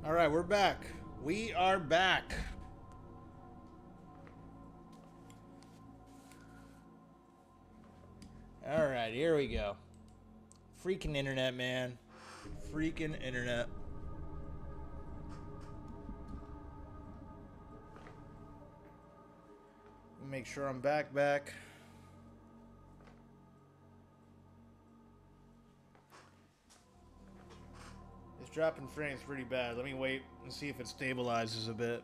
Alright, we're back. We are back. Alright, here we go. Freaking internet, man. Freaking internet. Make sure I'm back. It's dropping frames pretty bad. Let me wait and see if it stabilizes a bit.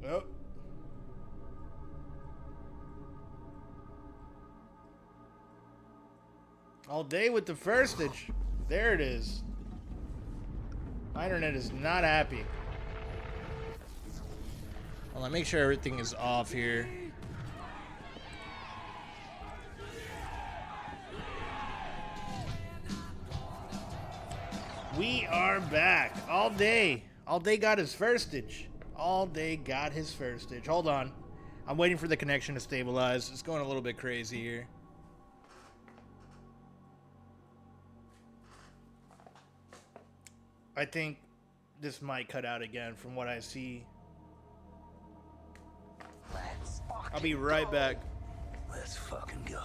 Oh. All day with the firstage. There it is. My internet is not happy. Hold on, make sure everything is off here. We are back. All day. All day got his firstage. All day got his firstage. Hold on. I'm waiting for the connection to stabilize. It's going a little bit crazy here. I think this might cut out again from what I see. I'll be right back. Let's fucking go.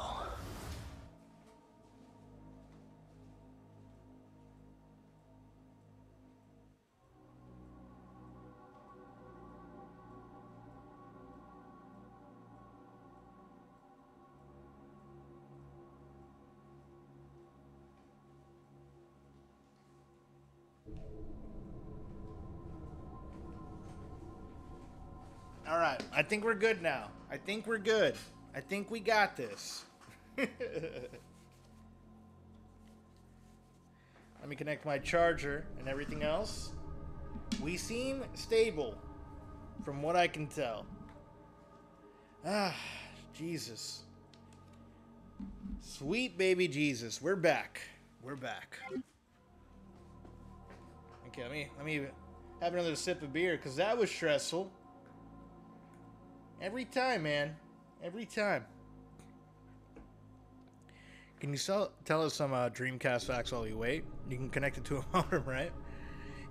All right, I think we're good now. I think we're good. I think we got this. Let me connect my charger and everything else. We seem stable from what I can tell. Ah, Jesus. Sweet baby Jesus. We're back. We're back. Okay, let me have another sip of beer because that was stressful. Every time, man. Every time. Can you tell us some Dreamcast facts while we wait? You can connect it to a modem, right?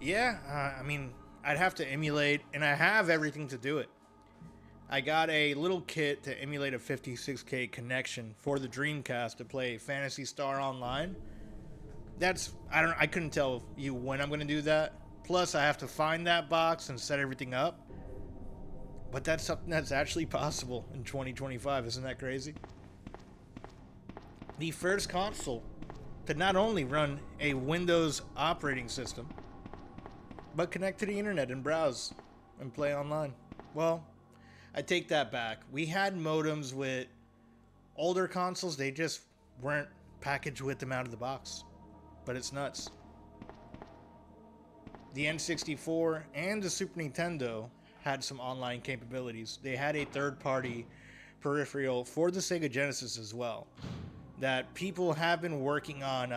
Yeah, I mean, I'd have to emulate, and I have everything to do it. I got a little kit to emulate a 56K connection for the Dreamcast to play Phantasy Star Online. I couldn't tell you when I'm going to do that. Plus, I have to find that box and set everything up. But that's something that's actually possible in 2025. Isn't that crazy? The first console to not only run a Windows operating system, but connect to the internet and browse and play online. Well, I take that back. We had modems with older consoles. They just weren't packaged with them out of the box. But it's nuts. The N64 and the Super Nintendo had some online capabilities. They had a third-party peripheral for the Sega Genesis as well that people have been working on.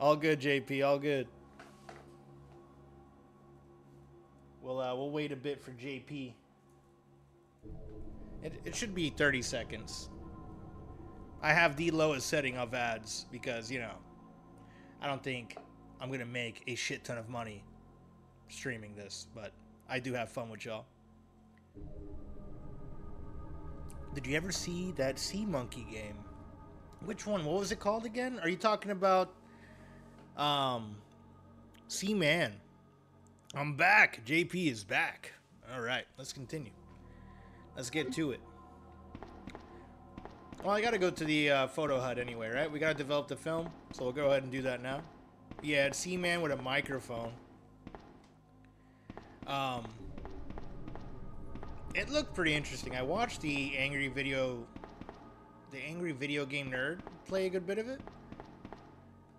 All good, JP, all good. We'll wait a bit for JP. It should be 30 seconds. I have the lowest setting of ads because, I don't think I'm going to make a shit ton of money streaming this, but I do have fun with y'all. Did you ever see that Sea Monkey game? Which one? What was it called again? Are you talking about Seaman? I'm back. JP is back. All right, let's continue. Let's get to it. Well, I gotta go to the photo HUD anyway, right? We gotta develop the film, so we'll go ahead and do that now. Yeah, it's Seaman with a microphone. It looked pretty interesting. I watched the Angry Video Game Nerd play a good bit of it,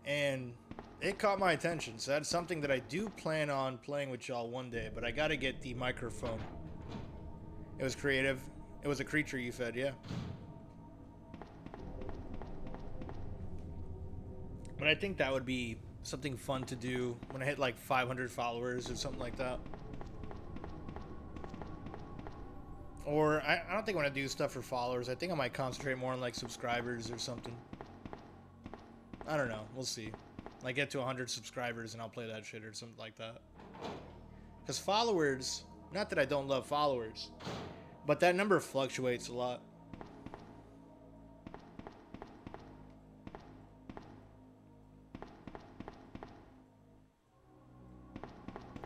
and it caught my attention. So that's something that I do plan on playing with y'all one day, but I gotta get the microphone. It was creative. It was a creature you fed, yeah. But I think that would be something fun to do when I hit like 500 followers or something like that. Or I don't think I want to do stuff for followers. I think I might concentrate more on like subscribers or something. I don't know. We'll see. Like get to 100 subscribers and I'll play that shit or something like that. Because followers, not that I don't love followers, but that number fluctuates a lot.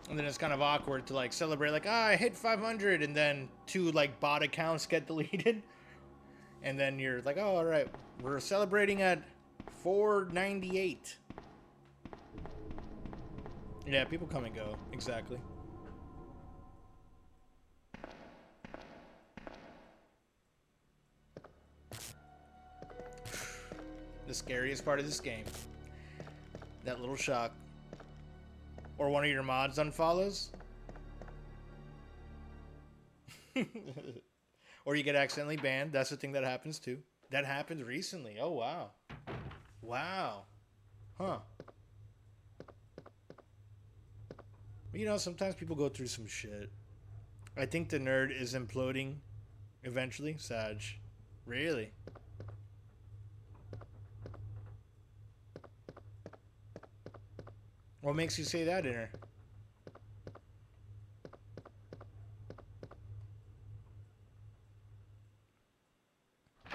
And then it's kind of awkward to like celebrate like, I hit 500 and then 2 like bot accounts get deleted. And then you're like, oh, all right, we're celebrating at 498. Yeah, people come and go. Exactly. The scariest part of this game. That little shock. Or one of your mods unfollows. Or you get accidentally banned. That's the thing that happens too. That happened recently. Oh, wow. Wow. Huh. You know, sometimes people go through some shit. I think the nerd is imploding eventually. Sag. Really? What makes you say that, Inner?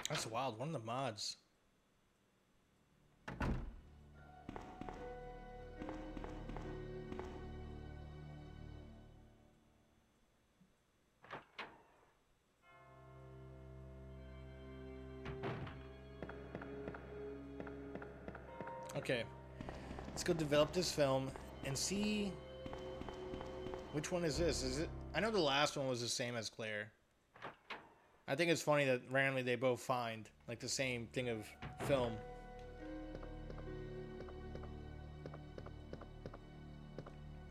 That's wild. One of the mods. Okay. Let's go develop this film and see which one is this. Is it? I know the last one was the same as Claire. I think it's funny that randomly they both find like the same thing of film.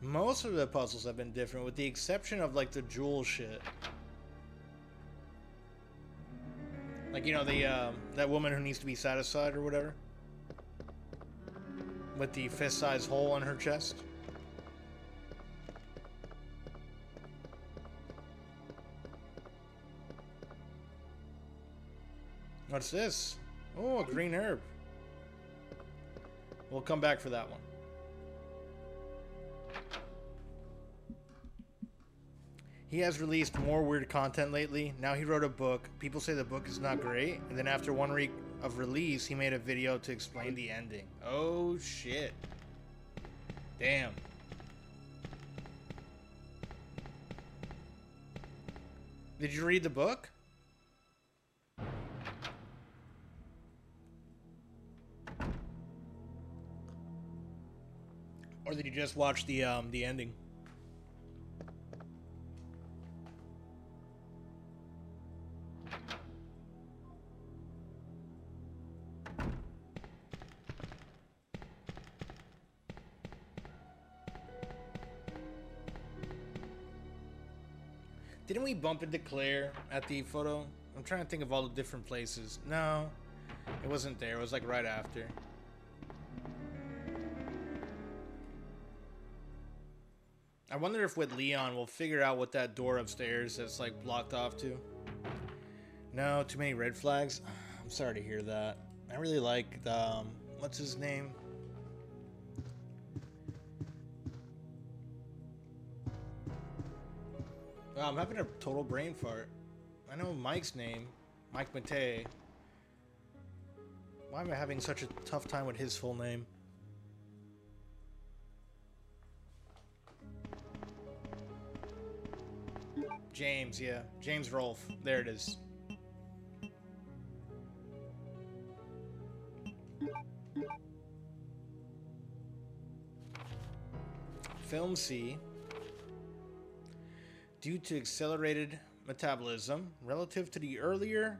Most of the puzzles have been different with the exception of like the jewel shit. Like, you know, the that woman who needs to be satisfied or whatever. With the fist-sized hole in her chest. What's this? Oh, a green herb. We'll come back for that one. He has released more weird content lately. Now he wrote a book. People say the book is not great. And then after 1 week of release, he made a video to explain the ending. Oh, shit. Damn. Did you read the book? Or did you just watch the ending? Didn't we bump into Claire at the photo? I'm trying to think of all the different places. No, it wasn't there. It was like right after. I wonder if with Leon we'll figure out what that door upstairs that's like blocked off to. No, too many red flags. I'm sorry to hear that. I really like the what's his name? Wow, I'm having a total brain fart. I know Mike's name, Mike Matei. Why am I having such a tough time with his full name? James, yeah. James Rolfe. There it is. Film C. Due to accelerated metabolism relative to the earlier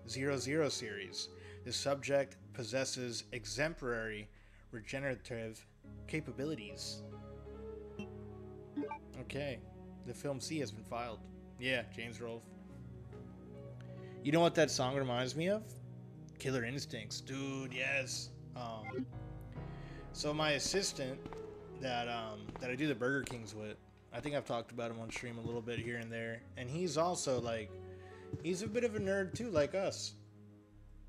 00 series, the subject possesses exemplary regenerative capabilities. Okay, the film C has been filed. Yeah, James Rolfe. You know what that song reminds me of? Killer Instincts, dude. Yes. So my assistant that I do the Burger Kings with, I think I've talked about him on stream a little bit here and there, and he's also like He's a bit of a nerd too, like us.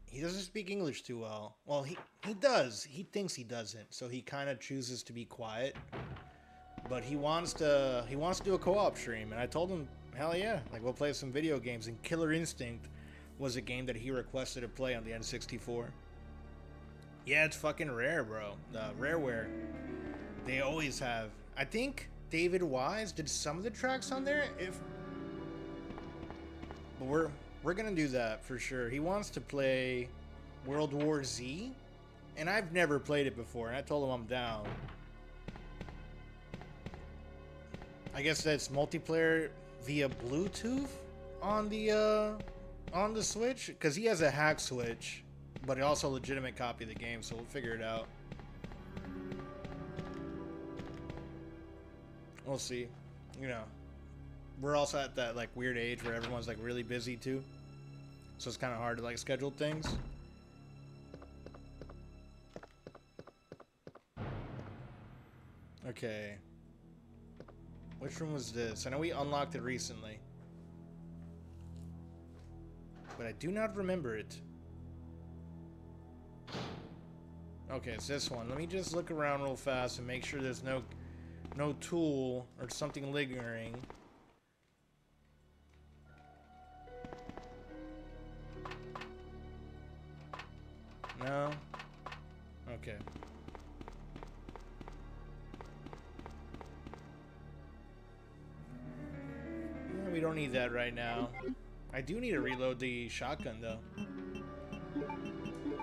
He doesn't speak English too well. Well, he does. He thinks he doesn't, so he kind of chooses to be quiet. But he wants to do a co-op stream, and I told him, hell yeah, like we'll play some video games. And Killer Instinct was a game that he requested to play on the N64. Yeah, it's fucking rare, bro. The Rareware, they always have. I think David Wise did some of the tracks on there. But we're gonna do that for sure. He wants to play World War Z, and I've never played it before, and I told him I'm down. I guess that's multiplayer via Bluetooth on the Switch, because he has a hack Switch, but also a legitimate copy of the game, so we'll figure it out. We'll see. You know, we're also at that like weird age where everyone's like really busy too, so it's kind of hard to like schedule things. Okay. Which room was this? I know we unlocked it recently, but I do not remember it. Okay, it's this one. Let me just look around real fast and make sure there's no tool or something lingering. No? Okay. We don't need that right now. I do need to reload the shotgun though.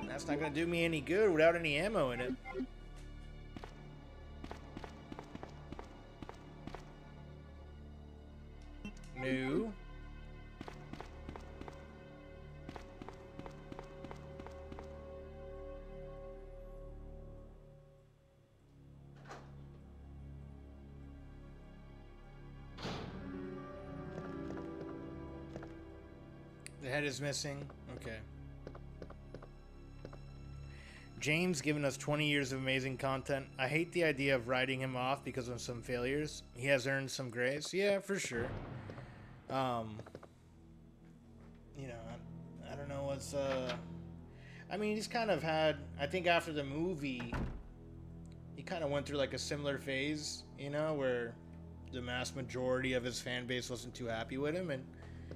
That's not gonna do me any good without any ammo in it. No. The head is missing. Okay. James giving us 20 years of amazing content. I hate the idea of writing him off because of some failures. He has earned some grace. Yeah, for sure. You know, I don't know what's I mean, he's kind of had, I think after the movie, he kind of went through like a similar phase, you know, where the mass majority of his fan base wasn't too happy with him, and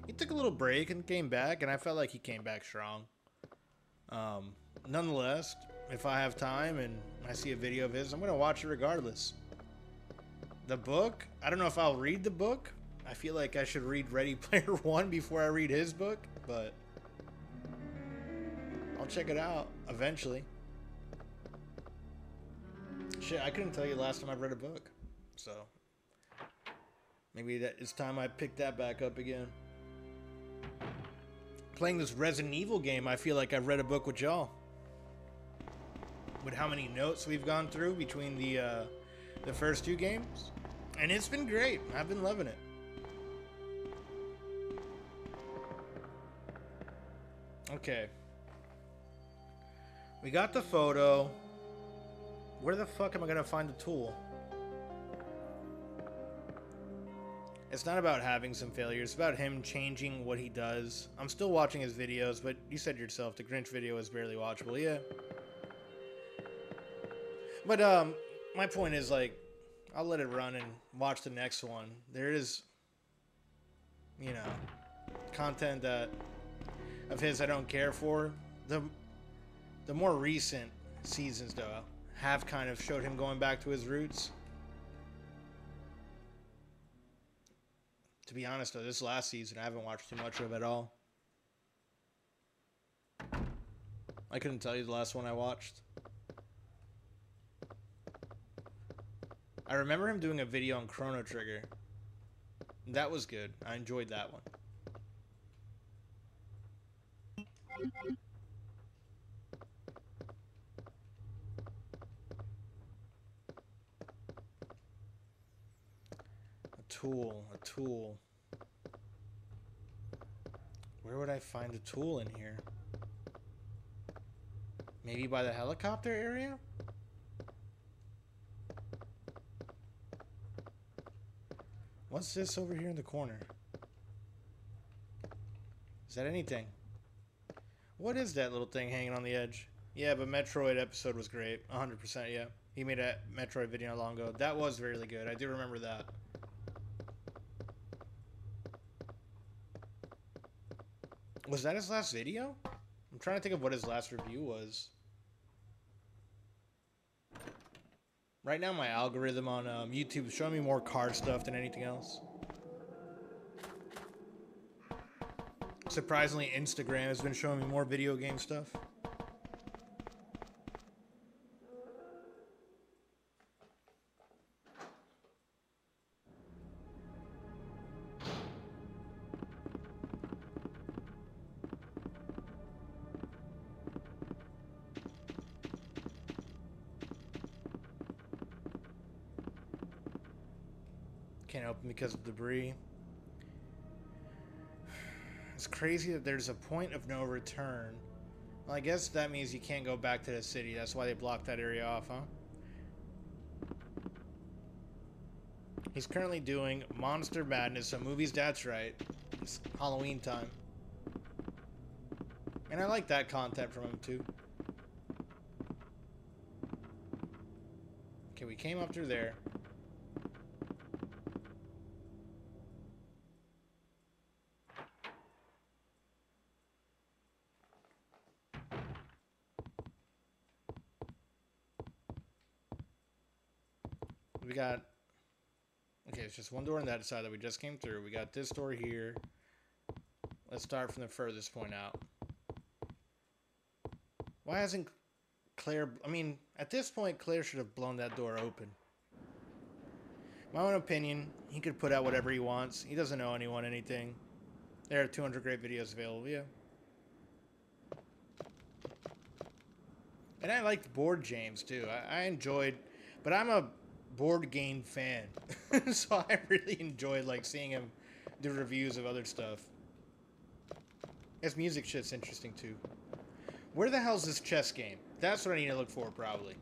he took a little break and came back, and I felt like he came back strong. Nonetheless, if I have time and I see a video of his, I'm going to watch it regardless. The book, I don't know if I'll read the book. I feel like I should read Ready Player One before I read his book, but I'll check it out eventually. Shit, I couldn't tell you the last time I've read a book, so maybe it's time I pick that back up again. Playing this Resident Evil game, I feel like I've read a book with y'all. With how many notes we've gone through between the first two games, and it's been great. I've been loving it. Okay, we got the photo. Where the fuck am I gonna find the tool? It's not about having some failures. It's about him changing what he does. I'm still watching his videos, but you said yourself the Grinch video is barely watchable. Yeah. But my point is, like, I'll let it run and watch the next one. There is, you know, content that of his I don't care for. The more recent seasons, though, have kind of showed him going back to his roots. To be honest, though, this last season I haven't watched too much of at all. I couldn't tell you the last one I watched. I remember him doing a video on Chrono Trigger. That was good. I enjoyed that one. A tool. Where would I find a tool in here? Maybe by the helicopter area? What's this over here in the corner? Is that anything? What is that little thing hanging on the edge? Yeah, but Metroid episode was great. 100%, yeah. He made a Metroid video not long ago. That was really good. I do remember that. Was that his last video? I'm trying to think of what his last review was. Right now, my algorithm on YouTube is showing me more car stuff than anything else. Surprisingly, Instagram has been showing me more video game stuff. Can't open because of debris. It's crazy that there's a point of no return. Well, I guess that means you can't go back to the city. That's why they blocked that area off, huh? He's currently doing Monster Madness, so movies, that's right. It's Halloween time. And I like that content from him, too. Okay, we came up through there. We got... Okay, it's just one door on that side that we just came through. We got this door here. Let's start from the furthest point out. Why hasn't Claire... I mean, at this point, Claire should have blown that door open. My own opinion, he could put out whatever he wants. He doesn't owe anyone anything. There are 200 great videos available, yeah. And I liked Board James, too. I enjoyed... But I'm a board game fan. So I really enjoyed, like, seeing him do reviews of other stuff. His music shit's interesting, too. Where the hell's this chess game? That's what I need to look for, probably.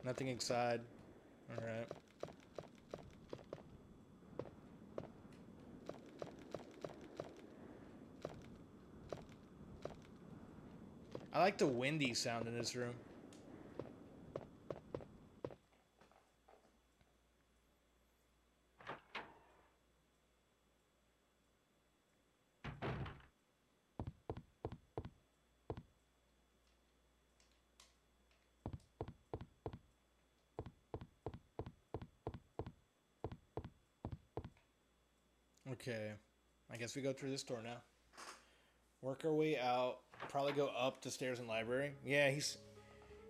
Nothing inside. Alright. I like the windy sound in this room. Okay, I guess we go through this door now. Work our way out. Probably go up the stairs in library. Yeah, he's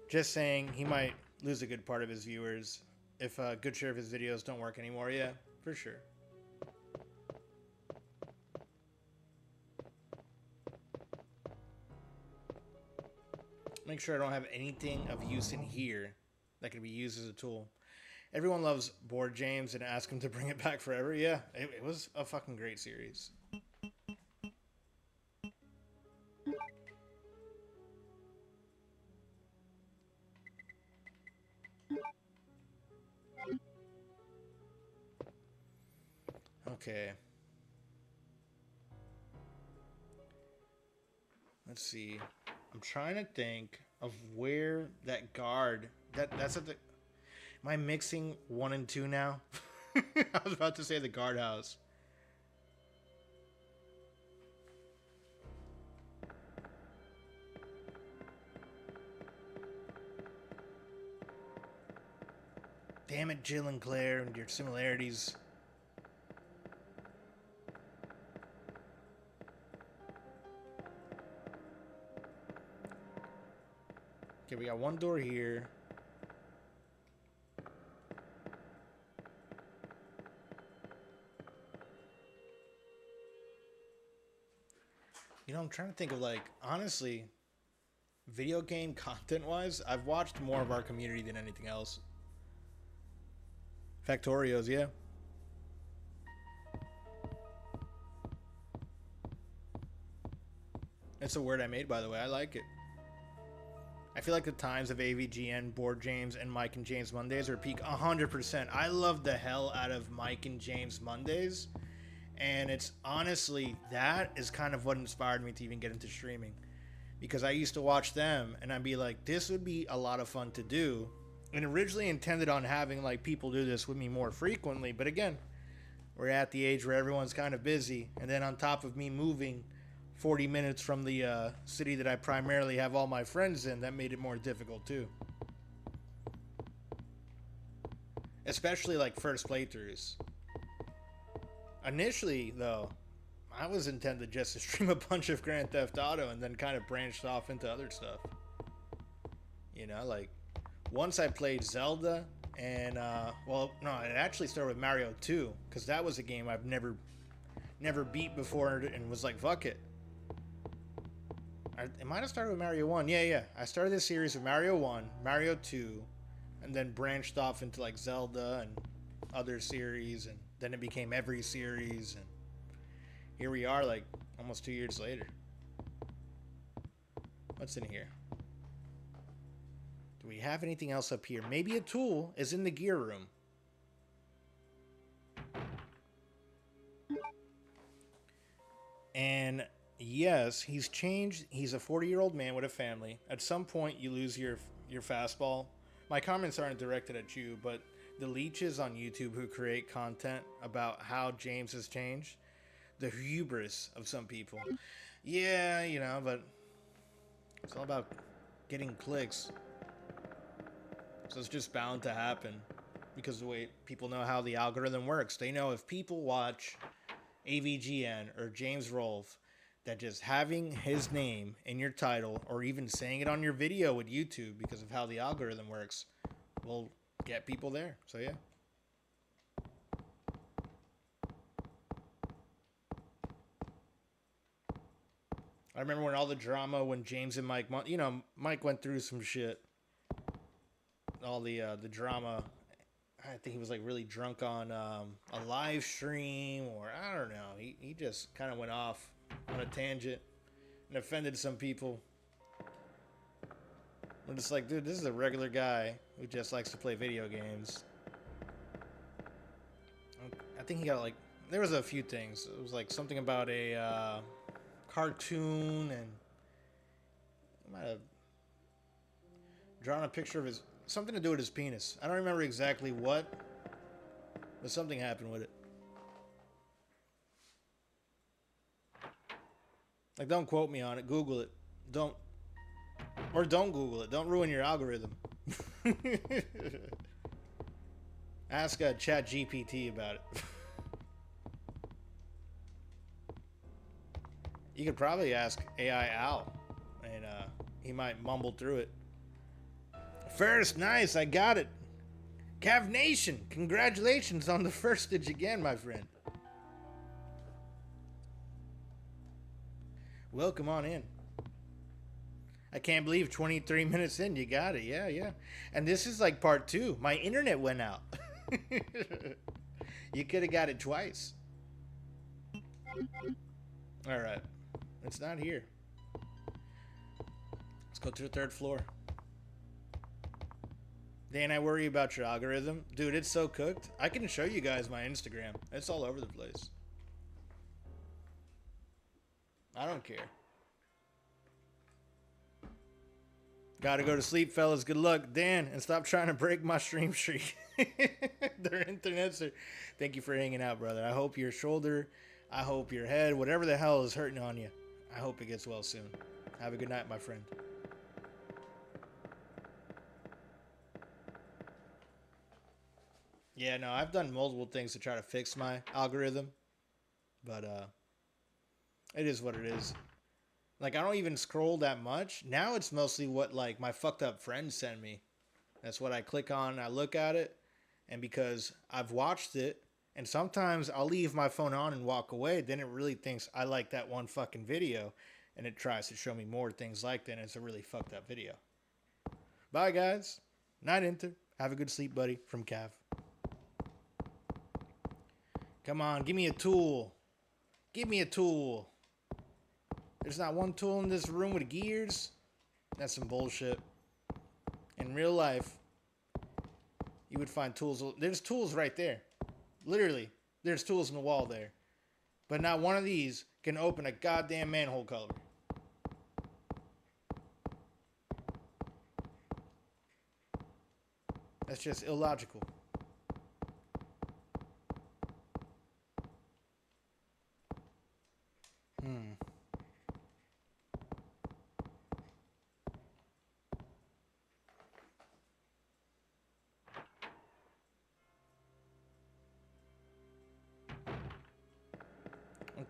just saying he might lose a good part of his viewers if a good share of his videos don't work anymore. Yeah, for sure. Make sure I don't have anything of use in here that could be used as a tool. Everyone loves Board James and ask him to bring it back forever. Yeah, it was a fucking great series. Okay. Let's see. I'm trying to think of where that guard... That's at the... Am I mixing 1 and 2 now? I was about to say the guardhouse. Damn it, Jill and Claire, and your similarities. Okay, we got one door here. You know, I'm trying to think of, like, honestly, video game content-wise, I've watched more of our community than anything else. Factorios, yeah. That's a word I made, by the way. I like it. I feel like the times of AVGN, Board James, and Mike and James Mondays are peak 100%. I love the hell out of Mike and James Mondays. And it's honestly, that is kind of what inspired me to even get into streaming. Because I used to watch them and I'd be like, this would be a lot of fun to do. And originally intended on having like people do this with me more frequently. But again, we're at the age where everyone's kind of busy. And then on top of me moving 40 minutes from the city that I primarily have all my friends in, that made it more difficult too. Especially like first playthroughs. Initially, though, I was intended just to stream a bunch of Grand Theft Auto and then kind of branched off into other stuff. You know, like, once I played Zelda and, well, no, it actually started with Mario 2, because that was a game I've never beat before and was like, fuck it. It might have started with Mario 1. Yeah. I started this series with Mario 1, Mario 2, and then branched off into, like, Zelda and other series, and then it became every series, and here we are, like, almost 2 years later. What's in here? Do we have anything else up here? Maybe a tool is in the gear room. And yes, he's changed. He's a 40-year-old man with a family. At some point, you lose your fastball. My comments aren't directed at you, but the leeches on YouTube who create content about how James has changed, the hubris of some people. Yeah, you know, but it's all about getting clicks. So it's just bound to happen because the way people know how the algorithm works. They know if people watch AVGN or James Rolfe, that just having his name in your title or even saying it on your video with YouTube because of how the algorithm works will get people there. So yeah. I remember when all the drama when James and Mike, you know, Mike went through some shit. All the drama. I think he was like really drunk on a live stream, or I don't know. He just kind of went off on a tangent and offended some people. I'm just like, dude, this is a regular guy who just likes to play video games. I think he got like, there was a few things. It was like something about a cartoon, and he might have drawn a picture of his, something to do with his penis. I don't remember exactly what, but something happened with it. Like, don't quote me on it. Google it. Don't Google it. Don't ruin your algorithm. Ask ChatGPT about it. You could probably ask AI Al, and he might mumble through it. First, nice, I got it. Cav Nation, congratulations on the firstage again, my friend. Welcome on in. I can't believe 23 minutes in, you got it. Yeah. And this is like part 2. My internet went out. You could have got it twice. Alright. It's not here. Let's go to the 3rd floor. Dan, I worry about your algorithm. Dude, it's so cooked. I can show you guys my Instagram. It's all over the place. I don't care. Gotta go to sleep, fellas. Good luck, Dan, and stop trying to break my stream streak. Their internets are... Thank you for hanging out, brother. I hope your shoulder, I hope your head, whatever the hell is hurting on you, I hope it gets well soon. Have a good night, my friend. Yeah, no, I've done multiple things to try to fix my algorithm, but it is what it is. Like, I don't even scroll that much. Now it's mostly what, like, my fucked up friends send me. That's what I click on, I look at it, and because I've watched it, and sometimes I'll leave my phone on and walk away, then it really thinks I like that one fucking video, and it tries to show me more things like that, and it's a really fucked up video. Bye, guys. Night, Inter. Have a good sleep, buddy. From Cav. Come on, give me a tool. Give me a tool. There's not one tool in this room with gears? That's some bullshit. In real life, you would find tools. There's tools right there. Literally, there's tools in the wall there. But not one of these can open a goddamn manhole cover. That's just illogical.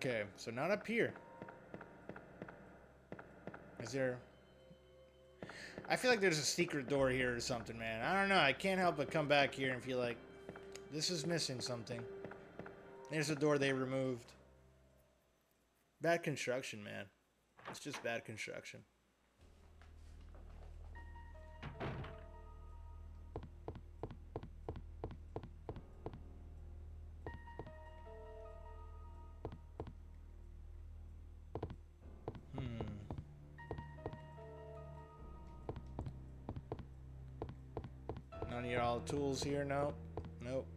Okay, so not up here. Is there... I feel like there's a secret door here or something, man. I don't know. I can't help but come back here and feel like this is missing something. There's a door they removed. Bad construction, man. It's just bad construction. None of y'all tools here? Nope. Nope.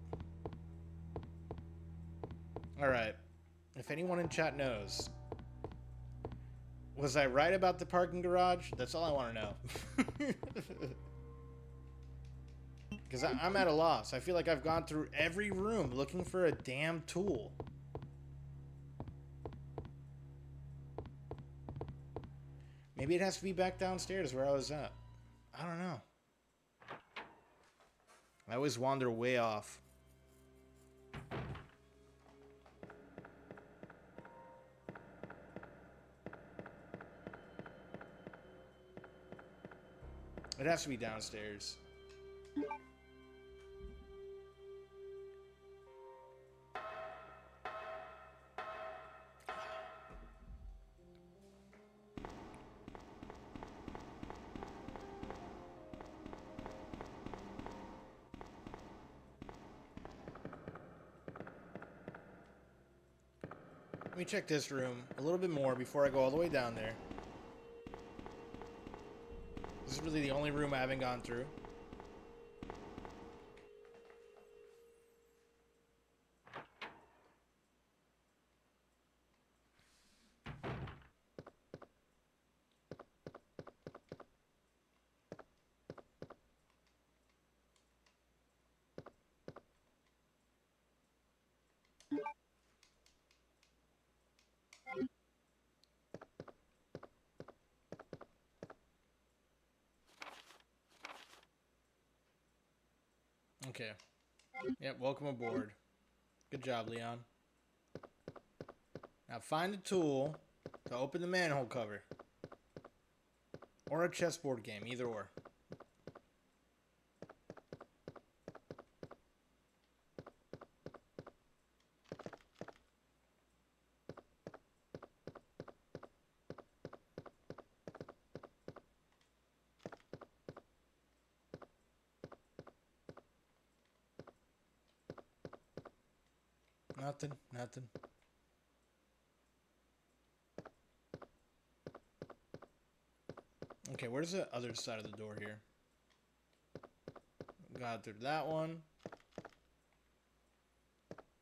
Alright. If anyone in chat knows, was I right about the parking garage? That's all I want to know. Because I'm at a loss. I feel like I've gone through every room looking for a damn tool. Maybe it has to be back downstairs where I was at. I don't know. I always wander way off. It has to be downstairs. Let me check this room a little bit more before I go all the way down there. This is really the only room I haven't gone through. Okay. Yep, welcome aboard. Good job, Leon. Now find a tool to open the manhole cover. Or a chessboard game, either or. Nothing. Okay, where's the other side of the door here? Got through that one.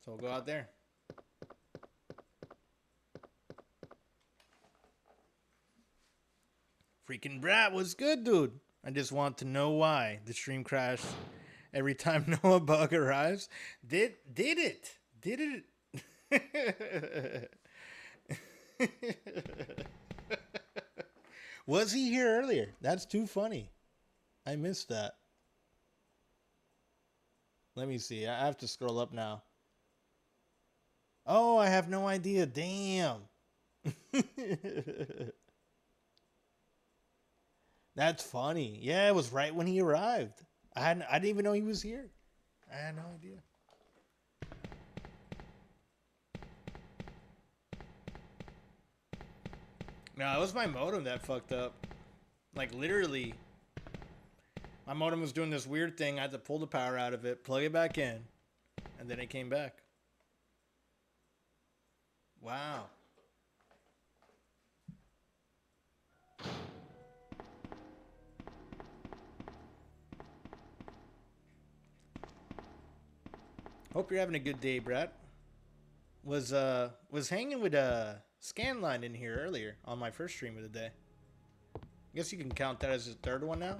So we'll go out there. Freaking brat was good, dude. I just want to know why the stream crashed every time Noah Bug arrives. Did it? Did it? Was he here earlier? That's too funny. I missed that. Let me see. I have to scroll up now. Oh, I have no idea. Damn. That's funny. Yeah, it was right when he arrived. I didn't even know he was here. I had no idea. No, it was my modem that fucked up. Like, literally, my modem was doing this weird thing. I had to pull the power out of it, plug it back in, and then it came back. Wow. Hope you're having a good day, Brett. Was hanging with a Scanline in here earlier on my first stream of the day. I guess you can count that as the third one now.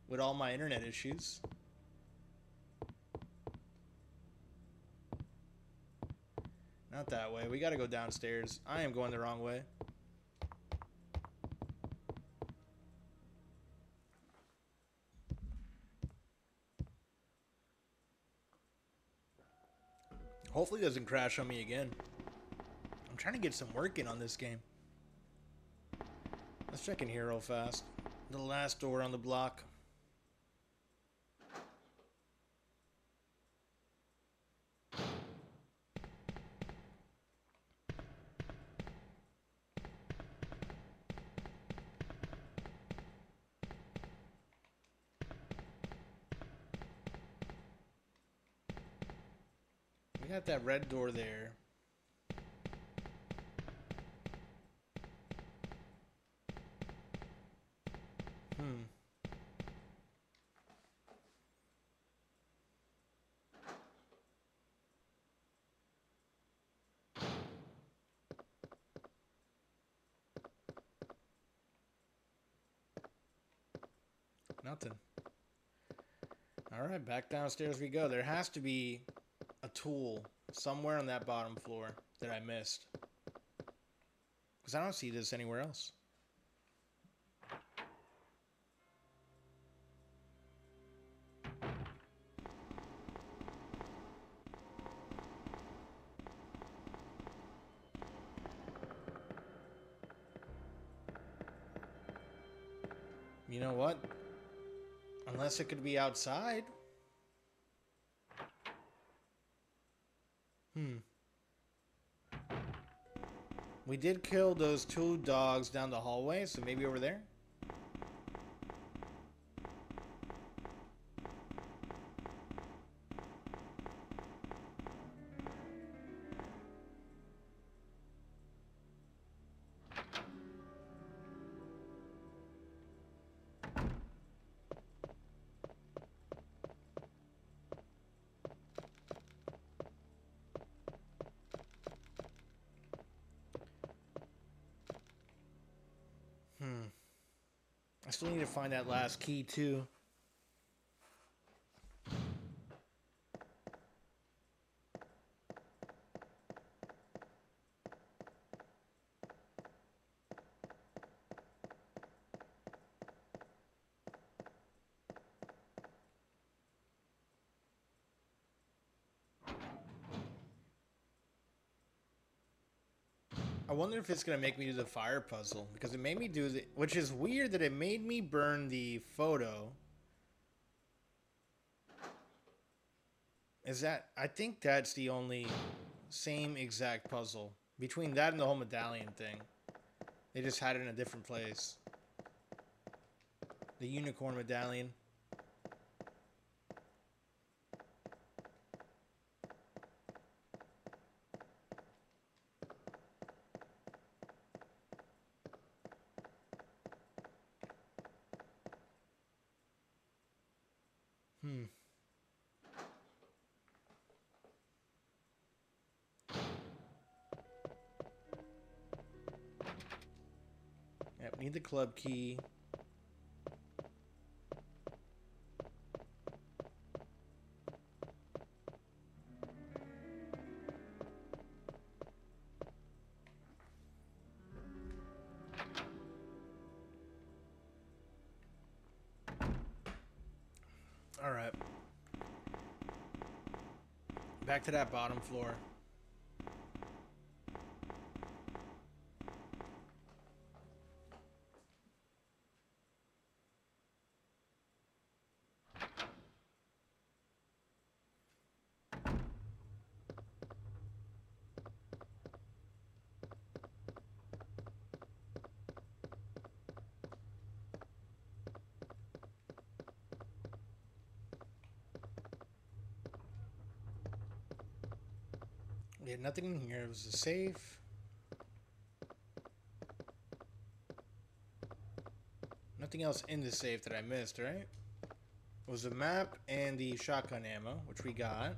With all my internet issues. Not that way. We gotta go downstairs. I am going the wrong way. Hopefully it doesn't crash on me again. I'm trying to get some work in on this game. Let's check in here real fast. The last door on the block. We got that red door there. Nothing. Alright, back downstairs we go. There has to be a tool somewhere on that bottom floor that I missed. Because I don't see this anywhere else. You know what? Unless it could be outside. We did kill those two dogs down the hallway, so maybe over there? I still need to find that last key, too. I wonder if it's going to make me do the fire puzzle, because it made me do the... Which is weird that it made me burn the photo. Is that... I think that's the only same exact puzzle. Between that and the whole medallion thing. They just had it in a different place. The unicorn medallion. Yep, need the club key. All right. Back to that bottom floor. Yeah, nothing in here. It was a safe. Nothing else in the safe that I missed, right? It was a map and the shotgun ammo, which we got.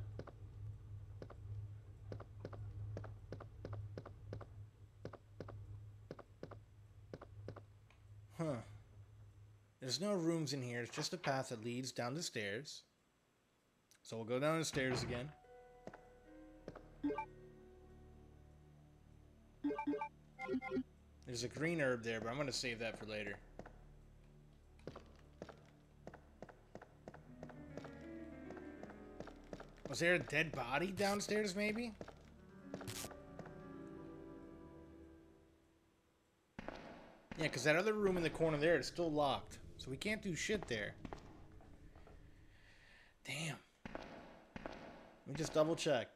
Huh. There's no rooms in here. It's just a path that leads down the stairs. So we'll go down the stairs again. There's a green herb there, but I'm going to save that for later. Was there a dead body downstairs, maybe? Yeah, because that other room in the corner there is still locked. So we can't do shit there. Damn. Let me just double check.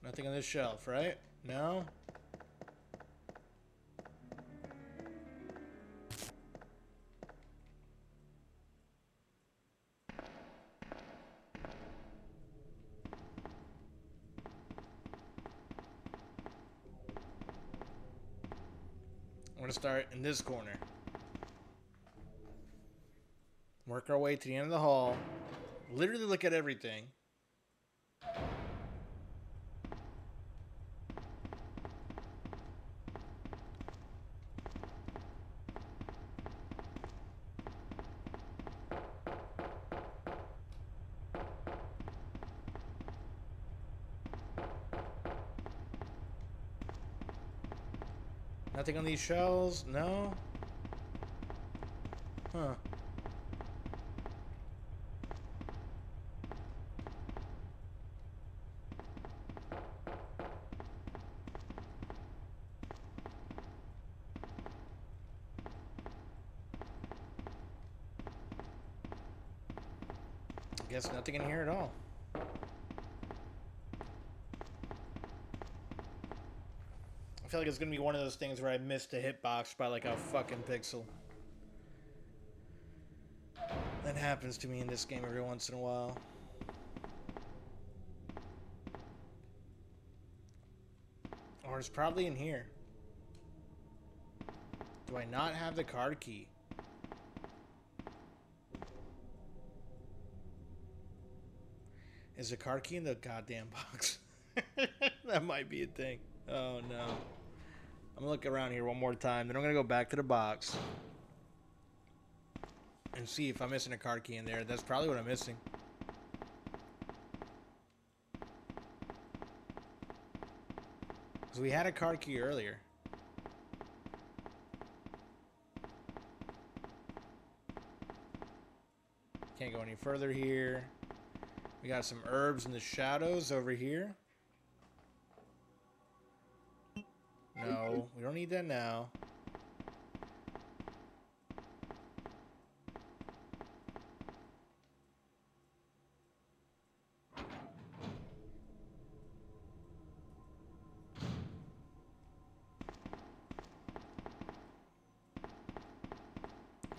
Nothing on this shelf, right? No? I'm going to start in this corner. Work our way to the end of the hall. Literally look at everything. Nothing on these shelves? No? Huh. Guess nothing in here at all. I feel like it's gonna be one of those things where I missed a hitbox by like a fucking pixel. That happens to me in this game every once in a while. Or it's probably in here. Do I not have the card key? Is the card key in the goddamn box? That might be a thing. Oh no. I'm gonna look around here one more time, then I'm gonna go back to the box and see if I'm missing a card key in there. That's probably what I'm missing. Because we had a card key earlier. Can't go any further here. We got some herbs in the shadows over here. No, we don't need that now.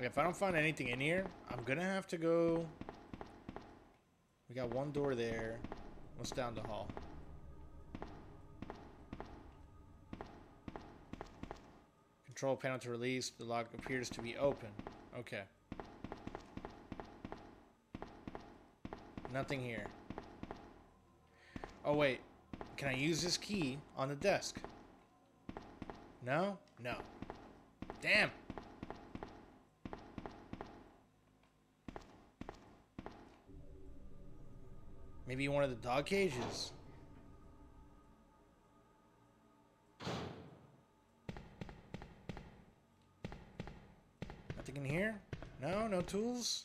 If I don't find anything in here, I'm gonna have to go. We got one door there. What's down the hall? Control panel to release. The lock appears to be open. Okay. Nothing here. Oh, wait. Can I use this key on the desk? No? No. Damn! Maybe one of the dog cages. Nothing in here? No? No tools?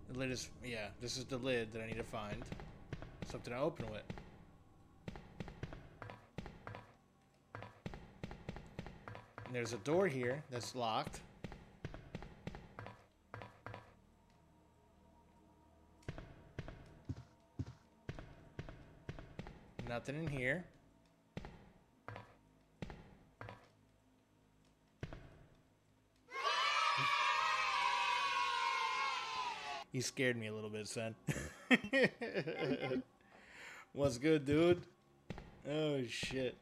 The lid is... yeah, this is the lid that I need to find. Something to open with. And there's a door here that's locked. Nothing in here. You scared me a little bit, son. What's good, dude? Oh, shit.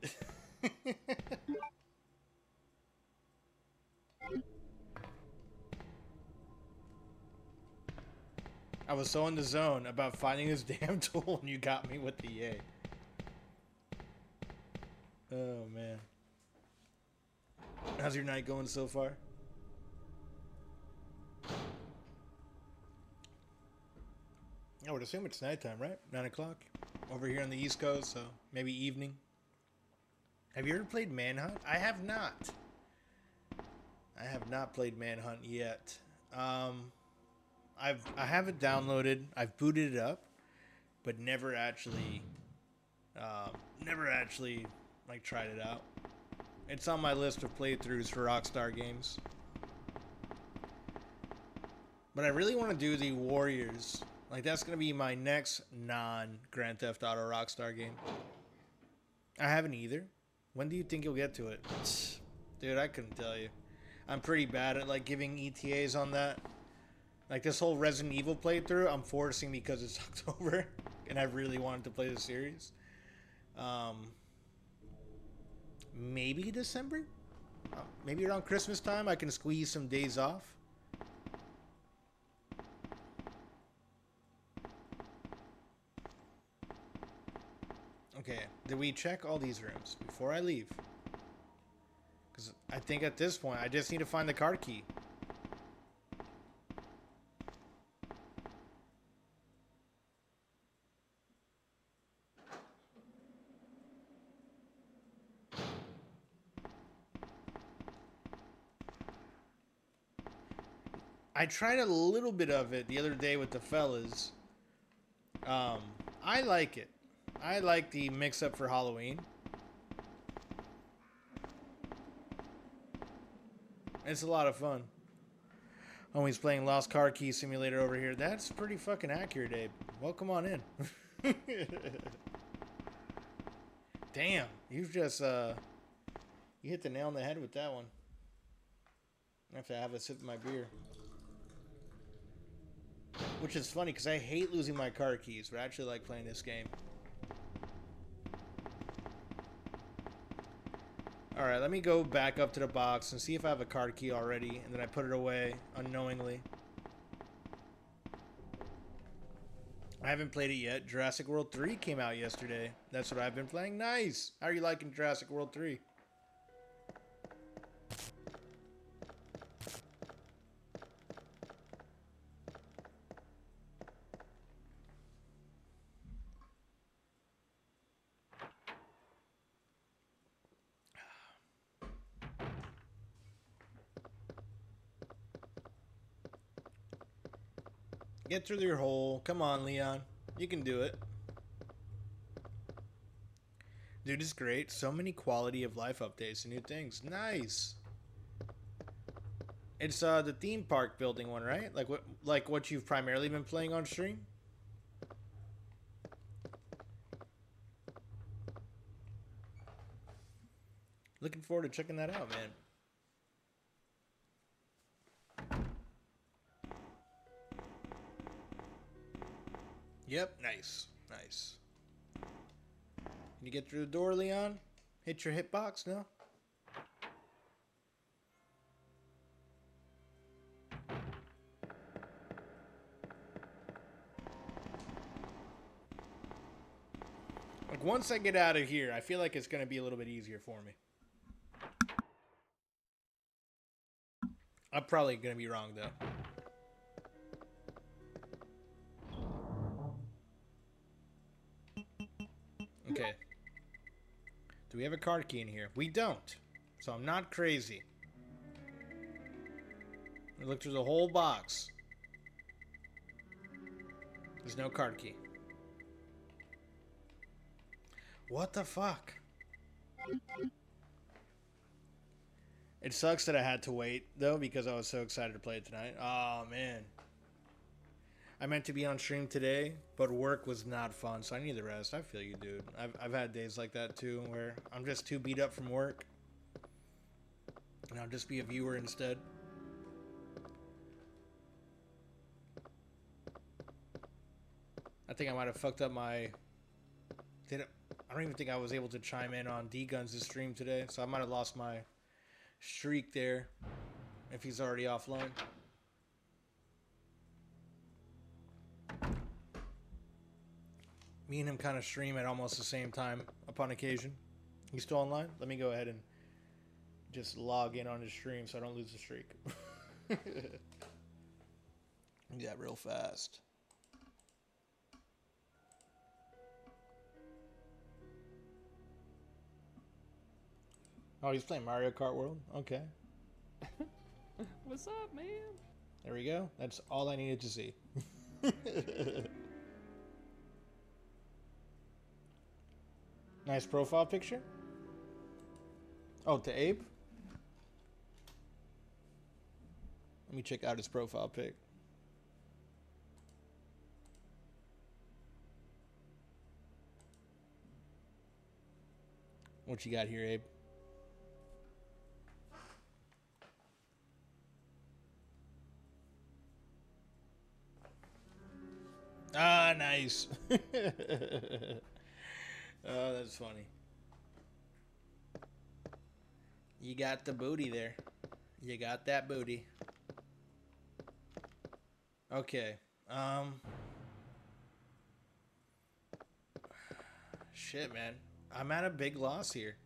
I was so in the zone about finding this damn tool and you got me with the yay. Oh, man. How's your night going so far? I would assume it's nighttime, right? 9 o'clock. Over here on the East Coast, so maybe evening. Have you ever played Manhunt? I have not. I have not played Manhunt yet. I have it downloaded. I've booted it up, but never actually like tried it out. It's on my list of playthroughs for Rockstar games. But I really want to do the Warriors. Like, that's going to be my next non-Grand Theft Auto Rockstar game. I haven't either. When do you think you'll get to it? Dude, I couldn't tell you. I'm pretty bad at, like, giving ETAs on that. Like, this whole Resident Evil playthrough, I'm forcing because it's October. And I really wanted to play the series. Maybe December? Maybe around Christmas time I can squeeze some days off. Okay, did we check all these rooms before I leave? Because I think at this point, I just need to find the card key. I tried a little bit of it the other day with the fellas. I like it. I like the mix-up for Halloween. It's a lot of fun. Oh, he's playing Lost Car Key Simulator over here. That's pretty fucking accurate, Abe. Welcome on in. Damn, you've just, you hit the nail on the head with that one. I have to have a sip of my beer. Which is funny, because I hate losing my car keys, but I actually like playing this game. Alright, let me go back up to the box and see if I have a card key already, and then I put it away unknowingly. I haven't played it yet. Jurassic World 3 came out yesterday. That's what I've been playing. Nice! How are you liking Jurassic World 3? Get through your hole. Come on, Leon. You can do it. Dude, it's great. So many quality of life updates and new things. Nice. It's the theme park building one, right? Like what you've primarily been playing on stream? Looking forward to checking that out, man. Yep, nice. Nice. Can you get through the door, Leon? Hit your hitbox, no? Like, once I get out of here, I feel like it's going to be a little bit easier for me. I'm probably going to be wrong, though. Okay. Do we have a card key in here? We don't. So I'm not crazy. We looked through the whole box. There's no card key. What the fuck? It sucks that I had to wait, though, because I was so excited to play it tonight. Oh, man. I meant to be on stream today, but work was not fun, so I need the rest. I feel you, dude. I've had days like that, too, where I'm just too beat up from work. And I'll just be a viewer instead. I think I might have fucked up my... I don't even think I was able to chime in on D-Guns' stream today, so I might have lost my streak there if he's already offline. Me and him kind of stream at almost the same time upon occasion. He's still online? Let me go ahead and just log in on his stream so I don't lose the streak. Do that real fast. Oh, he's playing Mario Kart World? Okay. What's up, man? There we go. That's all I needed to see. Nice profile picture. Oh, to Abe? Let me check out his profile pic. What you got here, Abe? Ah, nice. Oh, that's funny. You got the booty there. You got that booty. Okay. Shit, man. I'm at a big loss here.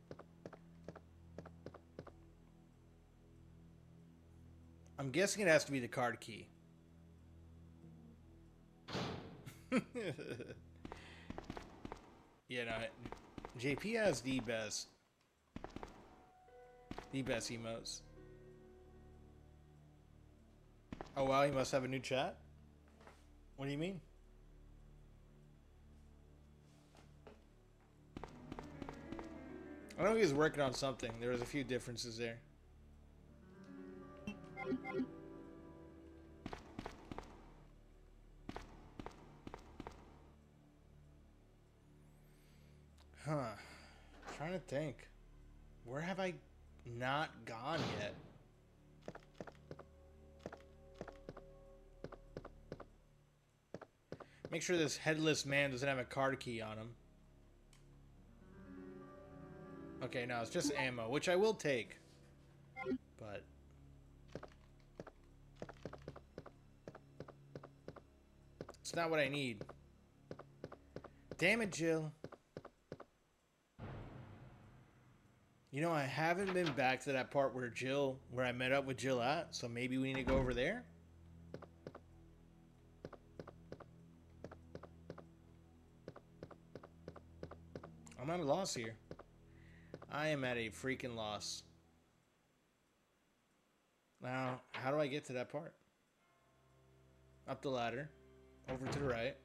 I'm guessing it has to be the card key. Yeah, no, JP has the best emotes. Oh wow, he must have a new chat? What do you mean? I know he was working on something. There was a few differences there. Huh. Trying to think. Where have I not gone yet? Make sure this headless man doesn't have a card key on him. Okay, no, it's just ammo, which I will take. But... it's not what I need. Damn it, Jill. You know, I haven't been back to that part where I met up with Jill at, so maybe we need to go over there? I'm at a loss here. I am at a freaking loss. Now, how do I get to that part? Up the ladder. Over to the right.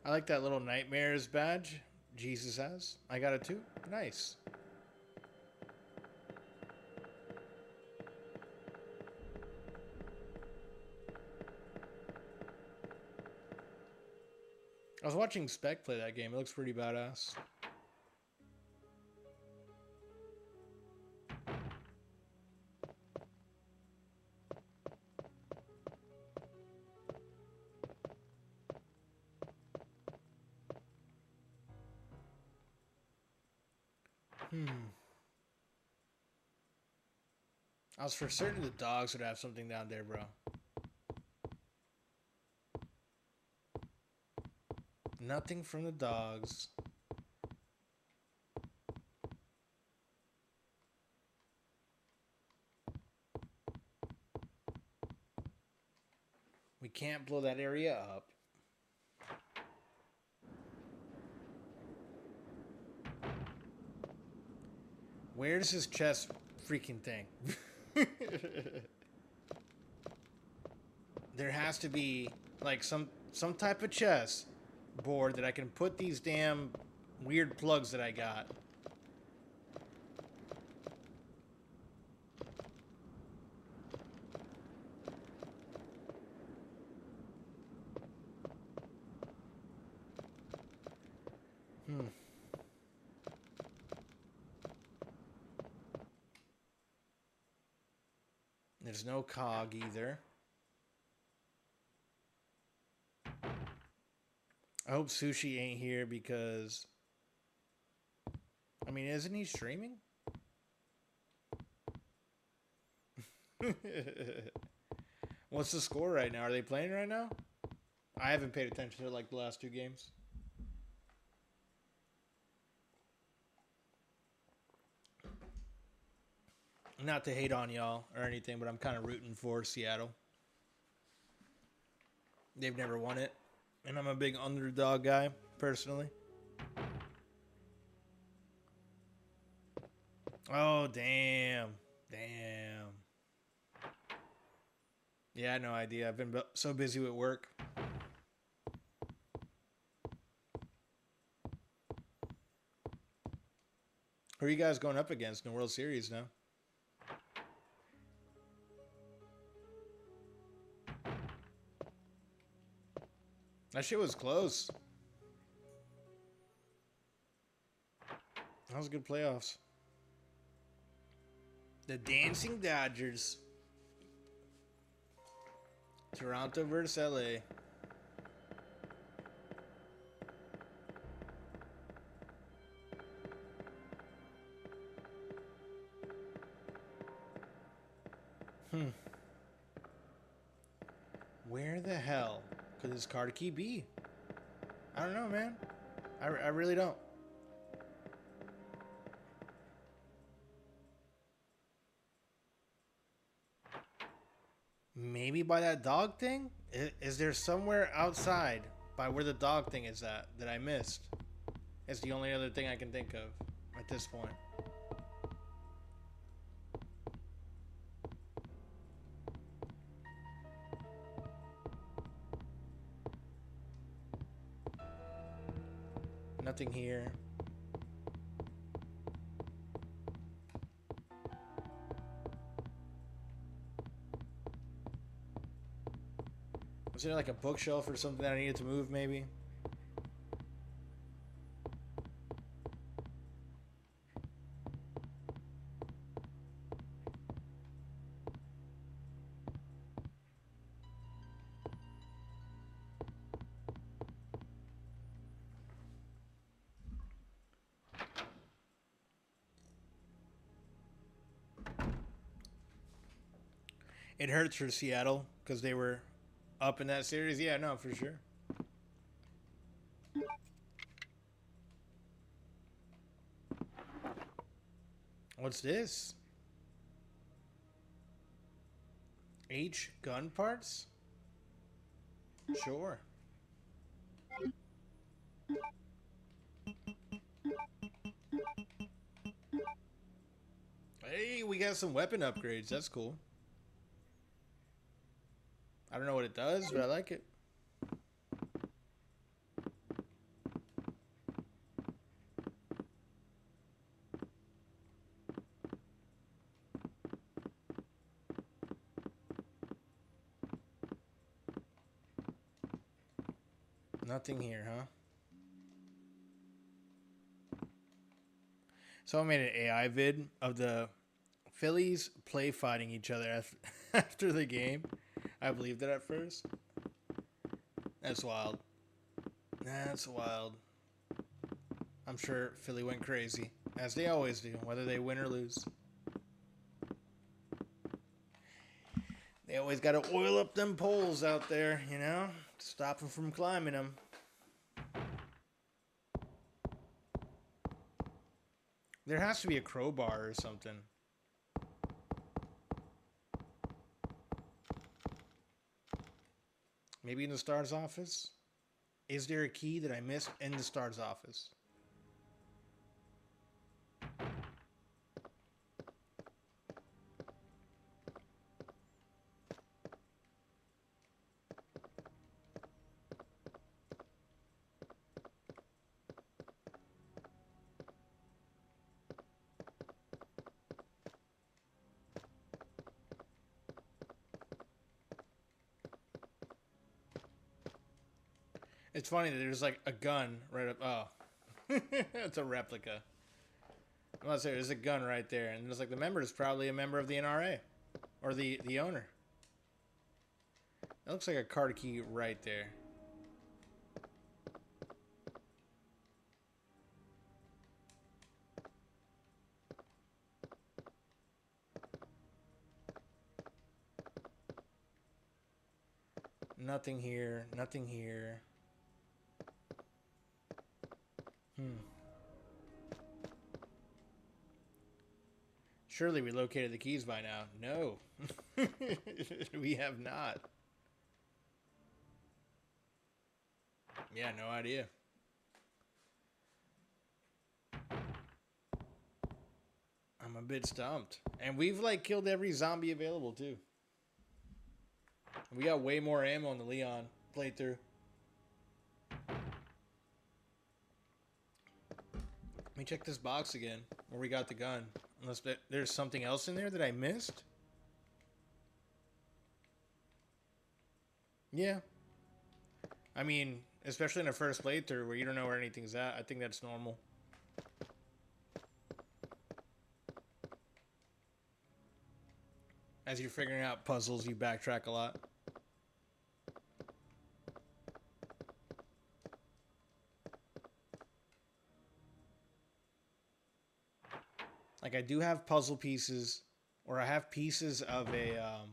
I like that little Nightmares badge Jesus has. I got it too. Nice. I was watching Spec play that game. It looks pretty badass. I was for certain the dogs would have something down there, bro. Nothing from the dogs. We can't blow that area up. Where's his chest freaking thing? There has to be like some type of chess board that I can put these damn weird plugs that I got. There's no cog either. I hope Sushi ain't here because... I mean, isn't he streaming? What's the score right now? Are they playing right now? I haven't paid attention to like the last 2 games. Not to hate on y'all or anything, but I'm kind of rooting for Seattle. They've never won it, and I'm a big underdog guy, personally. Oh, damn. Damn. Yeah, I had no idea. I've been so busy with work. Who are you guys going up against in the World Series now? That shit was close. That was good playoffs. The Dancing Dodgers. Toronto versus LA. Where the hell could this card key be? I don't know, man. I really don't. Maybe by that dog thing? Is there somewhere outside by where the dog thing is at that I missed? It's the only other thing I can think of at this point. Nothing here. Was there like a bookshelf or something that I needed to move, maybe? It hurts for Seattle because they were up in that series. Yeah, no, for sure. What's this? H gun parts? Sure. Hey, we got some weapon upgrades. That's cool. I don't know what it does, but I like it. Nothing here, huh? Someone made an AI vid of the Phillies play fighting each other after the game. I believed it at first. That's wild. That's wild. I'm sure Philly went crazy, as they always do, whether they win or lose. They always got to oil up them poles out there, you know? Stop them from climbing them. There has to be a crowbar or something. Maybe in the Star's office? Is there a key that I missed in the Star's office? It's funny that there's like a gun right up. Oh, it's a replica. I'm about to say there's a gun right there, and there's like the member is probably a member of the NRA or the owner. That looks like a card key right there. Nothing here. Nothing here. Surely we located the keys by now. No. We have not. Yeah, no idea. I'm a bit stumped. And we've like killed every zombie available too. We got way more ammo on the Leon playthrough. Let me check this box again where we got the gun. Unless there's something else in there that I missed. Yeah. I mean, especially in a first playthrough where you don't know where anything's at. I think that's normal. As you're figuring out puzzles, you backtrack a lot. Like I do have puzzle pieces, or I have pieces of a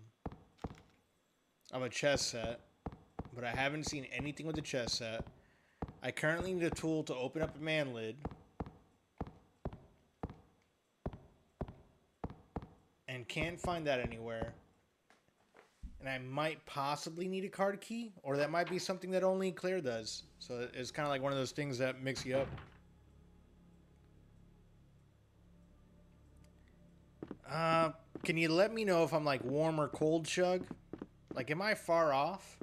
chess set, but I haven't seen anything with the chess set. I currently need a tool to open up a man lid. And can't find that anywhere. And I might possibly need a card key, or that might be something that only Claire does. So it's kind of like one of those things that mix you up. Can you let me know if I'm like warm or cold, Shug? Like, am I far off?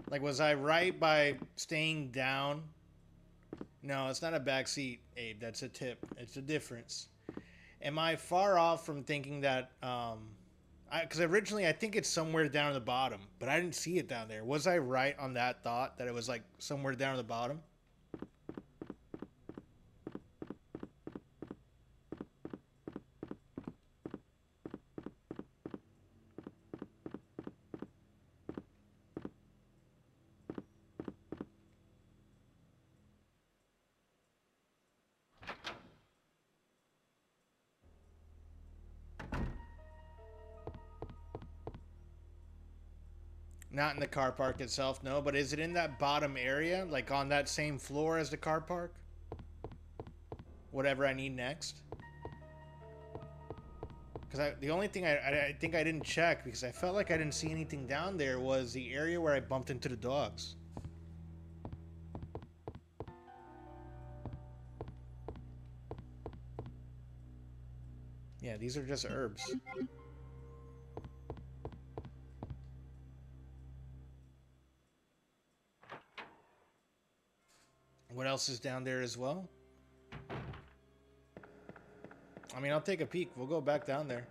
Like, was I right by staying down? No, it's not a backseat, Abe. That's a tip. It's a difference. Am I far off from thinking that, because originally I think it's somewhere down at the bottom, but I didn't see it down there. Was I right on that thought, that it was like somewhere down at the bottom? Not in the car park itself, no, but is it in that bottom area? Like on that same floor as the car park? Whatever I need next? Because the only thing I think I didn't check, because I felt like I didn't see anything down there, was the area where I bumped into the dogs. Yeah, these are just herbs. What else is down there as well? I mean, I'll take a peek. We'll go back down there.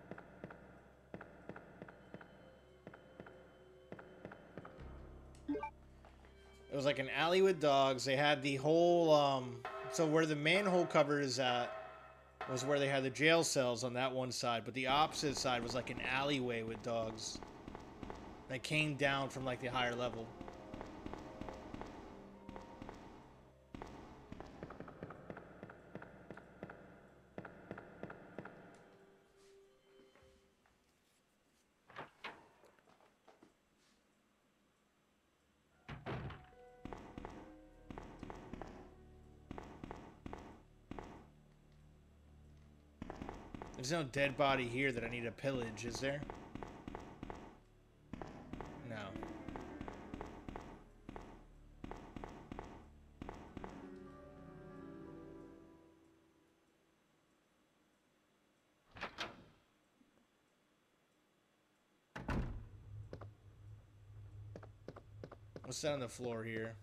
It was like an alley with dogs. They had the whole, so where the manhole cover is at was where they had the jail cells on that one side, but the opposite side was like an alleyway with dogs that came down from like the higher level. There's no dead body here that I need to pillage, is there? No. What's that on the floor here?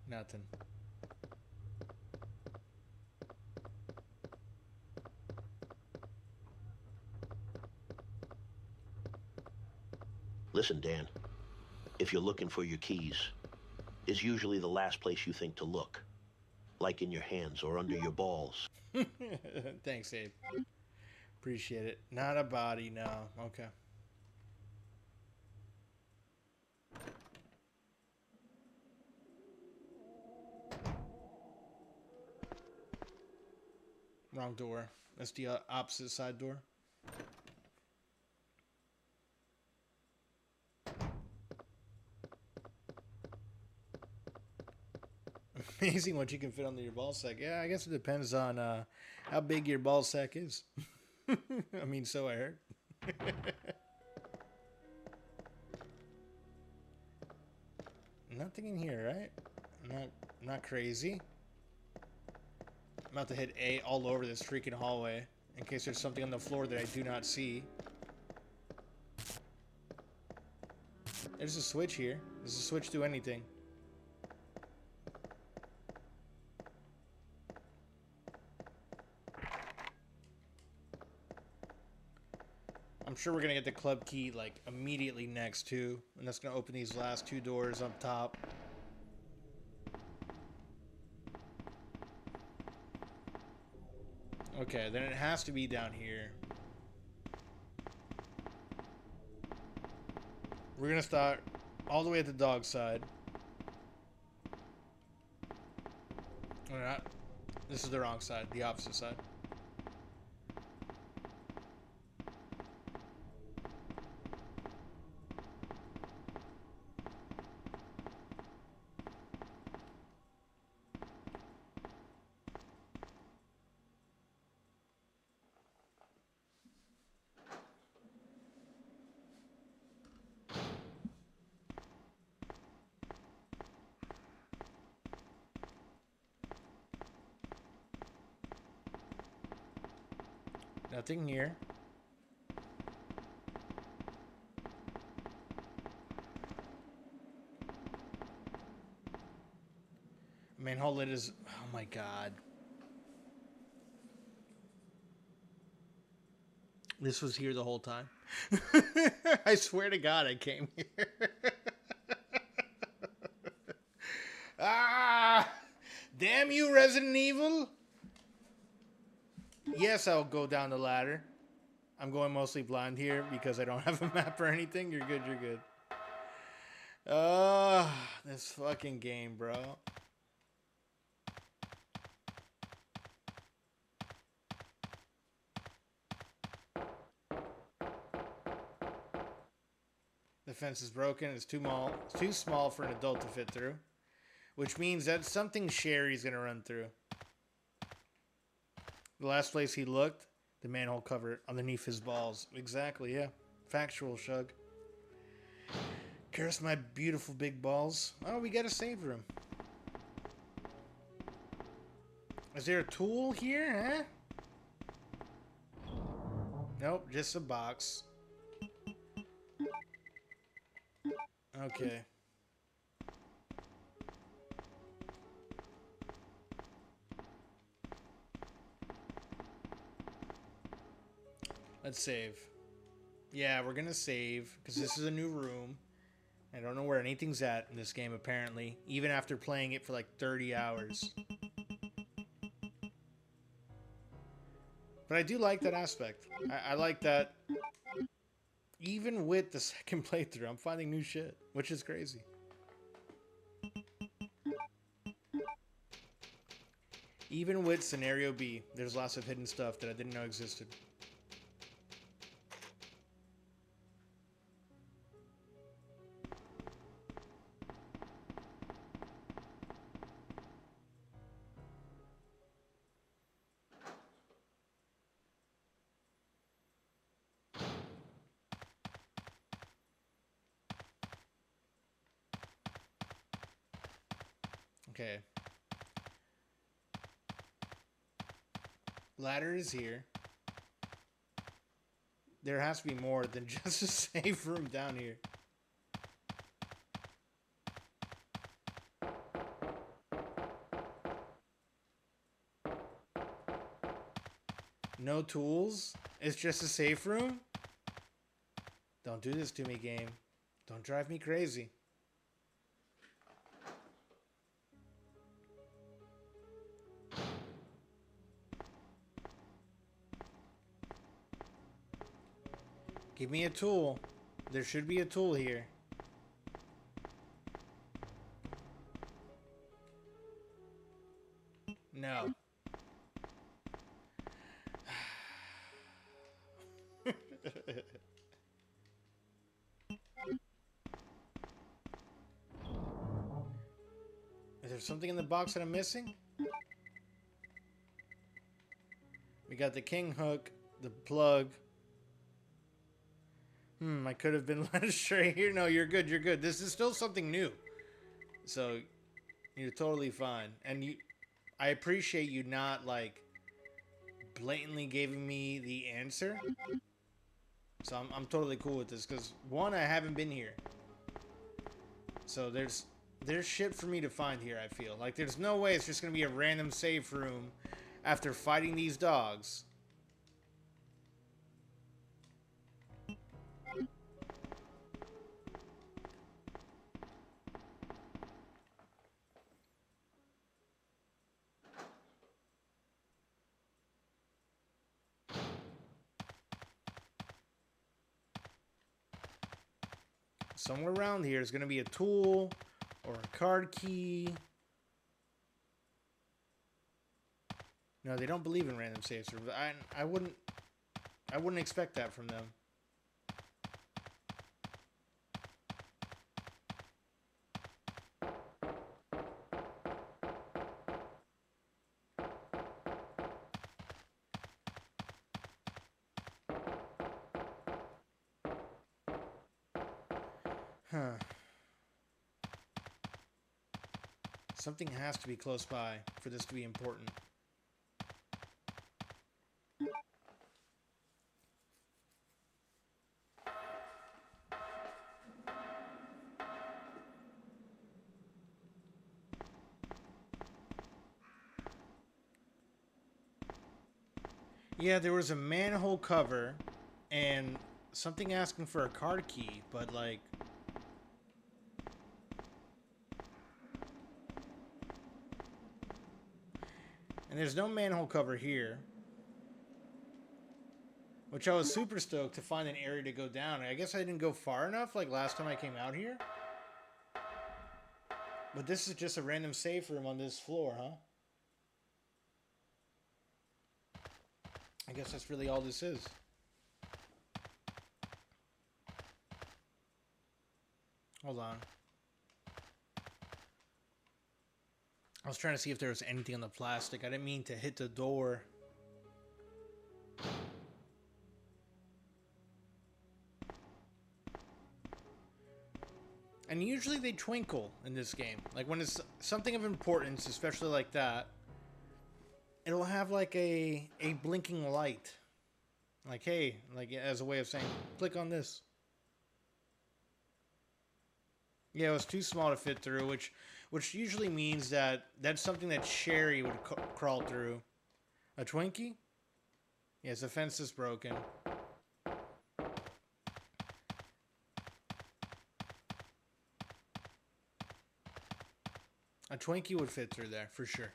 Nothing. Listen, Dan. if you're looking for your keys, is usually the last place you think to look, like in your hands or under your balls. Thanks, Abe. Appreciate it. Not a body, no. Okay. Wrong door. That's the opposite side door. Amazing what you can fit under your ball sack. Yeah, I guess it depends on how big your ball sack is. I mean, so I heard. Nothing in here, right? Not crazy. I'm about to hit A all over this freaking hallway in case there's something on the floor that I do not see. There's a switch here. Does a switch do anything? I'm sure we're gonna get the club key like immediately next too, and that's gonna open these last two doors up top. Okay, then it has to be down here. We're gonna start all the way at the dog side. Or not. This is the wrong side, the opposite side. Nothing here. Manhole lid is... Oh my god. This was here the whole time. I swear to God I came here. Ah! Damn you, Resident Evil! Yes, I'll go down the ladder. I'm going mostly blind here because I don't have a map or anything. You're good, you're good. This fucking game, bro. The fence is broken. It's too small for an adult to fit through. Which means that something Sherry's gonna run through. The last place he looked, the manhole cover underneath his balls. Exactly, yeah. Factual, Shug. Curse my beautiful big balls. Oh, we got a save room. Is there a tool here, huh? Nope, just a box. Okay. Let's save. Yeah, we're gonna save because this is a new room. I don't know where anything's at in this game apparently, even after playing it for like 30 hours. But I do like that aspect. I like that even with the second playthrough, I'm finding new shit, which is crazy. Even with Scenario B, there's lots of hidden stuff that I didn't know existed. Okay. Ladder is here. There has to be more than just a safe room down here. No tools? It's just a safe room? Don't do this to me, game. Don't drive me crazy. Give me a tool. There should be a tool here. No. Is there something in the box that I'm missing? We got the king hook, the plug. I could have been led astray here. No, you're good, you're good. This is still something new. So, you're totally fine. And I appreciate you not, like, blatantly giving me the answer. So I'm totally cool with this. Because, one, I haven't been here. So there's shit for me to find here, I feel. Like, there's no way it's just going to be a random safe room after fighting these dogs. Somewhere around here is going to be a tool or a card key. No, they don't believe in random safes. I wouldn't expect that from them. Huh. Something has to be close by for this to be important. Yeah, there was a manhole cover and something asking for a card key, but like... And there's no manhole cover here. Which I was super stoked to find an area to go down. I guess I didn't go far enough like last time I came out here. But this is just a random safe room on this floor, huh? I guess that's really all this is. Hold on. I was trying to see if there was anything on the plastic. I didn't mean to hit the door. And usually they twinkle in this game. Like when it's something of importance, especially like that, it'll have like a blinking light. Like, hey, like as a way of saying, click on this. Yeah, it was too small to fit through, which usually means that that's something that Sherry would crawl through. A Twinkie? Yes, the fence is broken. A Twinkie would fit through there, for sure.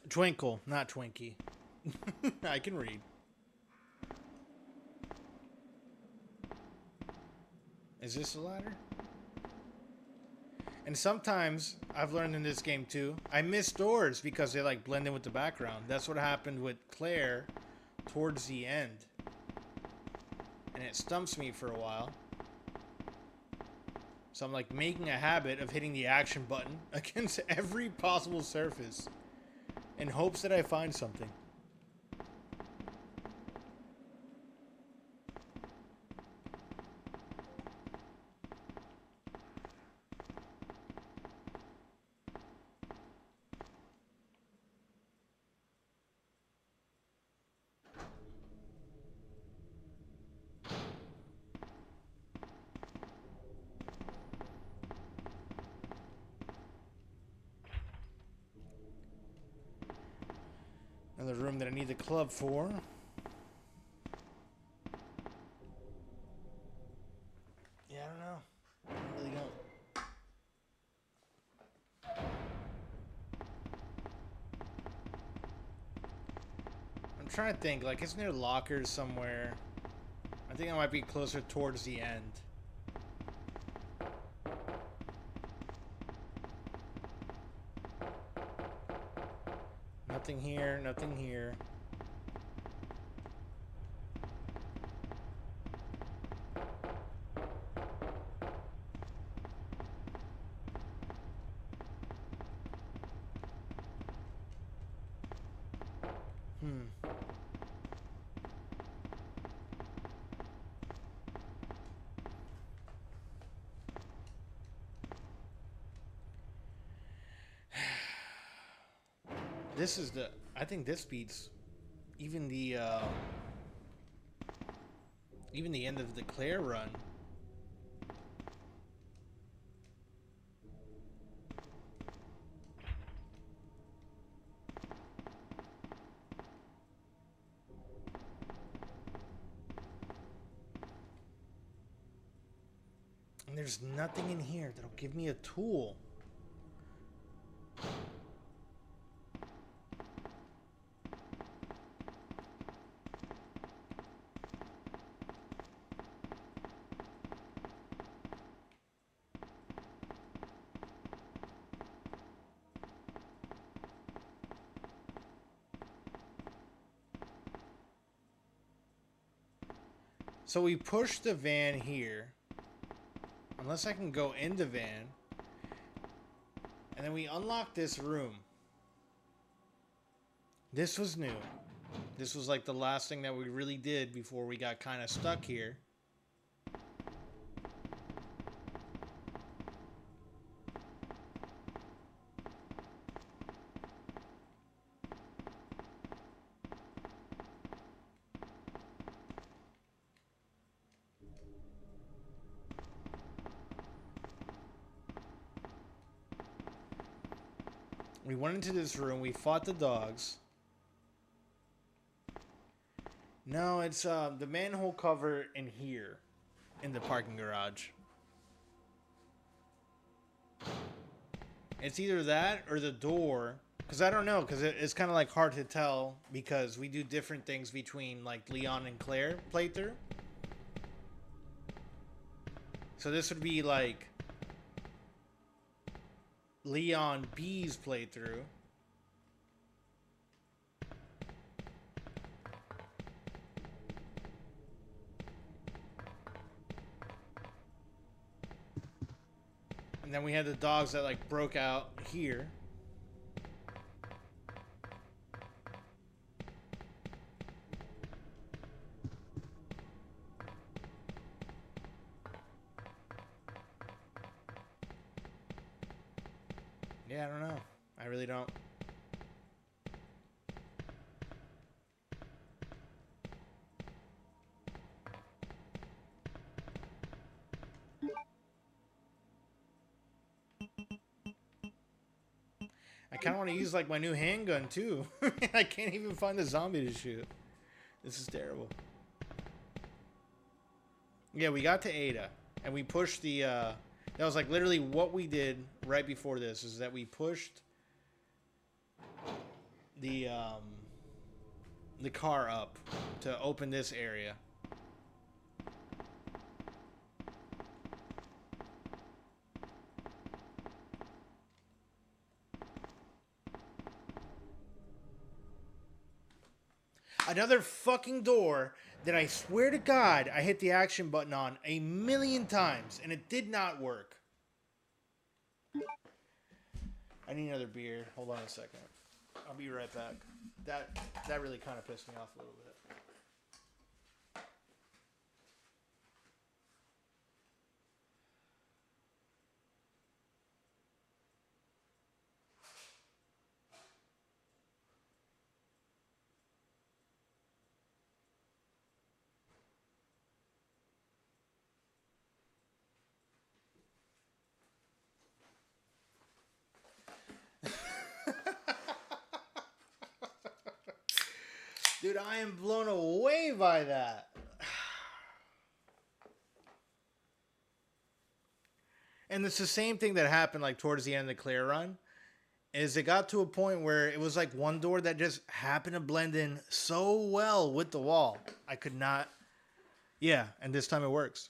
Twinkle, not Twinkie. I can read. Is this a ladder? And sometimes, I've learned in this game too, I miss doors because they like blend in with the background. That's what happened with Claire towards the end. And it stumps me for a while. So I'm like making a habit of hitting the action button against every possible surface in hopes that I find something. Another room that I need the club for. Yeah, I don't know. I really don't. I'm trying to think. Like, isn't there lockers somewhere? I think I might be closer towards the end. Nothing here, nothing here. This is the... I think this beats even the end of the Claire run. And there's nothing in here that'll give me a tool. So we push the van here. Unless I can go in the van. And then we unlock this room. This was new. This was like the last thing that we really did before we got kind of stuck here. We went into this room. We fought the dogs. No, it's the manhole cover in here. In the parking garage. It's either that or the door. Because I don't know. Because it's kind of like hard to tell. Because we do different things between like Leon and Claire playthrough. So this would be like Leon B's playthrough. And then we had the dogs that like broke out here. Yeah, I don't know. I really don't. I kind of want to use like my new handgun too. I can't even find the zombie to shoot. This is terrible. Yeah, we got to Ada and we pushed the that was like literally what we did right before this is that we pushed the car up to open this area. Another fucking door that I swear to God I hit the action button on 1,000,000 times and it did not work. I need another beer. Hold on a second. I'll be right back. That really kind of pissed me off a little bit. Dude, I am blown away by that. And it's the same thing that happened like towards the end of the clear run. Is it got to a point where it was like one door that just happened to blend in so well with the wall. I could not. Yeah, and this time it works.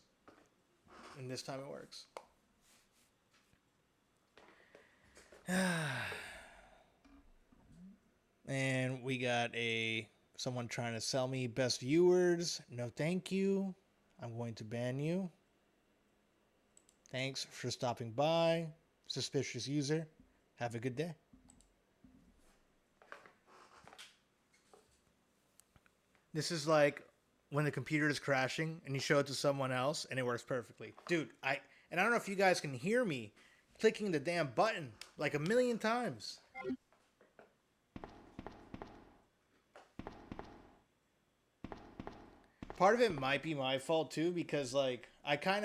And this time it works. And we got someone trying to sell me best viewers. No, thank you. I'm going to ban you. Thanks for stopping by. Suspicious user. Have a good day. This is like when the computer is crashing and you show it to someone else and it works perfectly. Dude, I don't know if you guys can hear me clicking the damn button like a million times. Part of it might be my fault too, because like I don't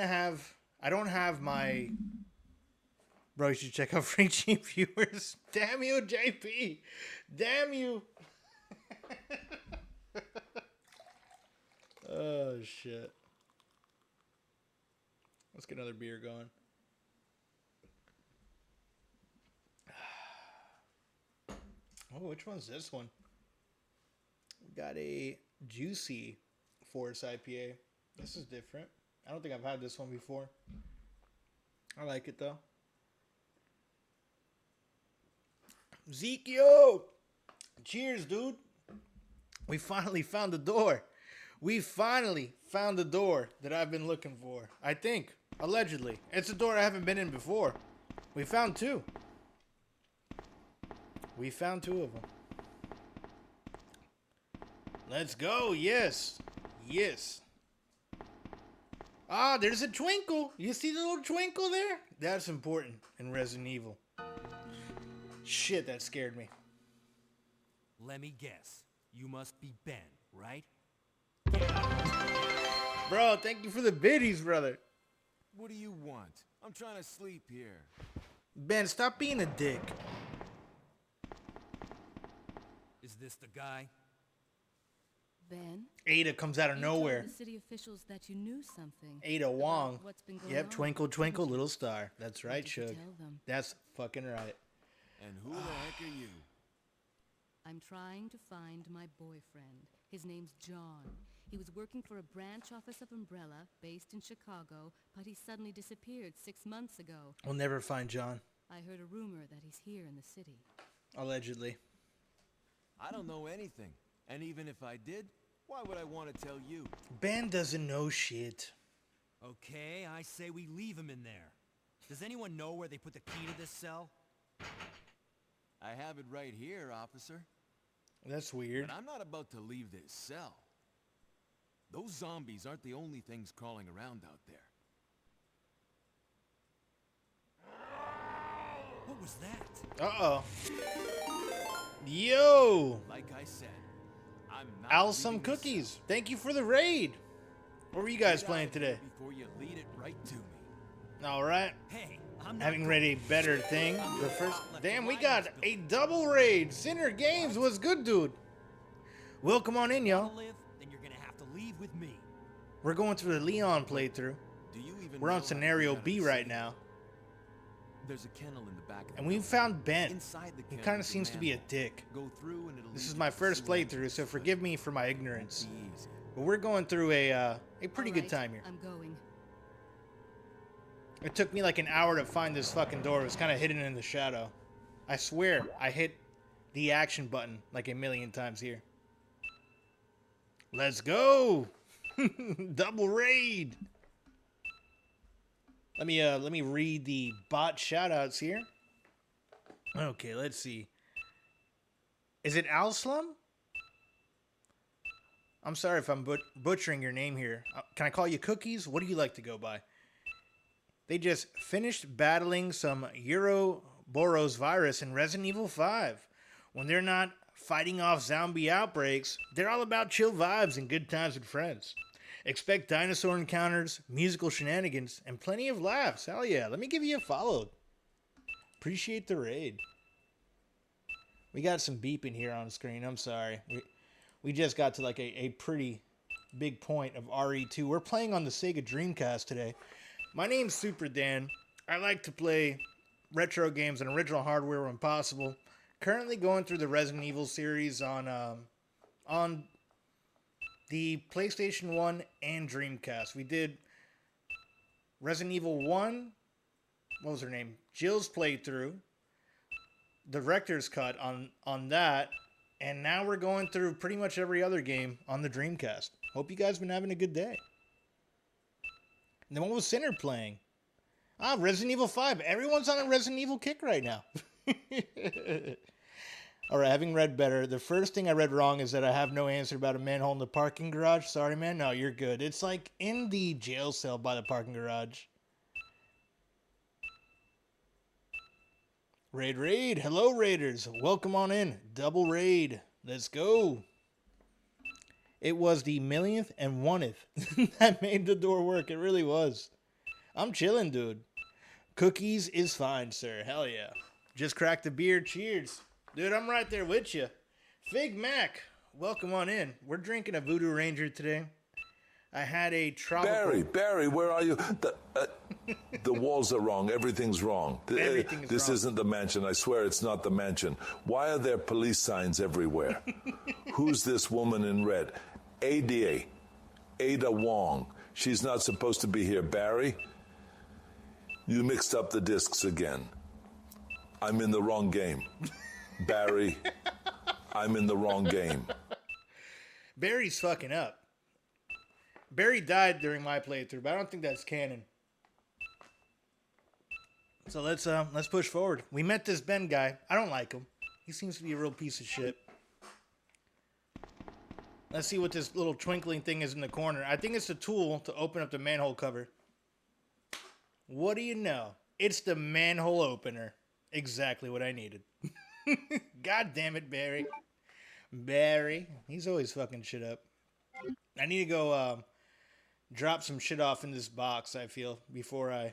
have my. Bro, you should check out free cheap viewers. Damn you, JP. Damn you. Oh, shit. Let's get another beer going. Oh, which one's this one? We got a juicy Forest IPA. This is different. I don't think I've had this one before. I like it, though. Ezekiel! Cheers, dude. We finally found the door. We finally found the door that I've been looking for. I think. Allegedly. It's a door I haven't been in before. We found two. We found two of them. Let's go. Yes. Yes. Ah, there's a twinkle. You see the little twinkle there? That's important in Resident Evil. Shit, that scared me. Let me guess. You must be Ben, right? Bro, thank you for the biddies, brother. What do you want? I'm trying to sleep here. Ben, stop being a dick. Is this the guy? Ben? Ada comes out of nowhere. You told the city officials that you knew something. Ada Wong. What's been going Yep, on? twinkle, twinkle, little star. That's right, did you Shug. tell them? That's fucking right. And who the heck are you? I'm trying to find my boyfriend. His name's John. He was working for a branch office of Umbrella based in Chicago, but he suddenly disappeared 6 months ago. We'll never find John. I heard a rumor that he's here in the city. Allegedly. I don't know anything. And even if I did, why would I want to tell you? Ben doesn't know shit. Okay, I say we leave him in there. Does anyone know where they put the key to this cell? I have it right here, officer. That's weird. But I'm not about to leave this cell. Those zombies aren't the only things crawling around out there. What was that? Uh-oh. Yo! Like I said, I'm not Awesome leaving this cookies. cell. Thank you for the raid. What were you guys Get playing out of here today? before you lead it right to me. All right. Hey, I'm not Having going. read a better thing. The first. Damn, we got a double raid. Sinner Games was good, dude. Welcome on in, y'all. To live, then you're gonna have to leave with me. We're going through the Leon playthrough. Do you even We're know on how to scenario get out of B the right city? now. There's a kennel in the back of the And we building. found Ben. Inside the He kennel kind of is seems to be a manhole. dick. Go through and it'll This lead is you my to the first sewer playthrough, entrance, so but forgive me for my it won't ignorance. be easy. But we're going through a pretty All good right, time here. I'm going. It took me like an hour to find this fucking door. It was kind of hidden in the shadow. I swear, I hit the action button like a million times here. Let's go! Double raid! Let me read the bot shoutouts here. Okay, let's see. Is it Alslum? I'm sorry if I'm butchering your name here. Can I call you Cookies? What do you like to go by? They just finished battling some Ouroboros virus in Resident Evil 5. When they're not fighting off zombie outbreaks, they're all about chill vibes and good times with friends. Expect dinosaur encounters, musical shenanigans, and plenty of laughs. Hell yeah, let me give you a follow. Appreciate the raid. We got some beeping here on screen. I'm sorry. we just got to like a pretty big point of RE2. We're playing on the Sega Dreamcast today. My name's Super Dan. I like to play retro games on original hardware when possible. Currently going through the Resident Evil series on the PlayStation 1 and Dreamcast. We did Resident Evil 1, what was her name? Jill's playthrough, the director's cut on that, and now we're going through pretty much every other game on the Dreamcast. Hope you guys been having a good day. And then what was Sinner playing? Resident Evil 5. Everyone's on a Resident Evil kick right now. Alright, having read better, the first thing I read wrong is that I have no answer about a manhole in the parking garage. Sorry, man. No, you're good. It's like in the jail cell by the parking garage. Raid. Hello, Raiders. Welcome on in. Double raid. Let's go. It was the millionth and 1th that made the door work. It really was. I'm chilling, dude. Cookies is fine, sir. Hell yeah. Just cracked the beer. Cheers. Dude, I'm right there with you. Fig Mac, welcome on in. We're drinking a Voodoo Ranger today. I had a tropical... Barry, where are you? The walls are wrong. Everything's wrong. This wrong. Isn't the mansion. I swear it's not the mansion. Why are there police signs everywhere? Who's this woman in red? Ada Wong. She's not supposed to be here. Barry, you mixed up the discs again. I'm in the wrong game. Barry, I'm in the wrong game. Barry's fucking up. Barry died during my playthrough, but I don't think that's canon. So let's push forward. We met this Ben guy. I don't like him. He seems to be a real piece of shit. Let's see what this little twinkling thing is in the corner. I think it's a tool to open up the manhole cover. What do you know? It's the manhole opener. Exactly what I needed. God damn it, Barry. Barry. He's always fucking shit up. I need to go drop some shit off in this box, I feel, before I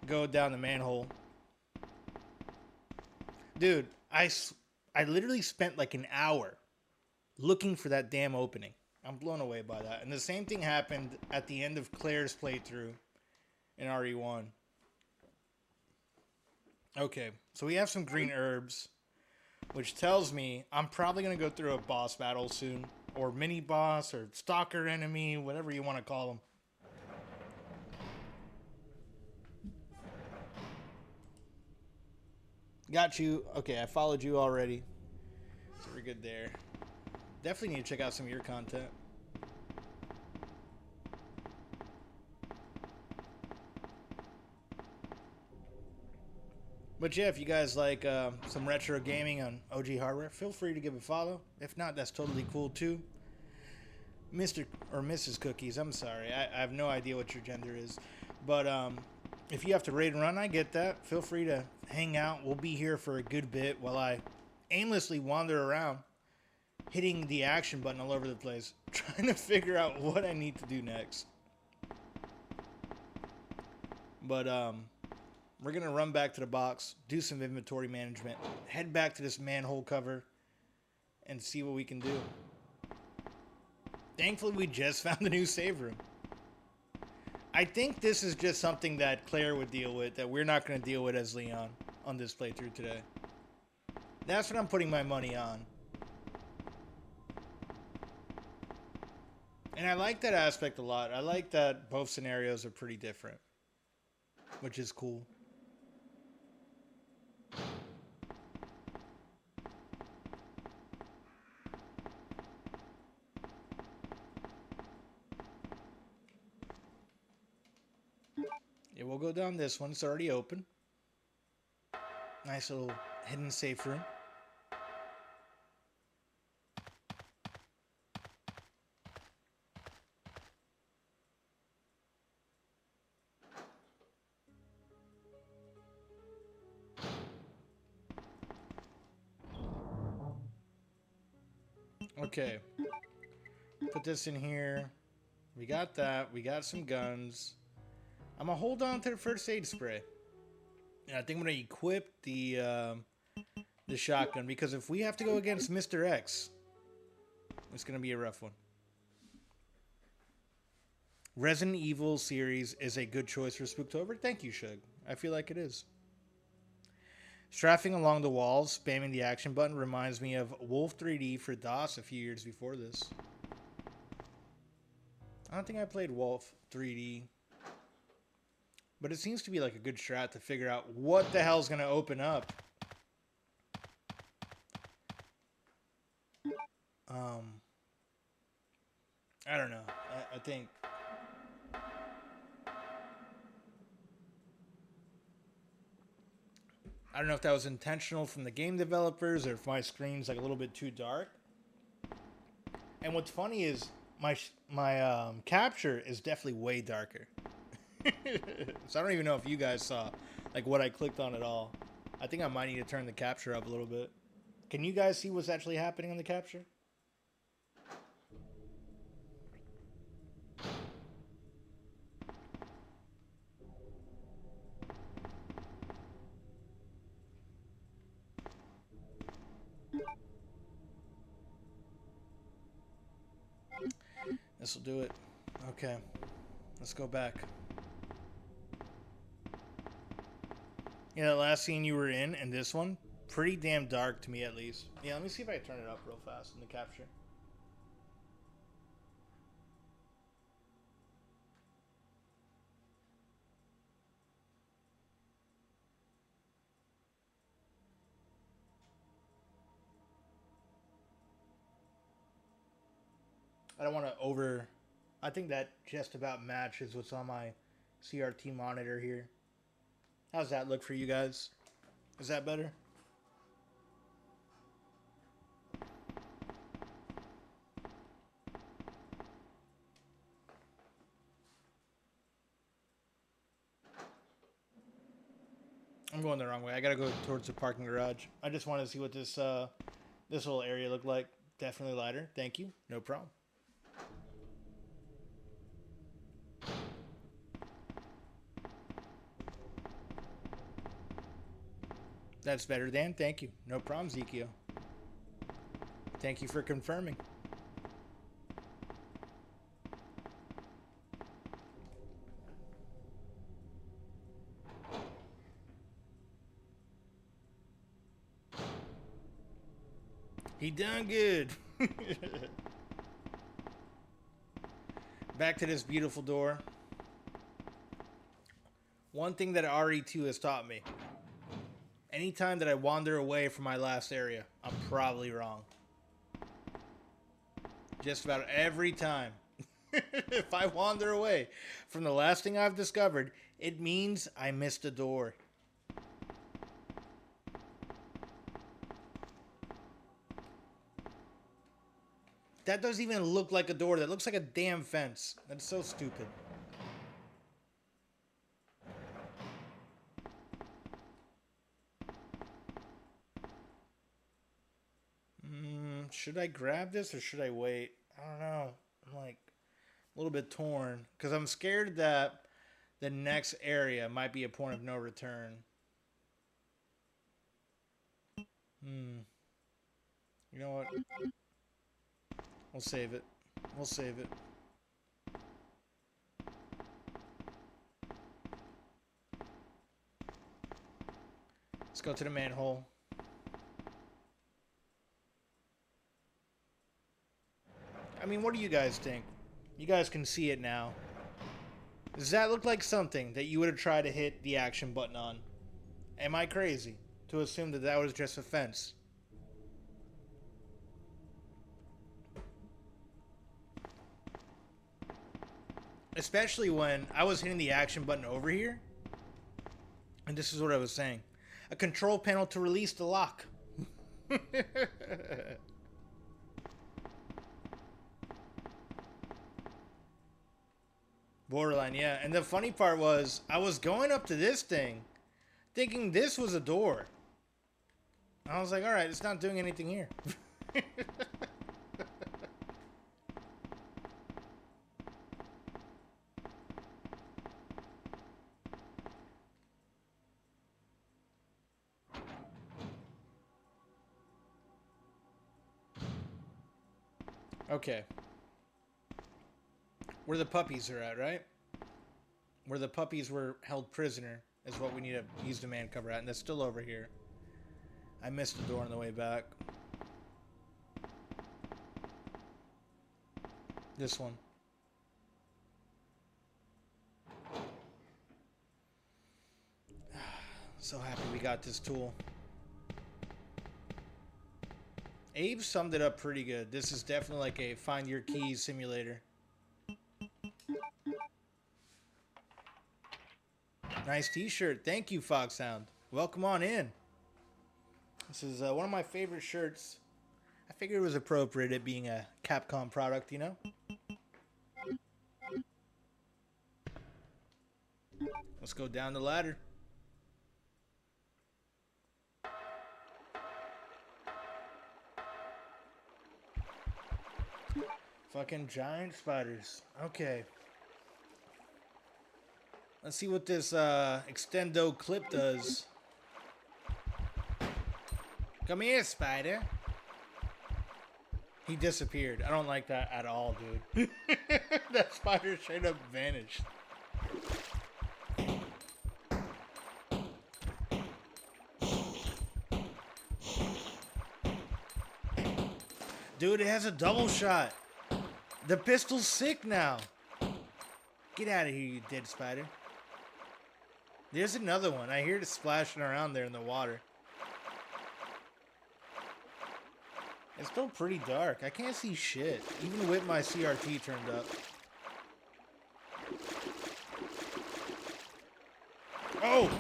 go down the manhole. Dude, I literally spent like an hour looking for that damn opening. I'm blown away by that. And the same thing happened at the end of Claire's playthrough in RE1. Okay, so we have some green herbs, which tells me I'm probably going to go through a boss battle soon, or mini boss, or stalker enemy, whatever you want to call them. Got you. Okay, I followed you already, so we're good there. Definitely need to check out some of your content. But yeah, if you guys like some retro gaming on OG hardware, feel free to give a follow. If not, that's totally cool too. Mr. or Mrs. Cookies, I'm sorry. I have no idea what your gender is. But if you have to raid and run, I get that. Feel free to hang out. We'll be here for a good bit while I aimlessly wander around, hitting the action button all over the place, trying to figure out what I need to do next. But we're going to run back to the box, do some inventory management, head back to this manhole cover, and see what we can do. Thankfully, we just found a new save room. I think this is just something that Claire would deal with, that we're not going to deal with as Leon on this playthrough today. That's what I'm putting my money on. And I like that aspect a lot. I like that both scenarios are pretty different, which is cool. Yeah, we'll go down this one. It's already open. Nice little hidden safe room. Okay. Put this in here. We got that. We got some guns. I'm going to hold on to the first aid spray. And I think I'm going to equip the the shotgun, because if we have to go against Mr. X, it's going to be a rough one. Resident Evil series is a good choice for Spooktober. Thank you, Shug. I feel like it is. Strafing along the walls, spamming the action button reminds me of Wolf 3D for DOS a few years before this. I don't think I played Wolf 3D. But it seems to be like a good strat to figure out what the hell's going to open up. I don't know. I think... I don't know if that was intentional from the game developers or if my screen's like a little bit too dark. And what's funny is my capture is definitely way darker. So I don't even know if you guys saw like what I clicked on at all. I think I might need to turn the capture up a little bit. Can you guys see what's actually happening on the capture? This will do it. Okay. Let's go back. Yeah, that last scene you were in and this one, pretty damn dark to me at least. Yeah, let me see if I can turn it up real fast in the capture. I don't want to over... I think that just about matches what's on my CRT monitor here. How's that look for you guys? Is that better? I'm going the wrong way. I gotta go towards the parking garage. I just wanted to see what this this little area looked like. Definitely lighter. Thank you. No problem. That's better, Dan. Thank you. No problem, Zekio. Thank you for confirming. He done good. Back to this beautiful door. One thing that RE2 has taught me. Anytime that I wander away from my last area, I'm probably wrong. Just about every time. If I wander away from the last thing I've discovered, it means I missed a door. That doesn't even look like a door. That looks like a damn fence. That's so stupid. Should I grab this or should I wait? I don't know. I'm like a little bit torn because I'm scared that the next area might be a point of no return. You know what? We'll save it. We'll save it. Let's go to the manhole. I mean, what do you guys think? You guys can see it now. Does that look like something that you would have tried to hit the action button on? Am I crazy to assume that that was just a fence? Especially when I was hitting the action button over here. And this is what I was saying. A control panel to release the lock. Borderline, yeah. And the funny part was, I was going up to this thing, thinking this was a door. I was like, alright, it's not doing anything here. Okay. Where the puppies are at, right? Where the puppies were held prisoner is what we need to use the man cover at, and that's still over here. I missed the door on the way back. This one. So happy we got this tool. Abe summed it up pretty good. This is definitely like a find your keys simulator. Nice t-shirt. Thank you, Foxhound. Welcome on in. This is one of my favorite shirts. I figured it was appropriate, it being a Capcom product, you know? Let's go down the ladder. Fucking giant spiders. Okay. Let's see what this extendo clip does. Come here, spider. He disappeared. I don't like that at all, dude. That spider straight up vanished. Dude, it has a double shot. The pistol's sick now. Get out of here, you dead spider. There's another one. I hear it splashing around there in the water. It's still pretty dark. I can't see shit, even with my CRT turned up. Oh!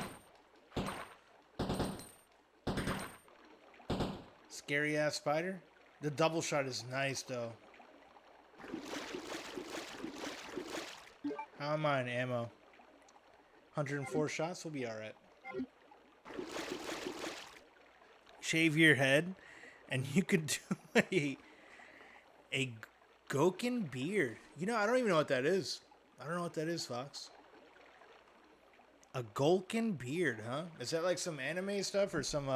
Scary ass spider. The double shot is nice though. How am I in ammo? 104 shots will be alright. Shave your head, and you could do a Goken beard. You know, I don't even know what that is. I don't know what that is, Fox. A Golken beard, huh? Is that like some anime stuff or some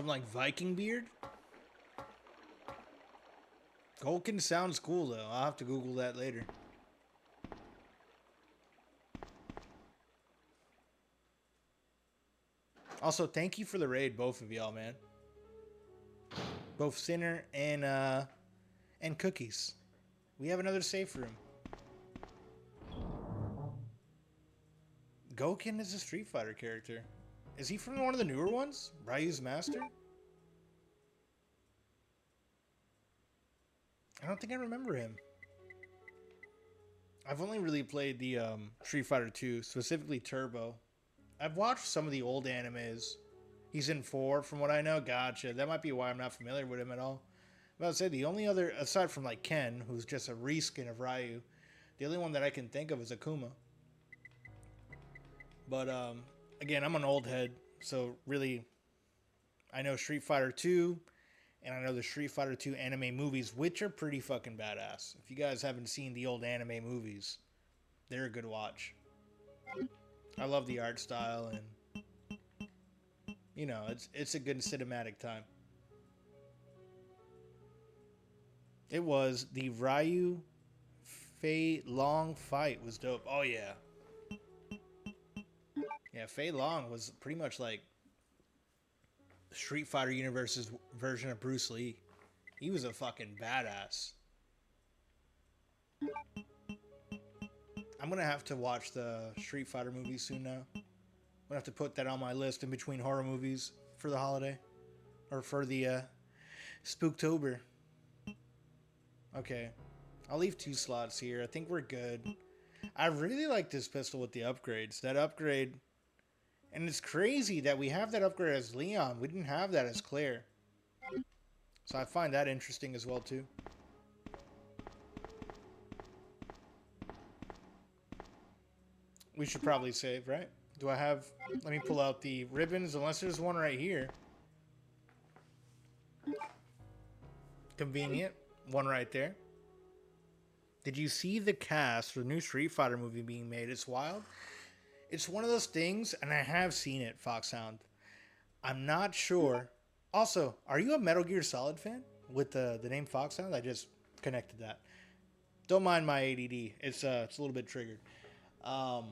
like Viking beard? Golken sounds cool though. I'll have to Google that later. Also, thank you for the raid, both of y'all, man. Both Sinner and Cookies. We have another safe room. Goken is a Street Fighter character. Is he from one of the newer ones? Ryu's Master? I don't think I remember him. I've only really played the Street Fighter 2, specifically Turbo. I've watched some of the old animes. He's in 4, from what I know. Gotcha. That might be why I'm not familiar with him at all. But I'd say the only other, aside from like Ken, who's just a reskin of Ryu, the only one that I can think of is Akuma. But again, I'm an old head, so really, I know Street Fighter 2, and I know the Street Fighter 2 anime movies, which are pretty fucking badass. If you guys haven't seen the old anime movies, they're a good watch. I love the art style, and you know, it's a good cinematic time. It was the Ryu Fei Long fight was dope. Oh yeah. Yeah, Fei Long was pretty much like Street Fighter Universe's version of Bruce Lee. He was a fucking badass. I'm gonna have to watch the Street Fighter movies soon now. I'm gonna have to put that on my list in between horror movies for the holiday. Or for the Spooktober. Okay. I'll leave 2 slots here. I think we're good. I really like this pistol with the upgrades. That upgrade... And it's crazy that we have that upgrade as Leon. We didn't have that as Claire. So I find that interesting as well, too. We should probably save, right? Do I have... Let me pull out the ribbons, unless there's one right here. Convenient. One right there. Did you see the cast for the new Street Fighter movie being made? It's wild. It's one of those things, and I have seen it, Foxhound. I'm not sure. Also, are you a Metal Gear Solid fan with the name Foxhound? I just connected that. Don't mind my ADD. It's a little bit triggered. I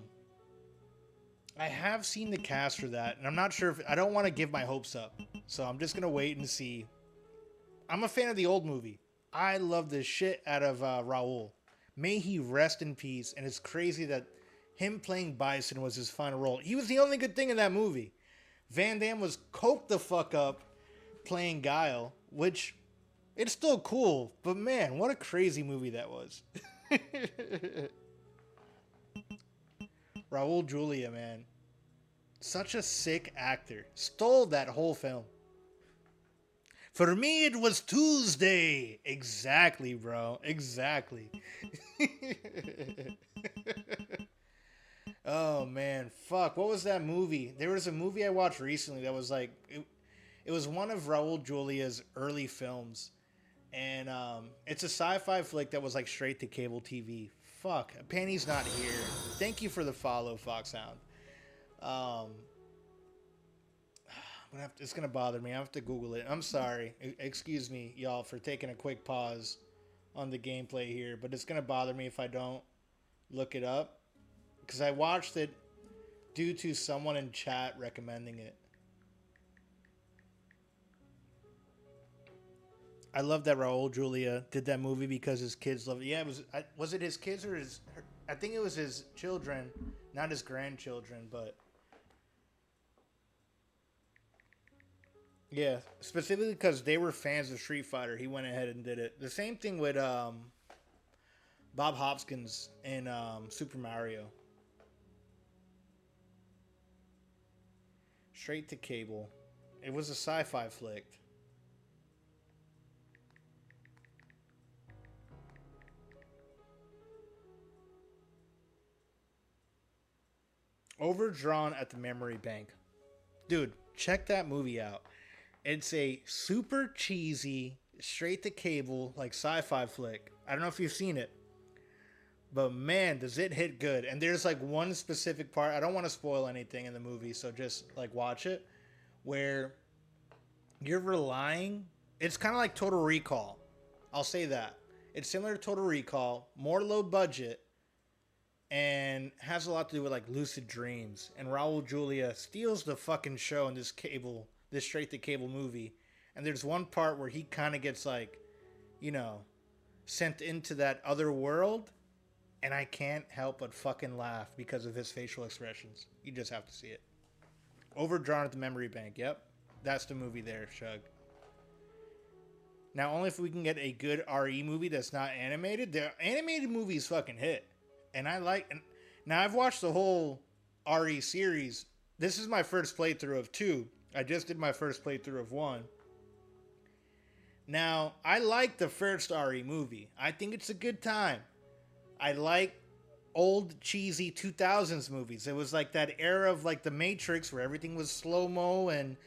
have seen the cast for that, and I'm not sure if I don't want to give my hopes up, so I'm just gonna wait and see. I'm a fan of the old movie. I love the shit out of Raul. May he rest in peace. And it's crazy that him playing Bison was his final role. He was the only good thing in that movie. Van Damme was coked the fuck up playing Guile, which it's still cool, but man, what a crazy movie that was. Raul Julia, man. Such a sick actor. Stole that whole film. For me, it was Tuesday. Exactly, bro. Exactly. Oh, man. Fuck. What was that movie? There was a movie I watched recently that was like... It was one of Raul Julia's early films. And it's a sci-fi flick that was like straight to cable TV. Fuck. Penny's not here. Thank you for the follow, Foxhound. It's going to bother me. I have to Google it. I'm sorry. Excuse me, y'all, for taking a quick pause on the gameplay here. But it's going to bother me if I don't look it up. Because I watched it due to someone in chat recommending it. I love that Raul Julia did that movie because his kids loved it. Yeah, was it his kids or I think it was his children, not his grandchildren, but... Yeah, specifically because they were fans of Street Fighter, he went ahead and did it. The same thing with Bob Hopkins in Super Mario. Straight to cable. It was a sci-fi flick. Overdrawn at the Memory Bank. Dude, check that movie out. It's a super cheesy, straight to cable, like sci-fi flick. I don't know if you've seen it. But man, does it hit good. And there's like one specific part. I don't want to spoil anything in the movie, so just like watch it. Where you're relying. It's kind of like Total Recall. I'll say that. It's similar to Total Recall. More low budget. And has a lot to do with like lucid dreams. And Raul Julia steals the fucking show in this straight to cable movie. And there's one part where he kind of gets like, you know, sent into that other world. And I can't help but fucking laugh because of his facial expressions. You just have to see it. Overdrawn at the Memory Bank. Yep. That's the movie there, Shug. Now, only if we can get a good RE movie that's not animated. The animated movies fucking hit. And I like... Now, I've watched the whole RE series. This is my first playthrough of 2. I just did my first playthrough of 1. Now, I like the first RE movie. I think it's a good time. I like old, cheesy 2000s movies. It was like that era of like The Matrix where everything was slow-mo and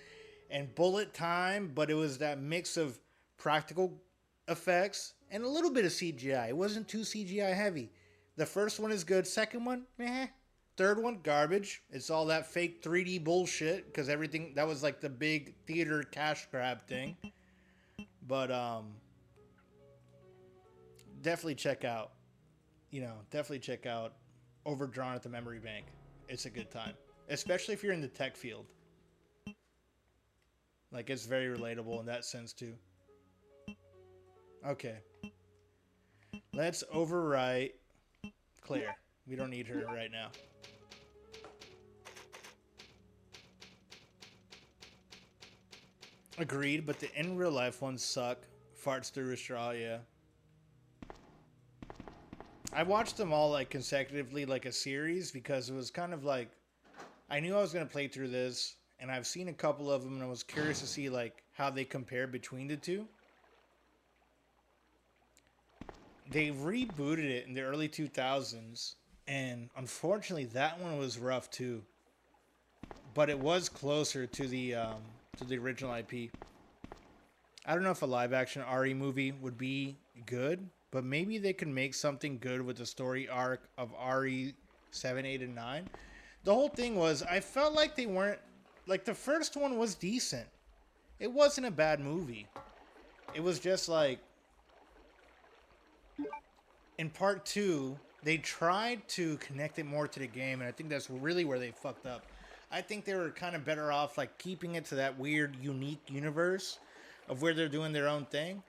bullet time. But it was that mix of practical effects and a little bit of CGI. It wasn't too CGI heavy. The first one is good. Second one, meh. Third one, garbage. It's all that fake 3D bullshit because everything that was like the big theater cash grab thing. But definitely check out Overdrawn at the Memory Bank. It's a good time, especially if you're in the tech field. Like it's very relatable in that sense too. Okay, let's overwrite Claire. We don't need her right now. Agreed, but the in real life ones suck. Farts through a straw, yeah. I watched them all like consecutively, like a series, because it was kind of like I knew I was gonna play through this, and I've seen a couple of them, and I was curious to see like how they compare between the two. They rebooted it in the early 2000s, and unfortunately, that one was rough too. But it was closer to the original IP. I don't know if a live-action RE movie would be good, but maybe they could make something good with the story arc of RE 7, 8, and 9. The whole thing was, I felt like they weren't... Like, the first one was decent. It wasn't a bad movie. It was just like, in part 2, they tried to connect it more to the game, and I think that's really where they fucked up. I think they were kind of better off like keeping it to that weird, unique universe of where they're doing their own thing,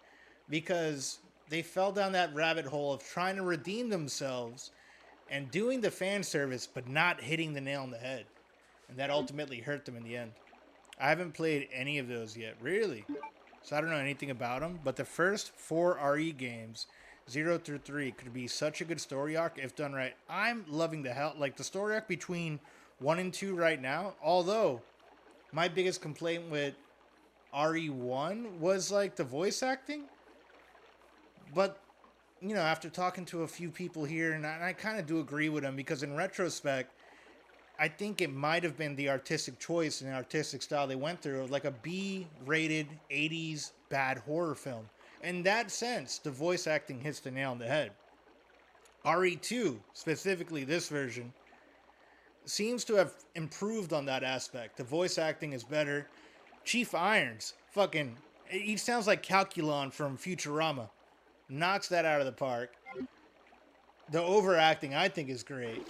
because they fell down that rabbit hole of trying to redeem themselves and doing the fan service, but not hitting the nail on the head, and that ultimately hurt them in the end. I haven't played any of those yet, really, so I don't know anything about them. But the first 4 RE games, 0 through 3, could be such a good story arc if done right. I'm loving the hell, like the story arc between 1 and 2 right now. Although my biggest complaint with RE1 was like the voice acting. But, you know, after talking to a few people here, and I kind of do agree with them, because in retrospect, I think it might have been the artistic choice and the artistic style they went through, like a B-rated 80s bad horror film. In that sense, the voice acting hits the nail on the head. RE2, specifically this version, seems to have improved on that aspect. The voice acting is better. Chief Irons, fucking, he sounds like Calculon from Futurama. Knocks that out of the park. The overacting, I think, is great.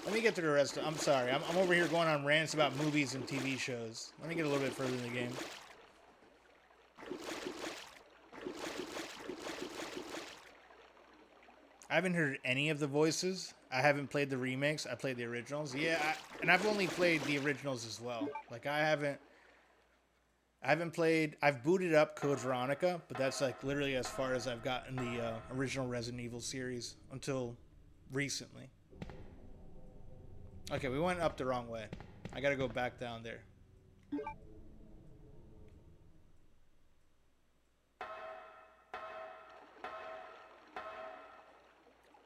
Let me get to the rest. I'm sorry. I'm over here going on rants about movies and TV shows. Let me get a little bit further in the game. I haven't heard any of the voices. I haven't played the remakes. I played the originals. Yeah, and I've only played the originals as well. Like, I haven't played. I've booted up Code Veronica, but that's like literally as far as I've gotten the original Resident Evil series until recently. Okay, we went up the wrong way. I gotta go back down there.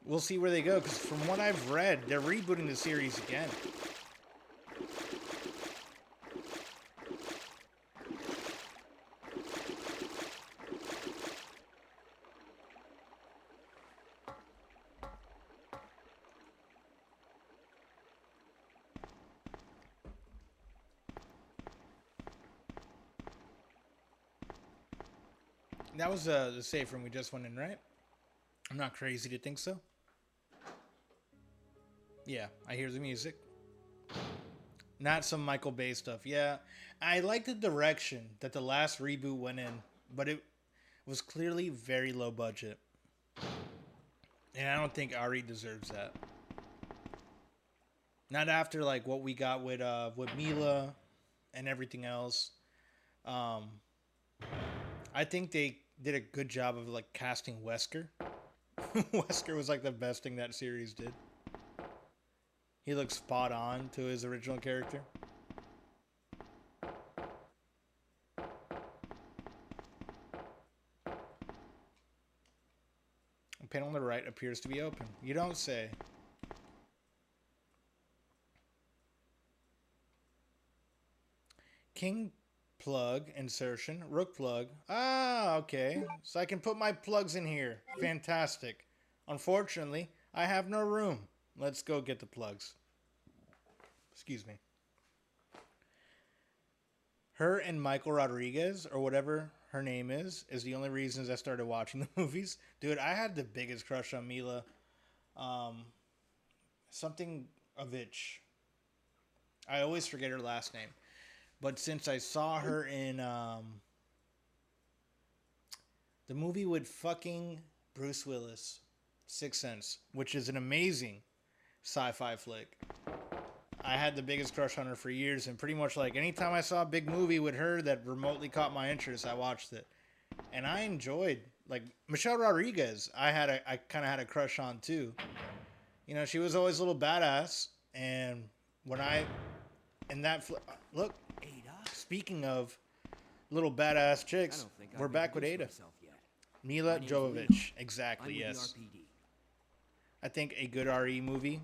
We'll see where they go, because from what I've read, they're rebooting the series again. That was the safe room we just went in, right? I'm not crazy to think so. Yeah, I hear the music. Not some Michael Bay stuff. Yeah, I like the direction that the last reboot went in, but it was clearly very low budget. And I don't think Ari deserves that. Not after like what we got with Mila and everything else. I think they did a good job of like casting Wesker. Wesker was like the best thing that series did. He looks spot on to his original character. The panel on the right appears to be open. You don't say. King plug insertion. Rook plug. Ah, okay. So I can put my plugs in here. Fantastic. Unfortunately, I have no room. Let's go get the plugs. Excuse me. Her and Michael Rodriguez, or whatever her name is the only reasons I started watching the movies. Dude, I had the biggest crush on Mila. Something Avich. I always forget her last name. But since I saw her in the movie with fucking Bruce Willis, Sixth Sense, which is an amazing sci-fi flick, I had the biggest crush on her for years, and pretty much like anytime I saw a big movie with her that remotely caught my interest, I watched it. And I enjoyed, like, Michelle Rodriguez, I kind of had a crush on too. You know, she was always a little badass, and when look, speaking of little badass chicks, we're back with Ada. Mila Jovovich, exactly, yes. I think a good RE movie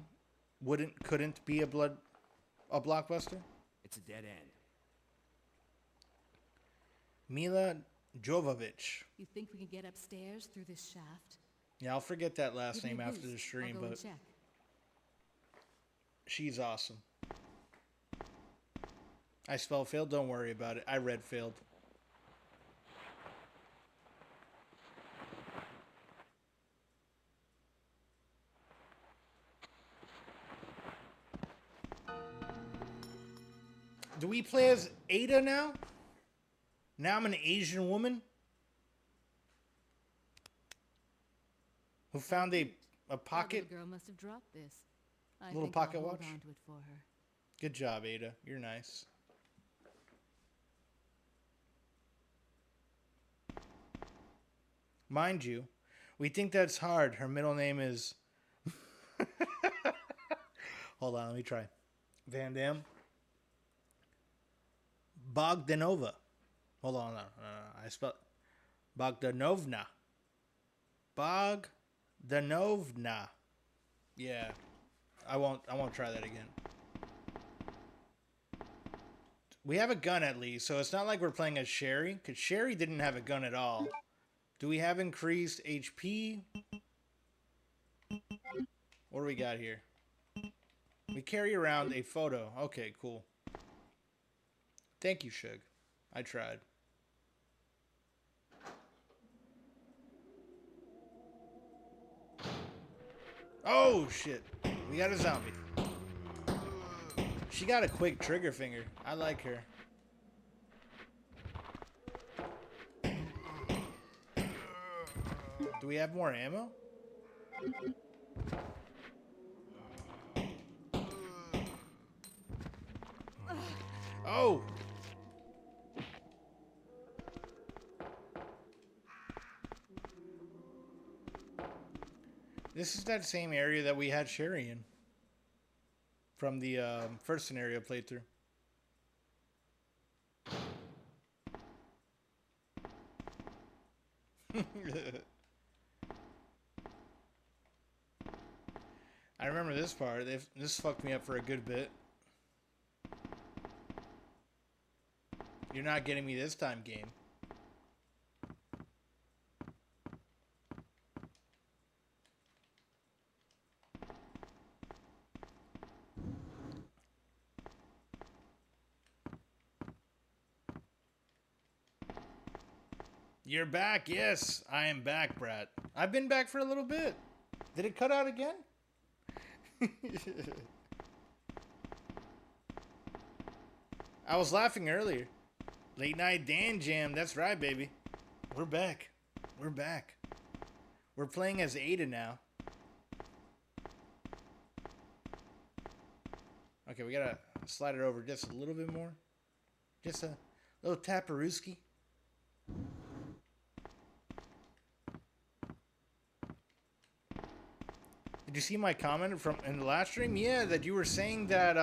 couldn't be a blockbuster. It's a dead end. Mila Jovovich. You think we can get upstairs through this shaft? Yeah, I'll forget that last Give me name a after boost. the stream, I'll go but and check. she's awesome. I spelled failed. Don't worry about it. I read failed. Do we play as Ada now? Now I'm an Asian woman who found a That pocket. little girl must have dropped this. I Little think pocket I'll hold watch? on to it for her. Good job, Ada. You're nice. Mind you, we think that's hard. Her middle name is... Hold on, let me try. Van Dam. Bogdanova. Hold on, no. I spelled Bogdanovna. Bogdanovna. Yeah. I won't try that again. We have a gun at least, so it's not like we're playing as Sherry, because Sherry didn't have a gun at all. Do we have increased HP? What do we got here? We carry around a photo. Okay, cool. Thank you, Shug. I tried. Oh, shit. We got a zombie. She got a quick trigger finger. I like her. Do we have more ammo? Oh! This is that same area that we had Sherry in. From the first scenario playthrough. I remember this part. This fucked me up for a good bit. You're not getting me this time, game. You're back. Yes, I am back, Brat. I've been back for a little bit. Did it cut out again? I was laughing earlier. Late night Dan Jam. That's right, baby. We're back. We're back. We're playing as Ada now. Okay, we gotta slide it over just a little bit more. Just a little taparooski. Did you see my comment from in the last stream? Yeah, that you were saying that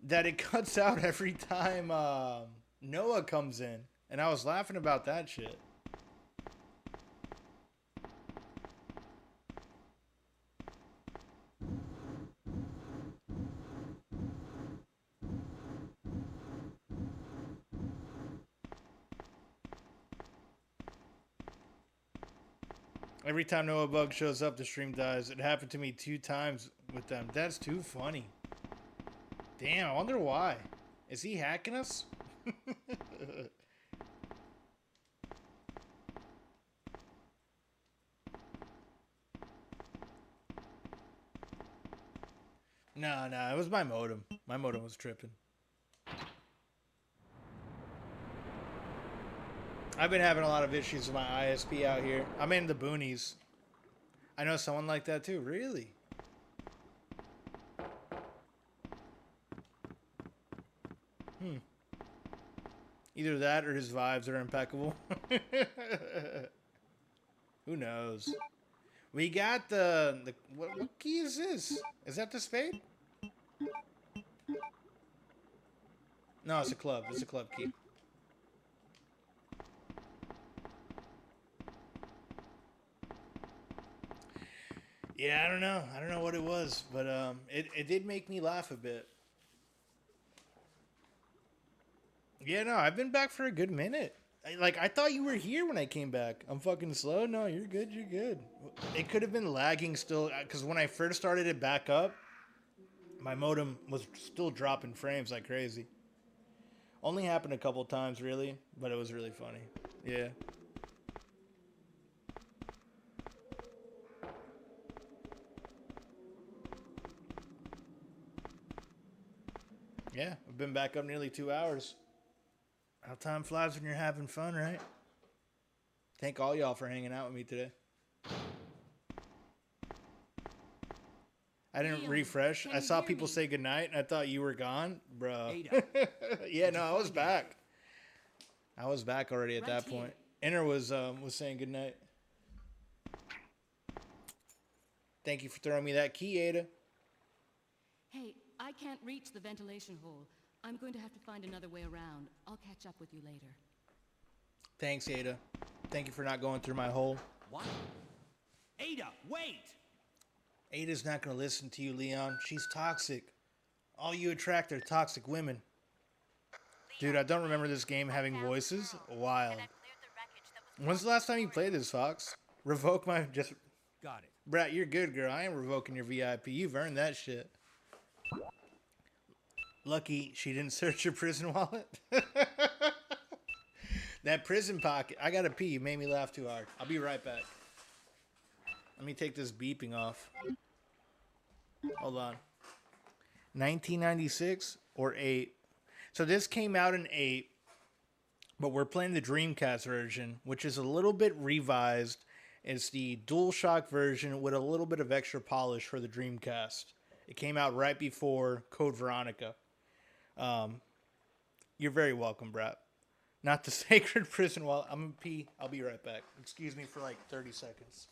that it cuts out every time Noah comes in, and I was laughing about that shit. Every time Noah Bug shows up, the stream dies. It happened to me 2 times with them. That's too funny. Damn, I wonder why. Is he hacking us? No, it was my modem. My modem was tripping. I've been having a lot of issues with my ISP out here. I'm in the boonies. I know someone like that too. Really? Either that or his vibes are impeccable. Who knows? We got the what key is this? Is that the spade? No, it's a club. It's a club key. Yeah, I don't know. I don't know what it was, but it did make me laugh a bit. Yeah, no, I've been back for a good minute. I thought you were here when I came back. I'm fucking slow. No, you're good. You're good. It could have been lagging still, because when I first started it back up, My modem was still dropping frames like crazy. Only happened a couple times, really, but it was really funny. Yeah. Yeah, I've been back up nearly 2 hours. How time flies when you're having fun, right? Thank all y'all for hanging out with me today. I didn't Leon, refresh. can I you saw hear people me? say goodnight, and I thought you were gone. Bro. Ada, Yeah, no, you I was find back. I was back already at Right that here. point. Inner was saying goodnight. Thank you for throwing me that key, Ada. Hey, I can't reach the ventilation hole. I'm going to have to find another way around. I'll catch up with you later. Thanks, Ada. Thank you for not going through my hole. what? Ada, wait! Ada's not going to listen to you, Leon. She's toxic. All you attract are toxic women. Dude, I don't remember this game having voices. Wild. When's the last time you played this, Fox? Revoke my... Just... Got it. Brat, you're good, girl. I ain't revoking your VIP. You've earned that shit. Lucky she didn't search your prison wallet. That prison pocket. I gotta pee. You made me laugh too hard. I'll be right back. Let me take this beeping off. Hold on. 1996 or 8. So this came out in 8, but we're playing the Dreamcast version, which is a little bit revised. It's the DualShock version with a little bit of extra polish for the Dreamcast. It came out right before Code Veronica. You're very welcome, Brat. Not the sacred prison wallet. I'm gonna pee. I'll be right back. Excuse me for like 30 seconds.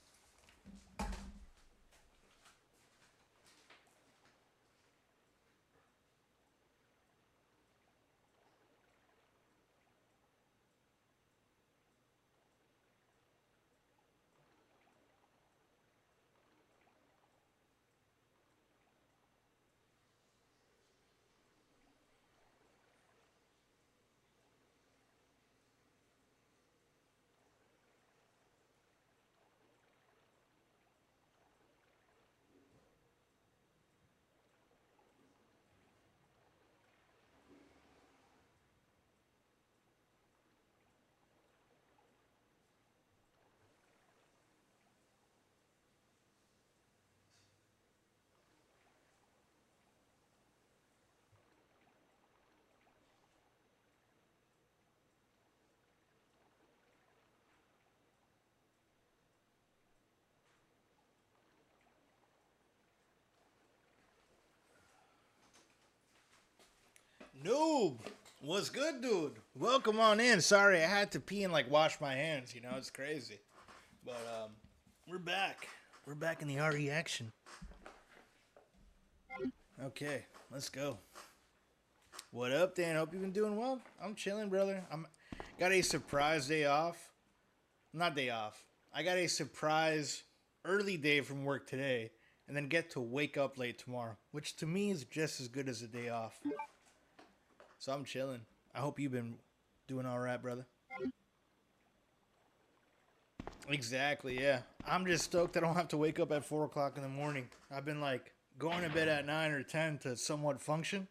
Noob, what's good, dude? Welcome on in. Sorry, I had to pee and like wash my hands. You know, it's crazy. But we're back. We're back in the RE action. Okay, let's go. What up, Dan? Hope you've been doing well. I'm chilling, brother. I'm got a surprise day off. Not day off. I got a surprise early day from work today, and then get to wake up late tomorrow, which to me is just as good as a day off. So I'm chilling. I hope you've been doing all right, brother. Exactly, yeah. I'm just stoked I don't have to wake up at 4 o'clock in the morning. I've been like going to bed at 9 or 10 to somewhat function.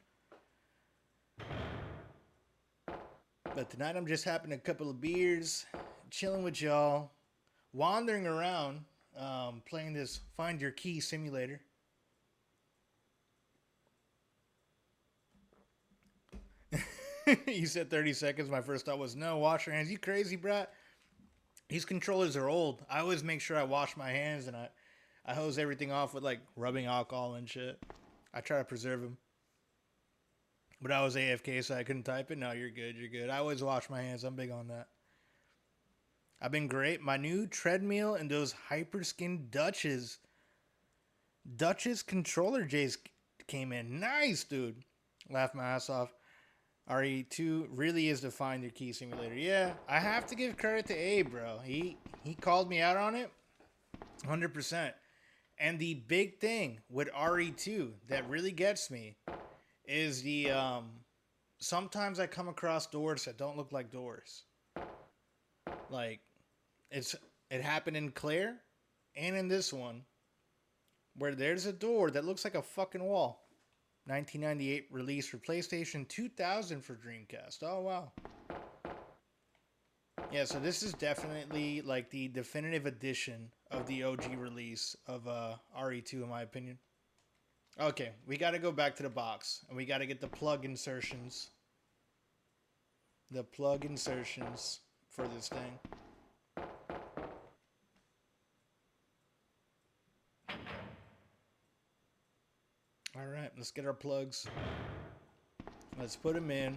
But tonight I'm just having a couple of beers, chilling with y'all, wandering around, playing this Find Your Key simulator. You said 30 seconds. My first thought was, no, wash your hands. You crazy, brat? These controllers are old. I always make sure I wash my hands and I hose everything off with like rubbing alcohol and shit. I try to preserve them. But I was AFK, so I couldn't type it. No, you're good. You're good. I always wash my hands. I'm big on that. I've been great. My new treadmill and those Hyperskin Duchess controller J's came in. Nice, dude. Laughed my ass off. RE2 really is the Find Your Key simulator. Yeah, I have to give credit to Abe, bro. He called me out on it 100%. And the big thing with RE2 that really gets me is the sometimes I come across doors that don't look like doors. Like it happened in Claire and in this one where there's a door that looks like a fucking wall. 1998 release for PlayStation, 2000 for Dreamcast. Oh, wow. Yeah, so this is definitely like the definitive edition of the OG release of RE2, in my opinion. Okay, we got to go back to the box, and we got to get the plug insertions. The plug insertions for this thing. All right, let's get our plugs. Let's put them in.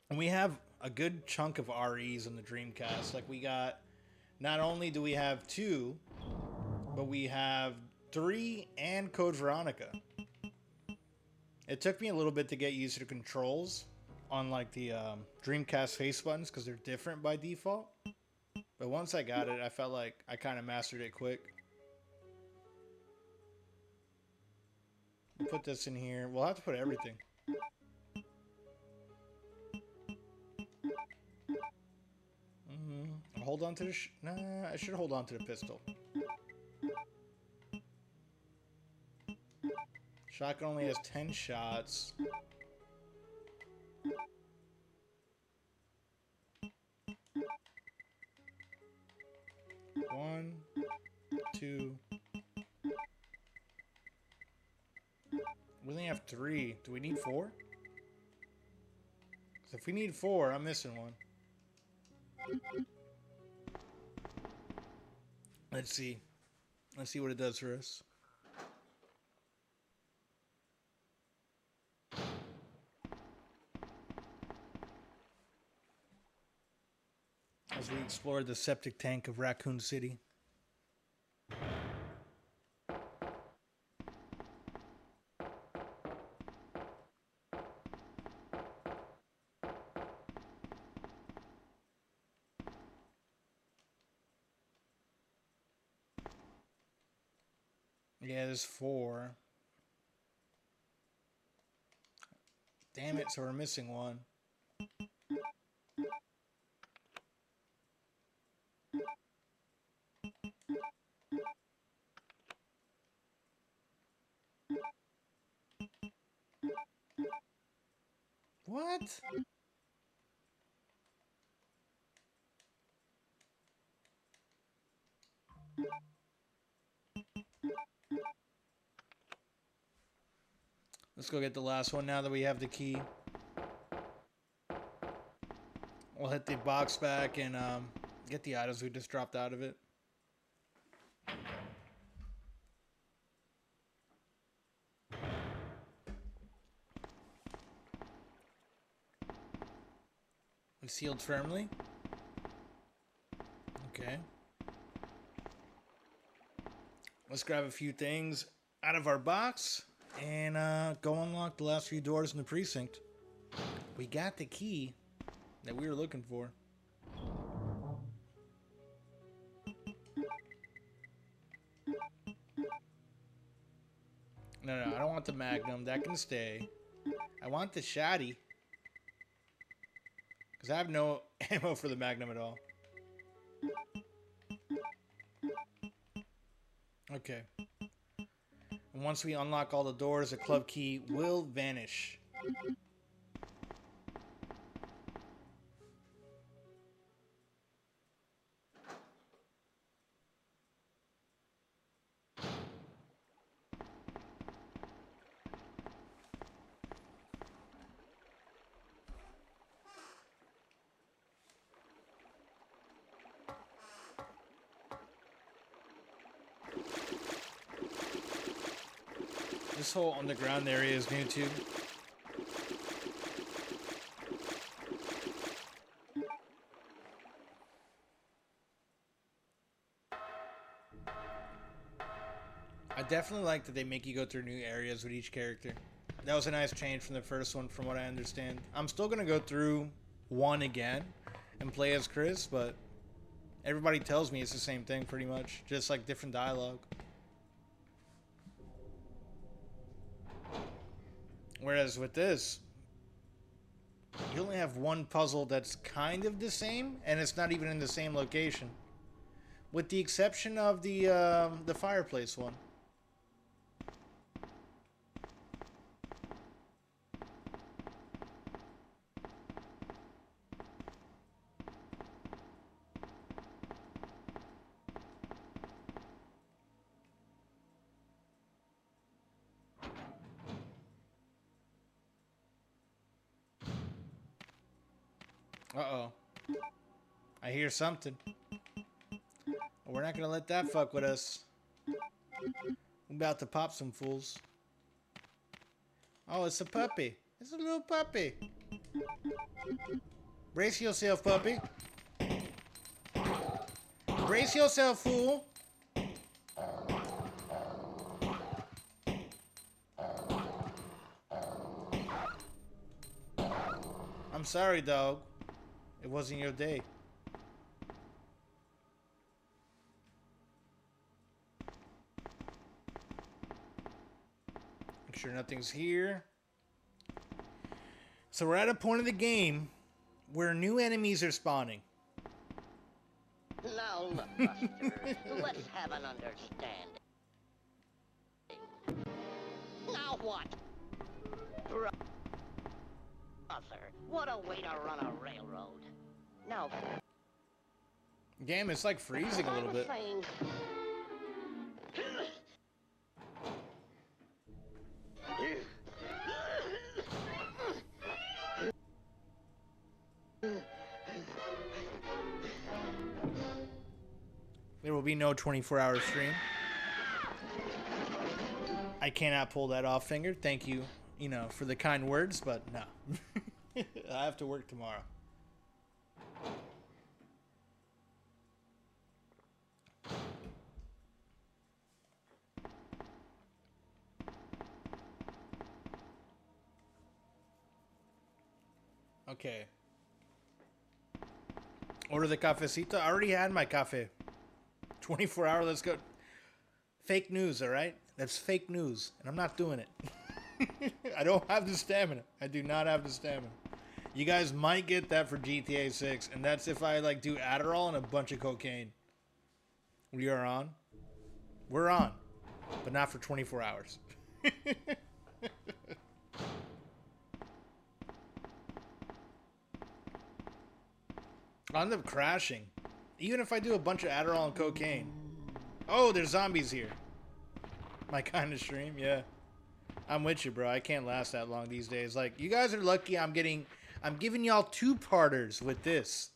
And we have a good chunk of REs on the Dreamcast. Like, we got, not only do we have 2, but we have 3 and Code Veronica. It took me a little bit to get used to the controls on like the Dreamcast face buttons because they're different by default. But once I got it, I felt like I kind of mastered it quick. We'll put this in here. We'll have to put everything. I'll hold on to the... Nah, I should hold on to the pistol. Shotgun only has 10 shots. One, two. We only have 3. Do we need 4? 'Cause if we need 4, I'm missing one. Let's see. Let's see what it does for us. As we explore the septic tank of Raccoon City. Yeah, there's 4. Damn it, so we're missing one. What? Let's go get the last one now that we have the key. We'll hit the box back and get the items we just dropped out of it. It's sealed firmly. Okay. Let's grab a few things out of our box and go unlock the last few doors in the precinct. We got the key that we were looking for. No, I don't want the Magnum. That can stay. I want the Shotty. Because I have no ammo for the Magnum at all. Okay. And once we unlock all the doors, the club key will vanish. This whole underground area is new too. I definitely like that they make you go through new areas with each character. That was a nice change from the first one, from what I understand. I'm still going to go through 1 again and play as Chris, but everybody tells me it's the same thing pretty much. Just like different dialogue. Whereas with this, you only have one puzzle that's kind of the same, and it's not even in the same location. with the exception of the fireplace one. Uh-oh. I hear something. We're not gonna let that fuck with us. I'm about to pop some fools. Oh, it's a puppy. It's a little puppy. Brace yourself, puppy. Brace yourself, fool. I'm sorry, dog. It wasn't your day. Make sure nothing's here. So we're at a point of the game where new enemies are spawning. Now look, Buster, let's have an understanding. Now what? Brother, what a way to run a railroad. Now, Damn, it's like freezing a little bit. saying, There will be no 24-hour stream. I cannot pull that off, Finger. Thank you, for the kind words, but no. I have to work tomorrow. Okay. Order the cafecito. I already had my cafe. 24-hour, let's go. Fake news, all right? That's fake news, and I'm not doing it. I don't have the stamina. I do not have the stamina. You guys might get that for GTA 6, and that's if I, do Adderall and a bunch of cocaine. We are on. We're on, but not for 24 hours. I'll end up crashing. Even if I do a bunch of Adderall and cocaine. Oh, there's zombies here. My kind of stream, yeah. I'm with you, bro. I can't last that long these days. You guys are lucky I'm giving y'all two-parters with this.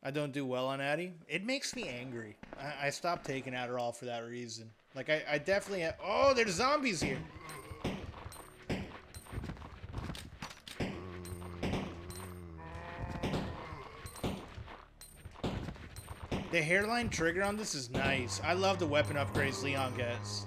I don't do well on Addy. It makes me angry. I stopped taking Adderall for that reason. I definitely have... Oh, there's zombies here. The hairline trigger on this is nice. I love the weapon upgrades Leon gets.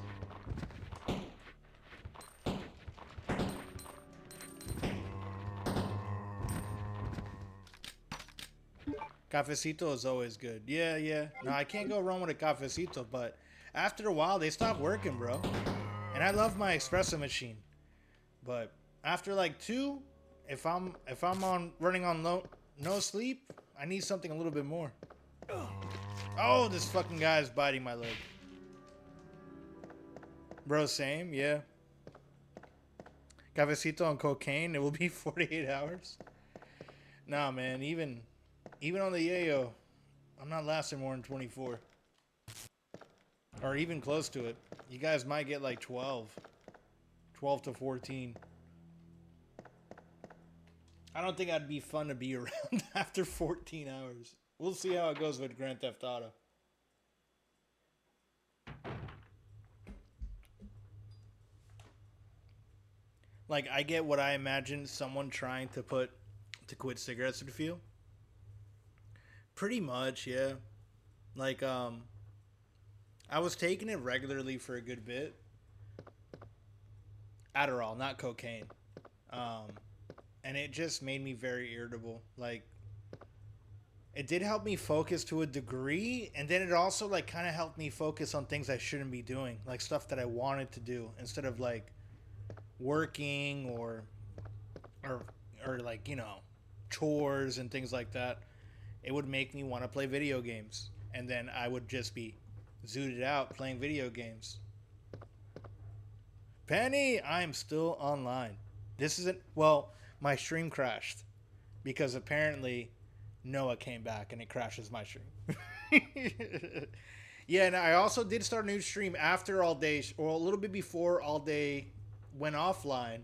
Cafecito is always good. Yeah. No, I can't go wrong with a cafecito, but after a while, they stop working, bro. And I love my espresso machine. But after 2, if I'm running on no sleep, I need something a little bit more. Oh, this fucking guy is biting my leg. Bro, same, yeah. Cafecito and cocaine, it will be 48 hours. Nah, man, even on the yayo, I'm not lasting more than 24. Or even close to it. You guys might get 12. 12 to 14. I don't think I'd be fun to be around after 14 hours. We'll see how it goes with Grand Theft Auto. I get what I imagine someone trying to quit cigarettes would feel. Pretty much, yeah. I was taking it regularly for a good bit. Adderall, not cocaine. And it just made me very irritable. It did help me focus to a degree, and then it also kind of helped me focus on things I shouldn't be doing, stuff that I wanted to do instead of working or chores and things like that, it would make me want to play video games. And then I would just be zooted out playing video games. Penny, I'm still online. This isn't, well, my stream crashed because apparently Noah came back and it crashes my stream. Yeah, and I also did start a new stream after All Day, or a little bit before All Day went offline.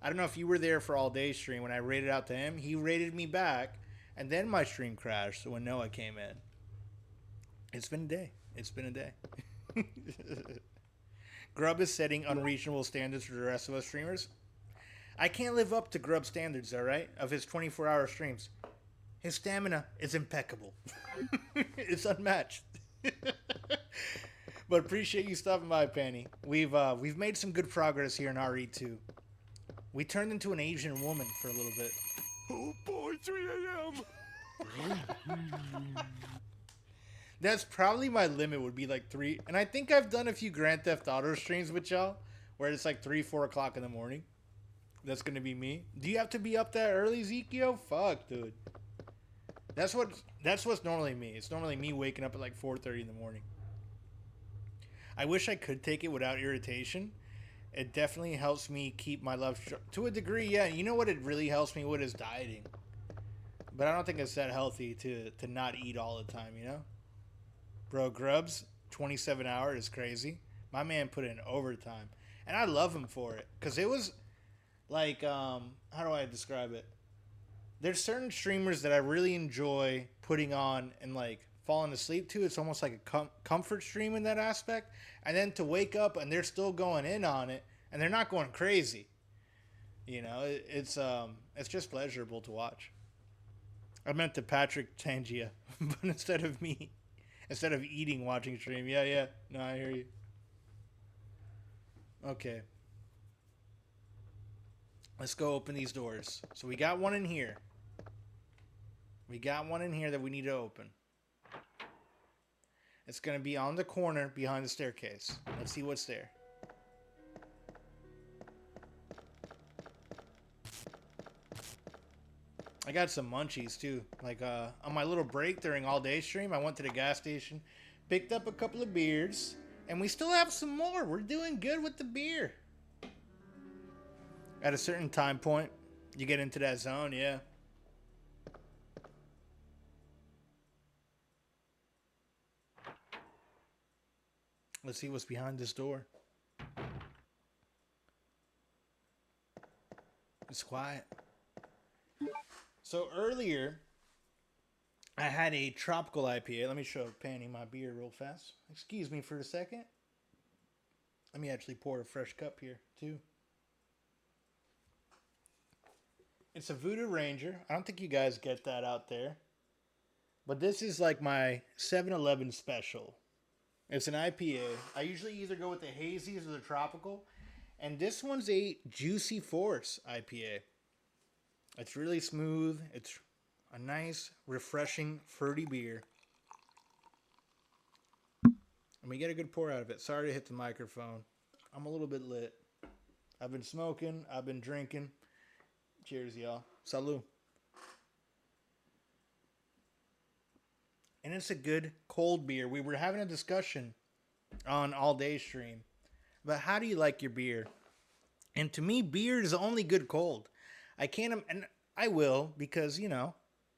I don't know if you were there for All Day stream when I raided out to him. He raided me back, and then my stream crashed when Noah came in. It's been a day. It's been a day. Grub is setting unreasonable standards for the rest of us streamers. I can't live up to Grub's standards, all right, of his 24-hour streams. His stamina is impeccable. It's unmatched. But appreciate you stopping by, Penny. We've made some good progress here in RE2. We turned into an Asian woman for a little bit. Oh boy, 3 a.m. That's probably my limit, would be like 3. And I think I've done a few Grand Theft Auto streams with y'all where it's like 3, 4 o'clock in the morning. That's going to be me. Do you have to be up that early, Zekio? Fuck, dude. That's what's normally me. It's normally me waking up at like 4:30 in the morning. I wish I could take it without irritation. It definitely helps me keep my love to a degree. Yeah, you know what it really helps me with is dieting. But I don't think it's that healthy to not eat all the time, you know? Bro, Grubs, 27 hour is crazy. My man put in overtime. And I love him for it. Because it was like, how do I describe it? There's certain streamers that I really enjoy putting on and like falling asleep to. It's almost like a comfort stream in that aspect. And then to wake up and they're still going in on it and they're not going crazy. You know, it's just pleasurable to watch. I meant to Patrick Tangia, but instead of eating, watching stream. Yeah. No, I hear you. Okay. Let's go open these doors. So we got one in here. We got one in here that we need to open. It's going to be on the corner behind the staircase. Let's see what's there. I got some munchies too. Like on my little break during All Day stream, I went to the gas station, picked up a couple of beers, and we still have some more. We're doing good with the beer. At a certain time point, you get into that zone, yeah. Let's see what's behind this door. It's quiet. So earlier, I had a tropical IPA. Let me show Panny my beer real fast. Excuse me for a second. Let me actually pour a fresh cup here, too. It's a Voodoo Ranger. I don't think you guys get that out there. But this is like my 7-Eleven special. It's an IPA. I usually either go with the hazies or the tropical. And this one's a Juicy Force IPA. It's really smooth. It's a nice, refreshing, fruity beer. And we get a good pour out of it. Sorry to hit the microphone. I'm a little bit lit. I've been smoking. I've been drinking. Cheers, y'all. Salud. And it's a good cold beer. We were having a discussion on All Day stream about how do you like your beer. And to me, beer is only good cold. I can't, and I will, because, you know,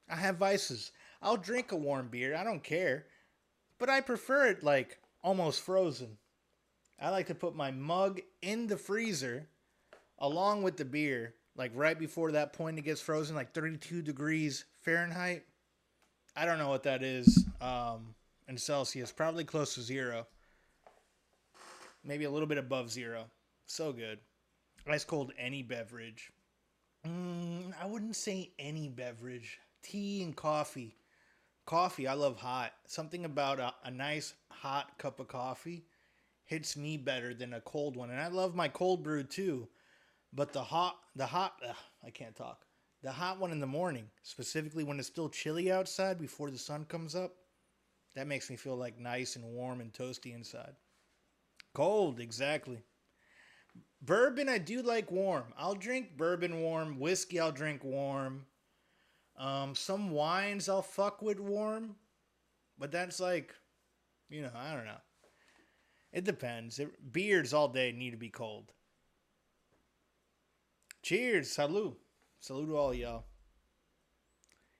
I have vices. I'll drink a warm beer. I don't care. But I prefer it, like, almost frozen. I like to put my mug in the freezer along with the beer, like right before that point it gets frozen, like 32 degrees Fahrenheit. I don't know what that is in Celsius. Probably close to 0. Maybe a little bit above 0. So good. Ice cold any beverage. I wouldn't say any beverage. Tea and coffee. Coffee, I love hot. Something about a nice hot cup of coffee hits me better than a cold one. And I love my cold brew too. But I can't talk. The hot one in the morning, specifically when it's still chilly outside before the sun comes up, that makes me feel like nice and warm and toasty inside. Cold, exactly. Bourbon, I do like warm. I'll drink bourbon warm. Whiskey, I'll drink warm. Some wines I'll fuck with warm, but that's like, I don't know. It depends. Beers all day need to be cold. Cheers, salud. Salud to all y'all.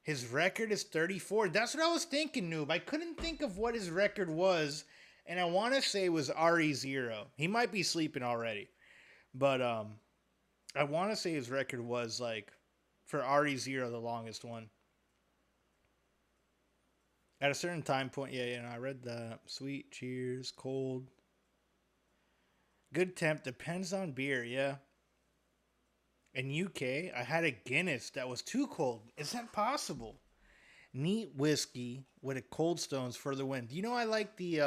His record is 34. That's what I was thinking, Noob. I couldn't think of what his record was, and I want to say it was RE0. He might be sleeping already. But I want to say his record was, like, for RE0, the longest one. At a certain time point, I read that. Sweet, cheers, cold. Good temp, depends on beer, yeah. In UK, I had a Guinness that was too cold. Is that possible? Neat whiskey with a Cold Stones for the win. Do you know I like the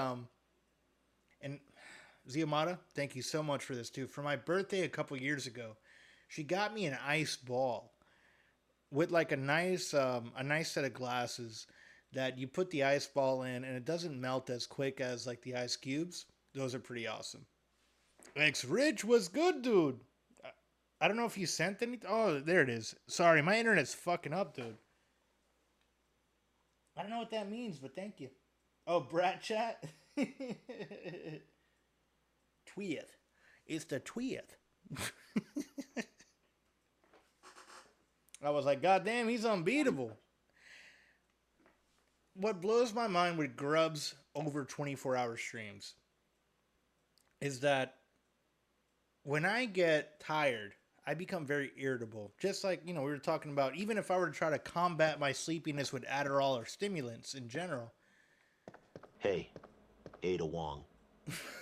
and Ziamata, thank you so much for this too. For my birthday a couple years ago, she got me an ice ball with like a nice set of glasses that you put the ice ball in and it doesn't melt as quick as like the ice cubes. Those are pretty awesome. X Rich was good, dude. I don't know if you sent anything. Oh, there it is. Sorry, my internet's fucking up, dude. I don't know what that means, but thank you. Oh, Brat Chat? Tweet. It's the tweet. I was like, God damn, he's unbeatable. What blows my mind with Grub's over 24-hour streams is that when I get tired, I become very irritable. Just like, we were talking about, even if I were to try to combat my sleepiness with Adderall or stimulants in general. Hey, Ada Wong.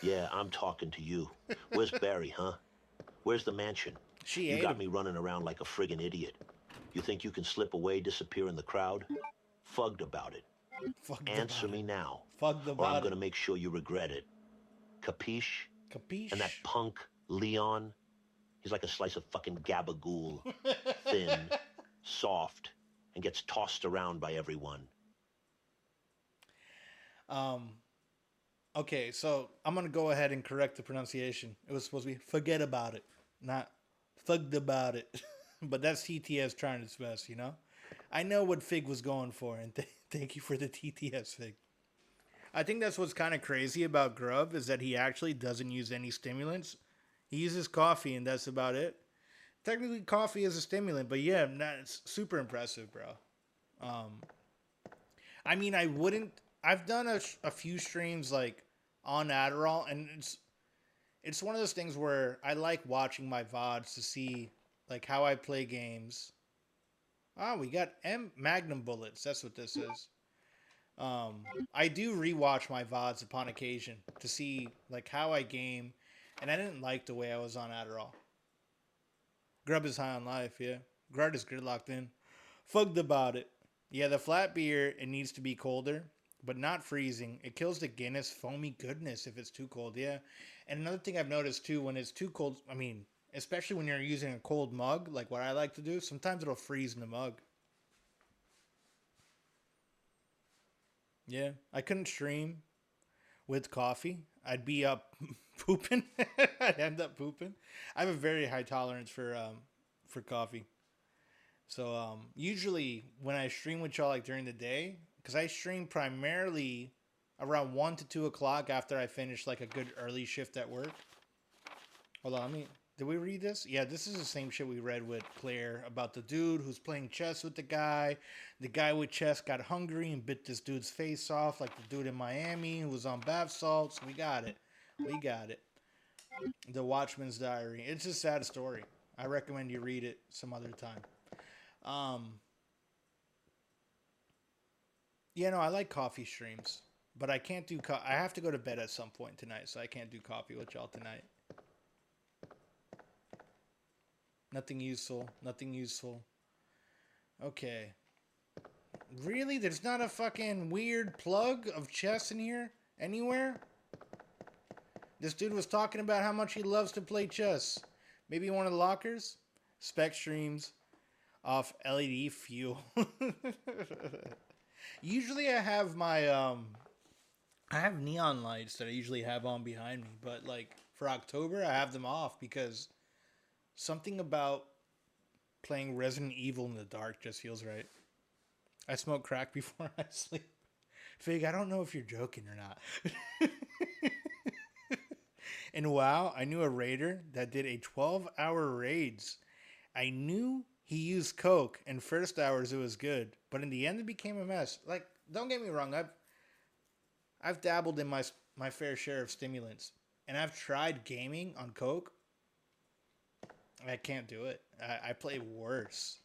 Yeah, I'm talking to you. Where's Barry, huh? Where's the mansion? You got me running around like a friggin' idiot. You think you can slip away, disappear in the crowd? Fugged about it. Answer me now. Fugged about or I'm gonna make sure you regret it. Capiche? Capiche? And that punk, Leon, he's like a slice of fucking gabagool. Thin, soft, and gets tossed around by everyone. Okay, so I'm going to go ahead and correct the pronunciation. It was supposed to be forget about it, not fugged about it. But that's TTS trying its best, I know what Fig was going for, and thank you for the TTS, Fig. I think that's what's kind of crazy about Grub is that he actually doesn't use any stimulants. He uses coffee, and that's about it. Technically, coffee is a stimulant, but yeah, it's super impressive, bro. I mean, I've done a few streams, like, on Adderall, and it's one of those things where I like watching my VODs to see, like, how I play games. We got Magnum bullets. That's what this is. I do rewatch my VODs upon occasion to see, like, how I game, and I didn't like the way I was on Adderall. Grub is high on life, yeah. Grub is gridlocked in. Fugged about it. Yeah, the flat beer, it needs to be colder, but not freezing. It kills the Guinness foamy goodness if it's too cold, yeah. And another thing I've noticed, too, when it's too cold, I mean, especially when you're using a cold mug, like what I like to do, sometimes it'll freeze in the mug. Yeah, I couldn't stream with coffee. I'd be up pooping. I'd end up pooping. I have a very high tolerance for coffee. So usually when I stream with y'all, like, during the day, because I stream primarily around 1 to 2 o'clock after I finish, like, a good early shift at work. Hold on, did we read this? Yeah, this is the same shit we read with Claire about the dude who's playing chess with the guy. The guy with chess got hungry and bit this dude's face off, like the dude in Miami who was on bath salts. We got it. The Watchman's Diary. It's a sad story. I recommend you read it some other time. I like coffee streams, but I can't do I have to go to bed at some point tonight, so I can't do coffee with y'all tonight. Nothing useful. Okay. Really? There's not a fucking weird plug of chess in here anywhere? This dude was talking about how much he loves to play chess. Maybe one of the lockers? Spec streams off LED fuel. Usually I have my, I have neon lights that I usually have on behind me. But, like, for October, I have them off because something about playing Resident Evil in the dark just feels right. I smoke crack before I sleep. Fig, I don't know if you're joking or not. And WoW, I knew a raider that did a 12-hour raids. I knew he used coke, and first hours it was good, but in the end it became a mess. Like, don't get me wrong, I've dabbled in my fair share of stimulants, and I've tried gaming on coke. I can't do it. I play worse.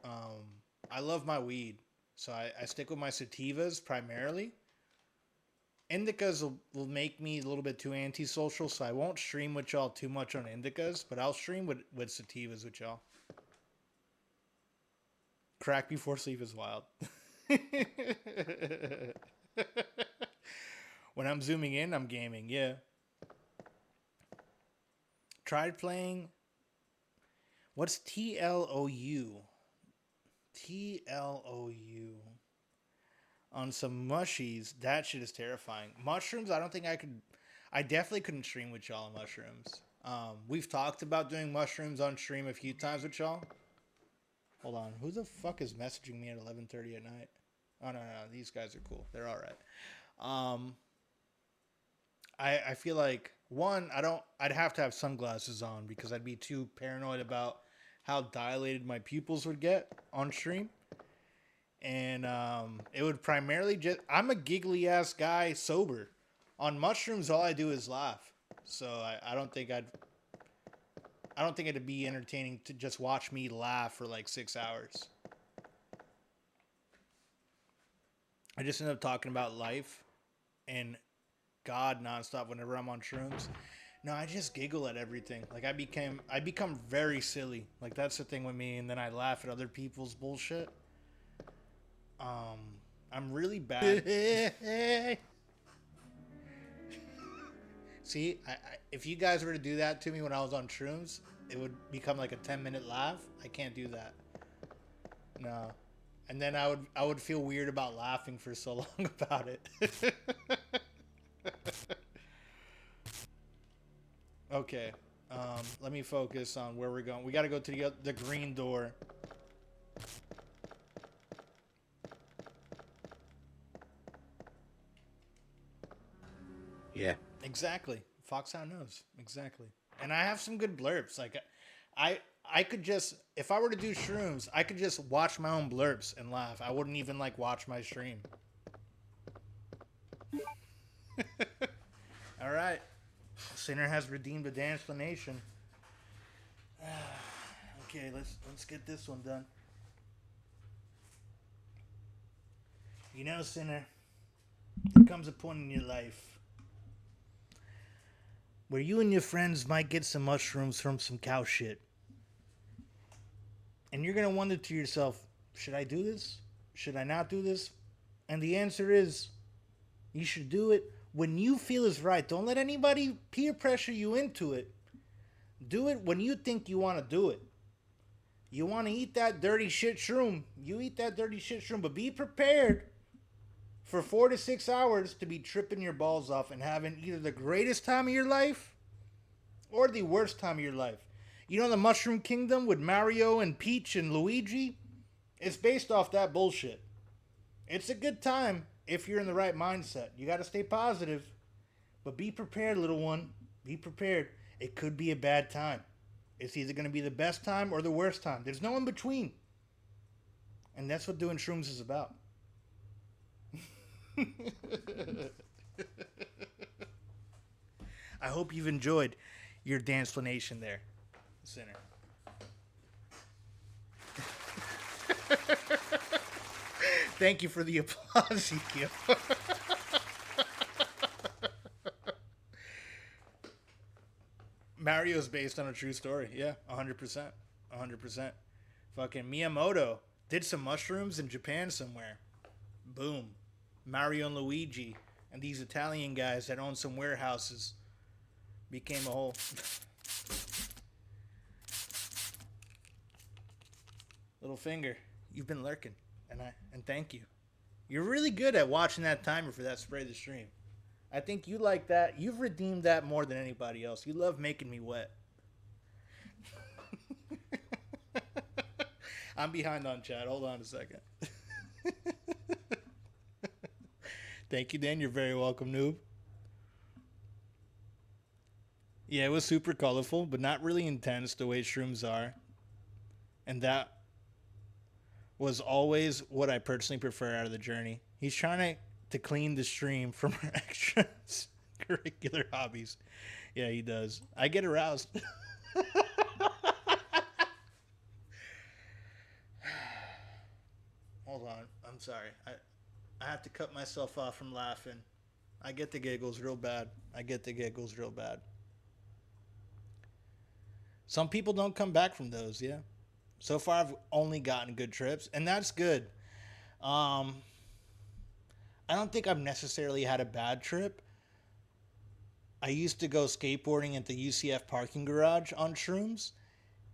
I love my weed, so I stick with my sativas primarily. Indicas will make me a little bit too antisocial, so I won't stream with y'all too much on indicas, but I'll stream with sativas with y'all. Crack before sleep is wild. When I'm zooming in, I'm gaming, yeah. Tried playing... What's TLOU? TLOU. On some mushies, that shit is terrifying. Mushrooms, I don't think I could... I definitely couldn't stream with y'all on mushrooms. We've talked about doing mushrooms on stream a few times with y'all. Hold on. Who the fuck is messaging me at 11:30 at night? Oh, no. These guys are cool. They're all right. I feel like, one, I'd have to have sunglasses on because I'd be too paranoid about how dilated my pupils would get on stream. And it would primarily just... I'm a giggly ass guy sober. On mushrooms, all I do is laugh. So I don't think it'd be entertaining to just watch me laugh for like 6 hours. I just end up talking about life and God nonstop whenever I'm on shrooms. No, I just giggle at everything. Like I become very silly. Like that's the thing with me, and then I laugh at other people's bullshit. I'm really bad. See, if you guys were to do that to me when I was on shrooms, it would become like a 10-minute laugh. I can't do that. No. And then I would feel weird about laughing for so long about it. Okay. Let me focus on where we're going. We got to go to the green door. Yeah. Exactly. Foxhound knows. Exactly. And I have some good blurbs. Like, I could just, if I were to do shrooms, I could just watch my own blurbs and laugh. I wouldn't even, like, watch my stream. All right. Sinner has redeemed a dansplanation. Okay, let's get this one done. You know, Sinner, there comes a point in your life where you and your friends might get some mushrooms from some cow shit. And you're going to wonder to yourself, should I do this? Should I not do this? And the answer is, you should do it when you feel is right. Don't let anybody peer pressure you into it. Do it when you think you want to do it. You want to eat that dirty shit shroom. You eat that dirty shit shroom, but be prepared for 4 to 6 hours to be tripping your balls off and having either the greatest time of your life or the worst time of your life. You know the Mushroom Kingdom with Mario and Peach and Luigi? It's based off that bullshit. It's a good time if you're in the right mindset. You got to stay positive. But be prepared, little one. Be prepared. It could be a bad time. It's either going to be the best time or the worst time. There's no in between. And that's what doing shrooms is about. I hope you've enjoyed your dansplanation there, Sinner. Thank you for the applause, EQ. Mario's based on a true story. Yeah, 100%. 100%. Fucking Miyamoto did some mushrooms in Japan somewhere. Boom. Mario and Luigi and these Italian guys that own some warehouses became a whole... Little finger, you've been lurking, and thank you. You're really good at watching that timer for that spray the stream. I think you like that. You've redeemed that more than anybody else. You love making me wet. I'm behind on chat. Hold on a second. Thank you, Dan. You're very welcome, noob. Yeah, it was super colorful, but not really intense the way shrooms are. And that was always what I personally prefer out of the journey. He's trying to clean the stream from our extra curricular hobbies. Yeah, he does. I get aroused. Hold on. I'm sorry. I have to cut myself off from laughing. I get the giggles real bad. Some people don't come back from those, yeah. So far, I've only gotten good trips, and that's good. I don't think I've necessarily had a bad trip. I used to go skateboarding at the UCF parking garage on shrooms,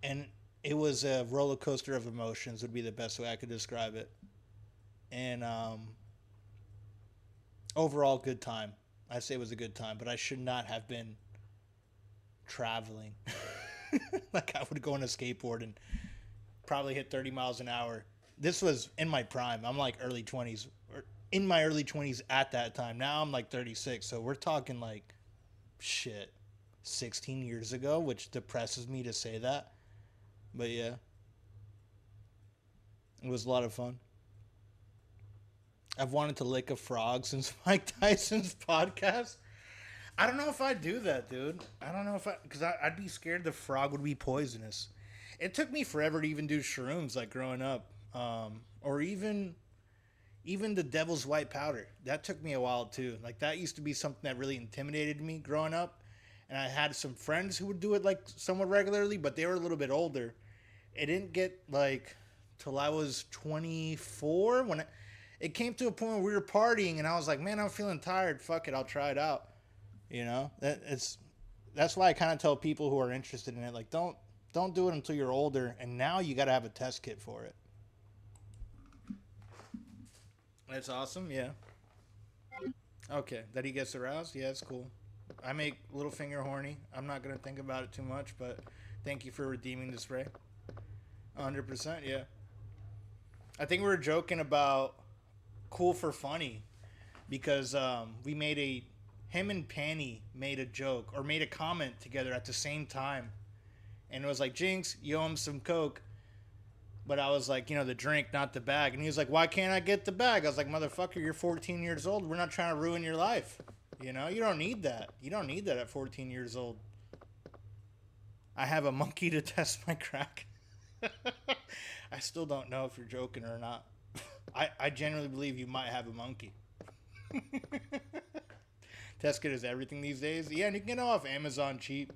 and it was a roller coaster of emotions would be the best way I could describe it. And overall, good time. I'd say it was a good time, but I should not have been traveling. Like I would go on a skateboard and probably hit 30 miles an hour. This was in my prime. I'm like early 20s, or in my early 20s at that time. Now I'm like 36, so we're talking like, shit, 16 years ago, which depresses me to say that. But yeah, it was a lot of fun. I've wanted to lick a frog since Mike Tyson's podcast. I don't know if I'd do that, dude. I don't know if because I'd be scared the frog would be poisonous. It took me forever to even do shrooms, like growing up, or even the devil's white powder. That took me a while too. Like that used to be something that really intimidated me growing up, and I had some friends who would do it like somewhat regularly, but they were a little bit older. It didn't get like till I was 24 when it came to a point where we were partying, and I was like, man, I'm feeling tired. Fuck it, I'll try it out. You know, that's why I kind of tell people who are interested in it, like, don't do it until you're older, and now you got to have a test kit for it. That's awesome, yeah. Okay, that he gets aroused? Yeah, it's cool. I make Littlefinger horny. I'm not going to think about it too much, but thank you for redeeming the spray. 100%, yeah. I think we were joking about Cool for Funny, because him and Panny made a joke, or made a comment together at the same time. And it was like, Jinx, you owe him some Coke. But I was like, the drink, not the bag. And he was like, why can't I get the bag? I was like, motherfucker, you're 14 years old. We're not trying to ruin your life. You don't need that. You don't need that at 14 years old. I have a monkey to test my crack. I still don't know if you're joking or not. I genuinely believe you might have a monkey. Test kit is everything these days. Yeah, and you can get it off Amazon cheap.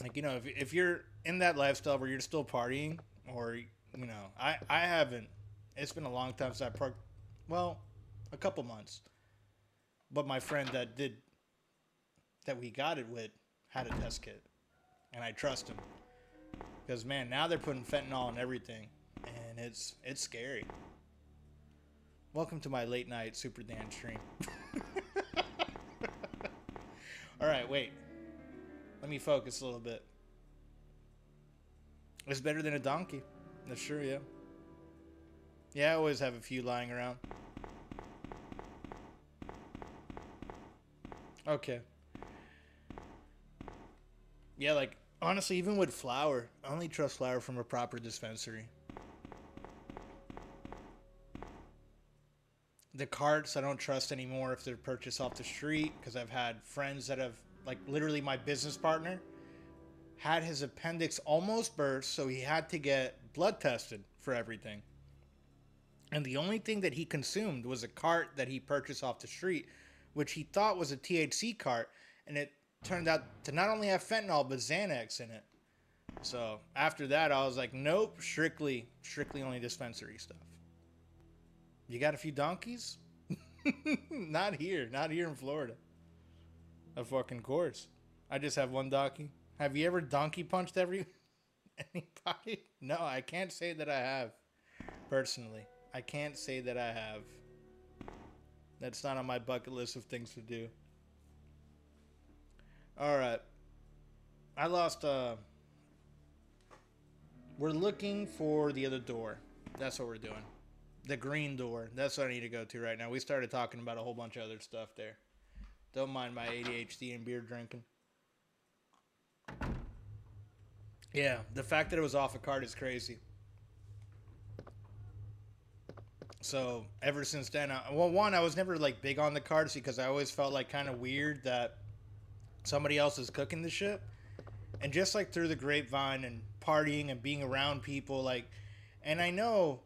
Like, if you're in that lifestyle where you're still partying, or, I haven't. It's been a long time since I parked. Well, a couple months. But my friend that we got it with had a test kit. And I trust him. Because, man, now they're putting fentanyl in everything. And it's scary. Welcome to my late night Super Dan stream. All right, wait. Let me focus a little bit. It's better than a donkey. That's true, yeah. Yeah, I always have a few lying around. Okay. Yeah, like, honestly, even with flour, I only trust flour from a proper dispensary. The carts, I don't trust anymore if they're purchased off the street, because I've had friends that have, like, literally my business partner had his appendix almost burst, so he had to get blood tested for everything. And the only thing that he consumed was a cart that he purchased off the street, which he thought was a THC cart, and it turned out to not only have fentanyl, but Xanax in it. So after that, I was like, nope, strictly only dispensary stuff. You got a few donkeys? Not here in Florida. Of fucking course. I just have one donkey. Have you ever donkey punched anybody? No, I can't say that I have. Personally, I can't say that I have. That's not on my bucket list of things to do. All right. I lost. We're looking for the other door. That's what we're doing. The green door. That's what I need to go to right now. We started talking about a whole bunch of other stuff there. Don't mind my ADHD and beer drinking. Yeah, the fact that it was off a cart is crazy. So ever since then, I was never like big on the carts because I always felt like kind of weird that somebody else is cooking the shit. And just like through the grapevine and partying and being around people, like, and I know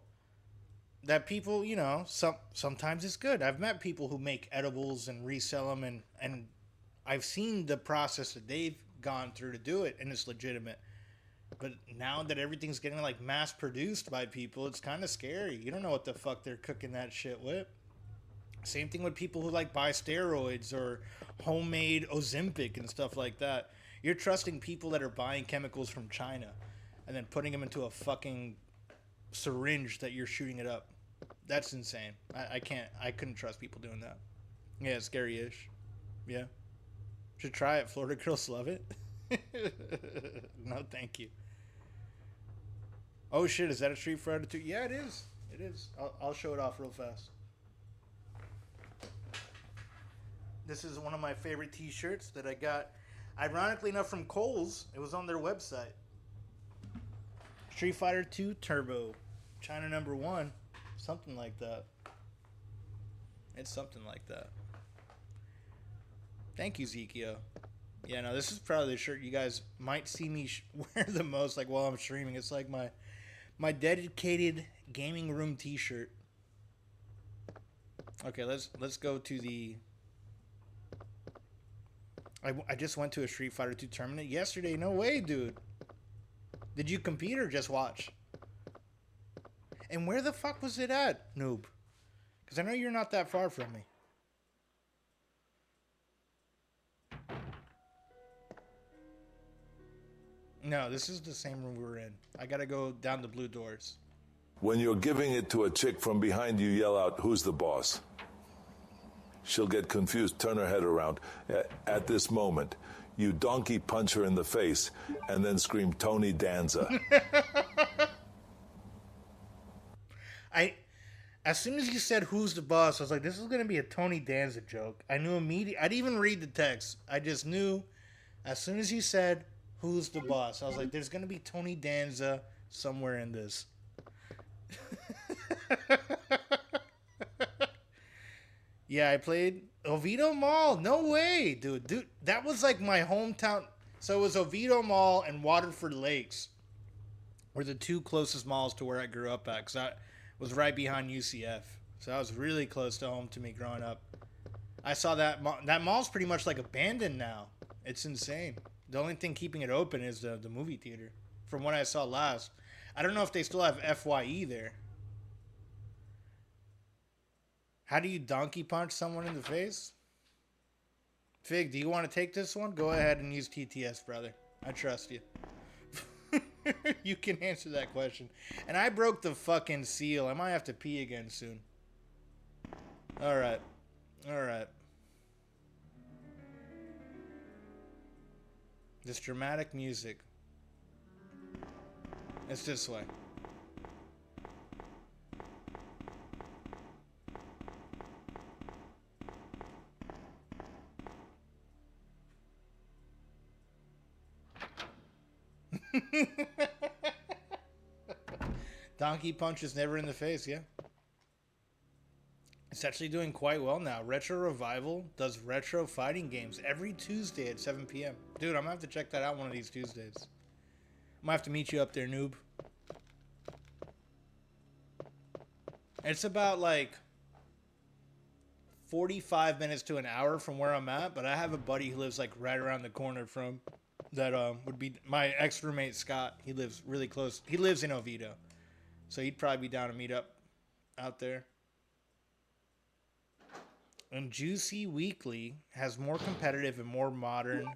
that people, you know, sometimes it's good. I've met people who make edibles and resell them, and I've seen the process that they've gone through to do it, and it's legitimate. But now that everything's getting like mass produced by people, it's kind of scary. You don't know what the fuck they're cooking that shit with. Same thing with people who like buy steroids or homemade Ozempic and stuff like that. You're trusting people that are buying chemicals from China and then putting them into a fucking syringe that you're shooting it up. That's insane. I couldn't trust people doing that. Yeah, it's scary-ish. Yeah. Should try it. Florida girls love it. No, thank you. Oh shit, is that a Street Fighter 2? Yeah, it is. It is. I'll show it off real fast. This is one of my favorite t-shirts that I got, ironically enough, from Kohl's. It was on their website. Street Fighter 2 Turbo. China #1. Something like that. It's something like that. Thank you, Zekio. Yeah, no, this is probably the shirt you guys might see me wear the most, like, while I'm streaming. It's like my dedicated gaming room t-shirt. Okay, let's go to the... I just went to a Street Fighter 2 tournament yesterday. No way, dude. Did you compete or just watch? And where the fuck was it at, noob? Because I know you're not that far from me. No, this is the same room we were in. I gotta go down the blue doors. When you're giving it to a chick from behind, you yell out, "Who's the boss?" She'll get confused, turn her head around. At this moment, you donkey punch her in the face and then scream, "Tony Danza." As soon as you said, "Who's the boss?" I was like, this is going to be a Tony Danza joke. I knew immediately. I didn't even read the text. I just knew as soon as you said, "Who's the boss?" I was like, there's going to be Tony Danza somewhere in this. Yeah, I played Oviedo Mall. No way, dude. That was like my hometown. So it was Oviedo Mall and Waterford Lakes were the two closest malls to where I grew up at, because I was right behind UCF. So that was really close to home to me growing up. I saw that that mall's pretty much like abandoned now. It's insane. The only thing keeping it open is the movie theater. From what I saw last. I don't know if they still have FYE there. How do you donkey punch someone in the face? Fig, do you want to take this one? Go ahead and use TTS, brother. I trust you. You can answer that question. And I broke the fucking seal. I might have to pee again soon. Alright. Alright. This dramatic music. It's this way. Donkey Punch is never in the face, yeah. It's actually doing quite well now. Retro Revival does retro fighting games every Tuesday at 7 p.m. Dude, I'm gonna have to check that out one of these Tuesdays. I'm gonna have to meet you up there, noob. It's about like 45 minutes to an hour from where I'm at, but I have a buddy who lives like right around the corner from that would be my ex-roommate Scott. He lives really close. He lives in Oviedo. So he'd probably be down to meet up out there. And Juicy Weekly has more competitive and more modern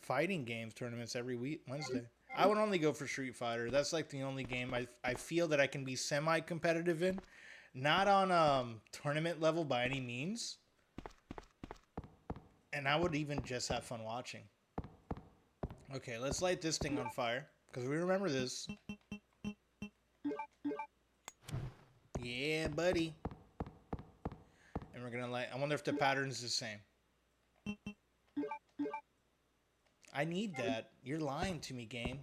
fighting games tournaments every week, Wednesday. I would only go for Street Fighter. That's like the only game I feel that I can be semi-competitive in. Not on tournament level by any means. And I would even just have fun watching. Okay, let's light this thing on fire. Because we remember this. Yeah, buddy. And we're gonna I wonder if the pattern's the same. I need that. You're lying to me, game.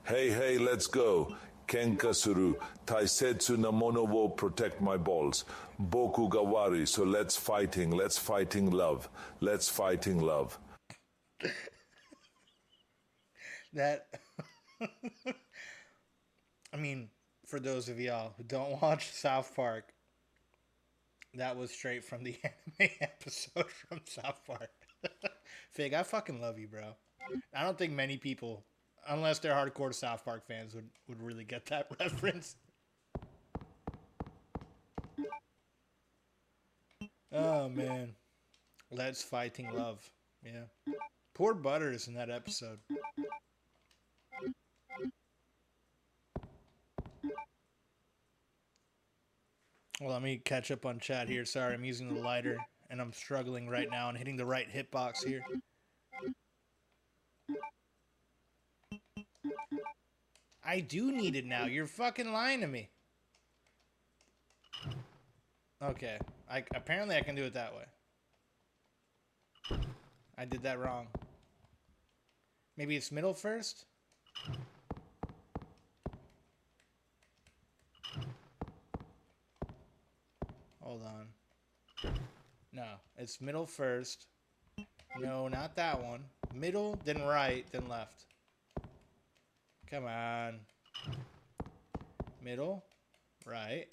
Hey, hey, let's go. Kenka suru. Taisetsu na mono wo protect my balls. Boku gawari, so let's fighting love. Let's fighting love. That, I mean, for those of y'all who don't watch South Park, that was straight from the anime episode from South Park. Fig, I fucking love you, bro. I don't think many people, unless they're hardcore South Park fans, would really get that reference. Oh, man. Let's fighting love. Yeah. Poor Butters in that episode. Well, let me catch up on chat here. Sorry, I'm using the lighter, and I'm struggling right now and hitting the right hitbox here. I do need it now. You're fucking lying to me. Okay. Apparently I can do it that way. I did that wrong. Maybe it's middle first? Hold on. No, it's middle first. No, not that one. Middle, then right, then left. Come on. Middle, right,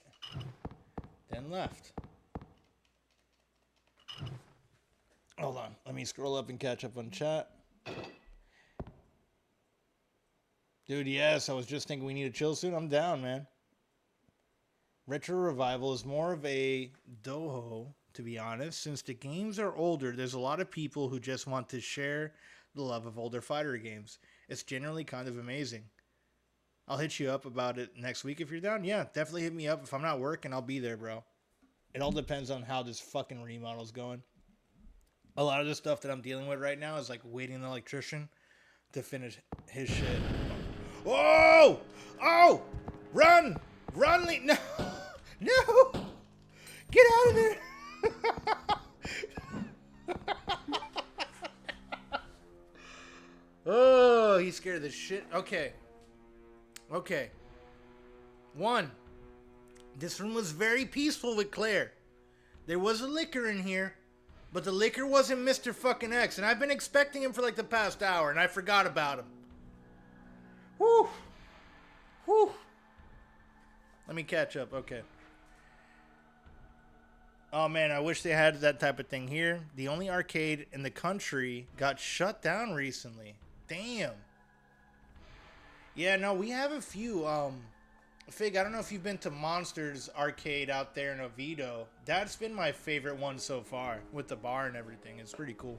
then left. Hold on. Let me scroll up and catch up on chat. Dude, yes, I was just thinking we need a chill soon. I'm down, man. Retro Revival is more of a doho, to be honest. Since the games are older, there's a lot of people who just want to share the love of older fighter games. It's generally kind of amazing. I'll hit you up about it next week if you're down. Yeah, definitely hit me up. If I'm not working, I'll be there, bro. It all depends on how this fucking remodel's going. A lot of the stuff that I'm dealing with right now is like waiting on the electrician to finish his shit. Whoa! Oh! Run! Run! No! No! Get out of there! Oh, he's scared of the shit. Okay. Okay. 1. This room was very peaceful with Claire. There was a liquor in here, but the liquor wasn't Mr. fucking X, and I've been expecting him for like the past hour, and I forgot about him. Whew. Whew. Let me catch up. Okay. Oh, man, I wish they had that type of thing here. The only arcade in the country got shut down recently. Damn. Yeah, no, we have a few. Fig, I don't know if you've been to Monsters Arcade out there in Oviedo. That's been my favorite one so far, with the bar and everything. It's pretty cool.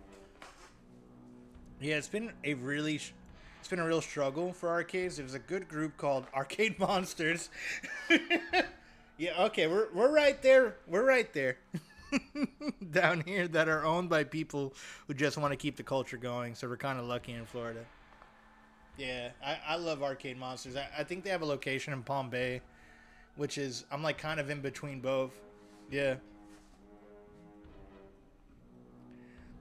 Yeah, it's been a real struggle for arcades. There's a good group called Arcade Monsters. Yeah, okay, we're right there. We're right there. Down here that are owned by people who just want to keep the culture going. So we're kind of lucky in Florida. Yeah, I love Arcade Monsters. I think they have a location in Palm Bay, which is, I'm like kind of in between both. Yeah.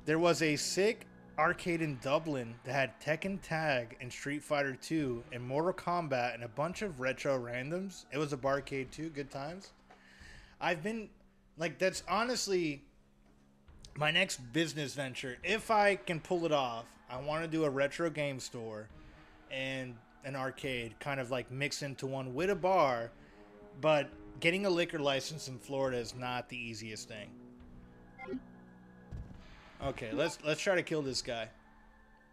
There was a sick arcade in Dublin that had Tekken Tag and Street Fighter 2 and Mortal Kombat and a bunch of retro randoms. It was a barcade too. Good times. I've been, like, that's honestly my next business venture. If I can pull it off, I want to do a retro game store and an arcade, kind of like mix into one with a bar, but getting a liquor license in Florida is not the easiest thing. Okay, let's try to kill this guy.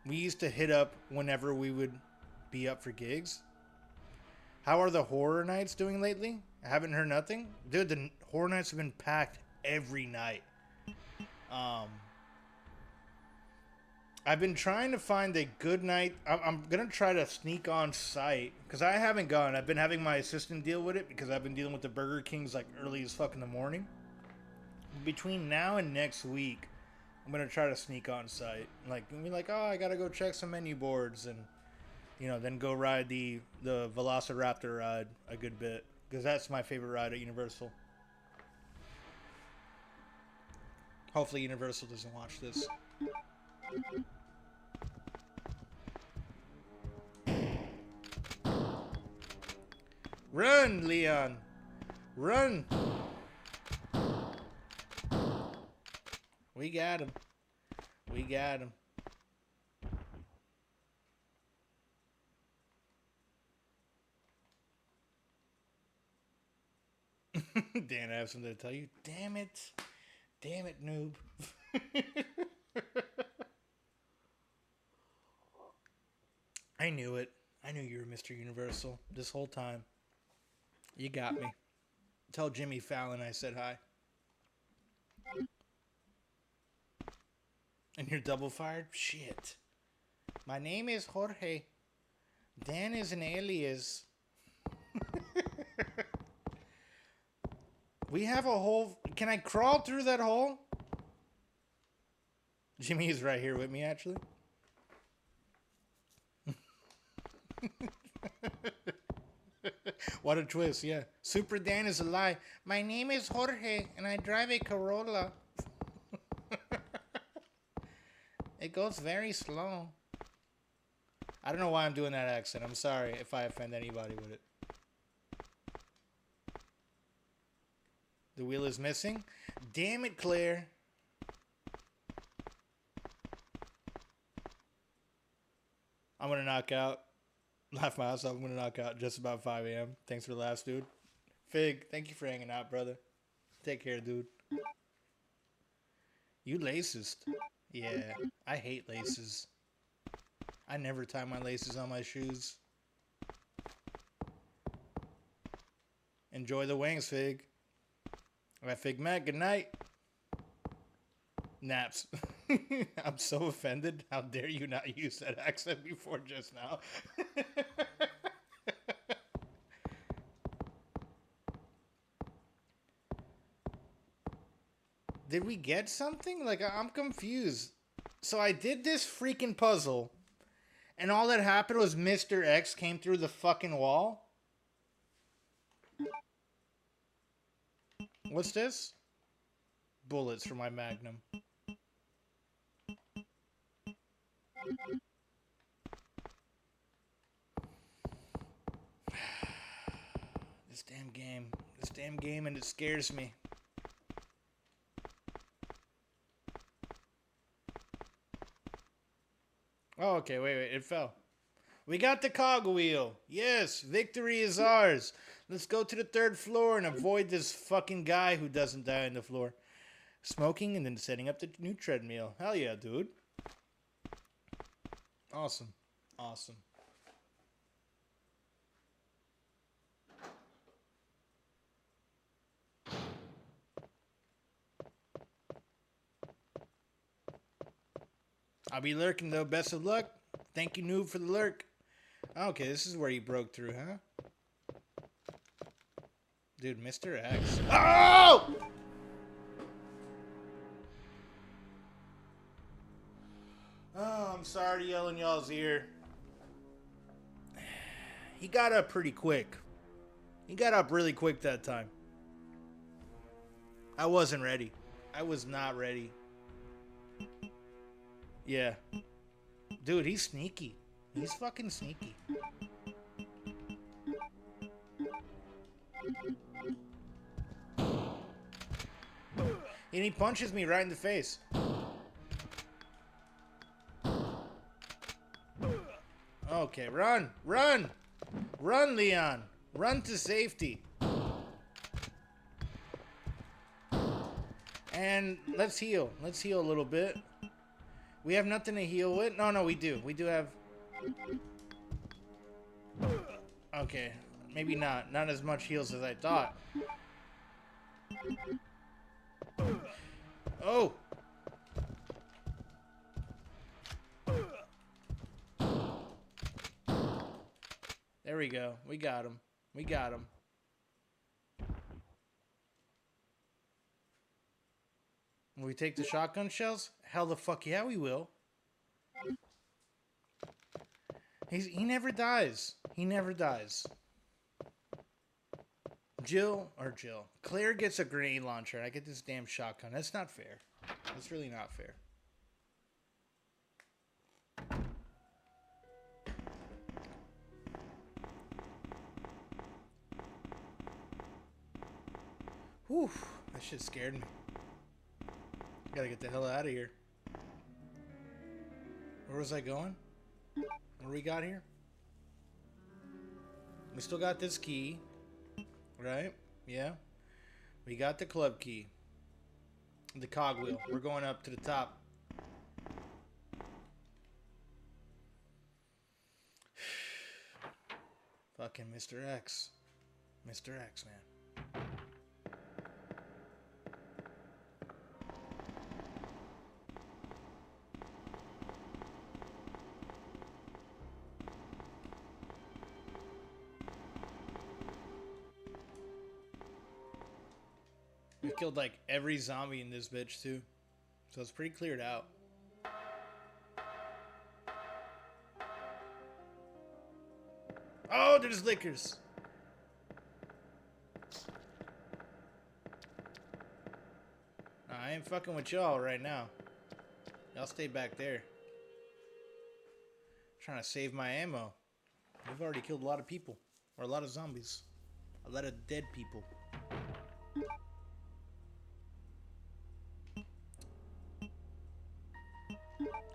We used to hit up whenever we would be up for gigs. How are the horror nights doing lately? I haven't heard nothing. Dude, the horror nights have been packed every night. I've been trying to find a good night. I'm going to try to sneak on site because I haven't gone. I've been having my assistant deal with it because I've been dealing with the Burger Kings like early as fuck in the morning. Between now and next week, I'm going to try to sneak on site. Like, be like, oh, I got to go check some menu boards and You know, then go ride the Velociraptor ride a good bit, because that's my favorite ride at Universal. Hopefully Universal doesn't watch this. Run, Leon! Run! We got him. We got him. Dan, I have something to tell you. Damn it. Damn it, noob. I knew it. I knew you were Mr. Universal this whole time. You got me. Tell Jimmy Fallon I said hi. And you're double fired? Shit. My name is Jorge. Dan is an alias. We have a hole. Can I crawl through that hole? Jimmy is right here with me, actually. What a twist, yeah. Super Dan is a lie. My name is Jorge, and I drive a Corolla. It goes very slow. I don't know why I'm doing that accent. I'm sorry if I offend anybody with it. The wheel is missing. Damn it, Claire. I'm going to knock out. Laugh my ass off. I'm going to knock out just about 5 a.m. Thanks for the laughs, dude. Fig, thank you for hanging out, brother. Take care, dude. You lacist. Yeah, I hate laces. I never tie my laces on my shoes. Enjoy the wings, Fig. All right, Fig Mac, good night. Naps. I'm so offended. How dare you not use that accent before just now? Did we get something? Like, I'm confused. So I did this freaking puzzle, and all that happened was Mr. X came through the fucking wall? What's this? Bullets for my Magnum. This damn game. This damn game, and it scares me. Oh, okay, wait, it fell. We got the cogwheel. Yes, victory is ours. Let's go to the 3rd floor and avoid this fucking guy who doesn't die on the floor. Smoking and then setting up the new treadmill. Hell yeah, dude. Awesome. Awesome. I'll be lurking, though. Best of luck. Thank you, noob, for the lurk. Okay, this is where you broke through, huh? Dude, Mr. X. Oh! Oh, I'm sorry to yell in y'all's ear. He got up pretty quick. He got up really quick that time. I wasn't ready. I was not ready. Yeah. Dude, he's sneaky. He's fucking sneaky. And he punches me right in the face. Okay, run! Run! Run, Leon! Run to safety. And let's heal. Let's heal a little bit. We have nothing to heal with? No, we do. We do have... Okay. Maybe not. Not as much heals as I thought. Oh! There we go. We got him. We got him. Will we take the shotgun shells? Hell the fuck yeah, we will. He never dies. He never dies. Claire gets a grenade launcher. I get this damn shotgun. That's not fair. That's really not fair. Whew, that shit scared me. Gotta get the hell out of here. Where was I going? What do we got here? We still got this key. Right? Yeah. We got the club key. The cogwheel. We're going up to the top. Fucking Mr. X. Mr. X, man. We killed like every zombie in this bitch too. So it's pretty cleared out. Oh, there's lickers. Nah, I ain't fucking with y'all right now. Y'all stay back there. Trying to save my ammo. We've already killed a lot of people. Or a lot of zombies. A lot of dead people.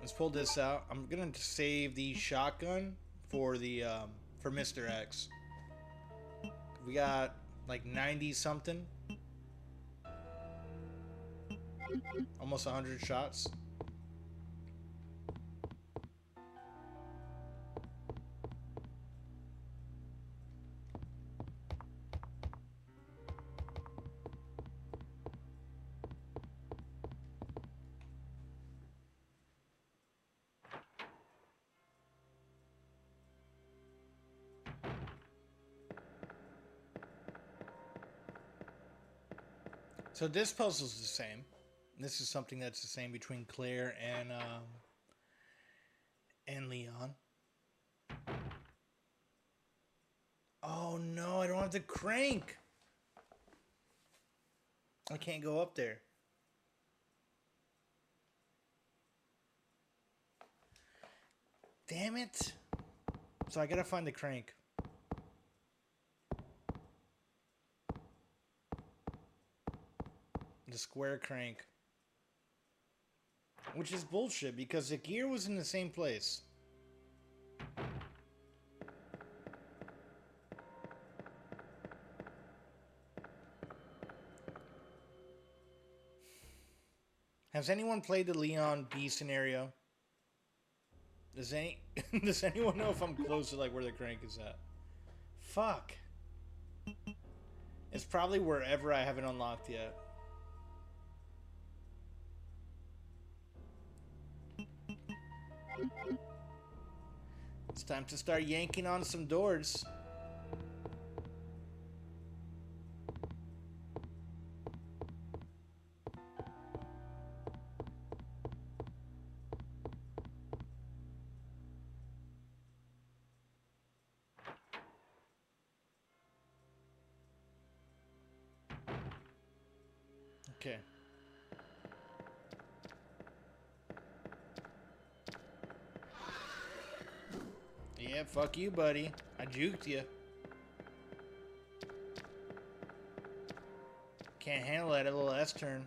Let's pull this out. I'm gonna save the shotgun for the for Mr. X. We got like 90 something. Almost 100 shots. So this puzzle's the same. This is something that's the same between Claire and Leon. Oh no, I don't have the crank. I can't go up there. Damn it. So I gotta find the crank. The square crank. Which is bullshit because the gear was in the same place. Has anyone played the Leon B scenario? Does anyone know if I'm close to like where the crank is at? Fuck. It's probably wherever I haven't unlocked yet. It's time to start yanking on some doors. Okay. Yeah, fuck you, buddy. I juked you. Can't handle that little S turn.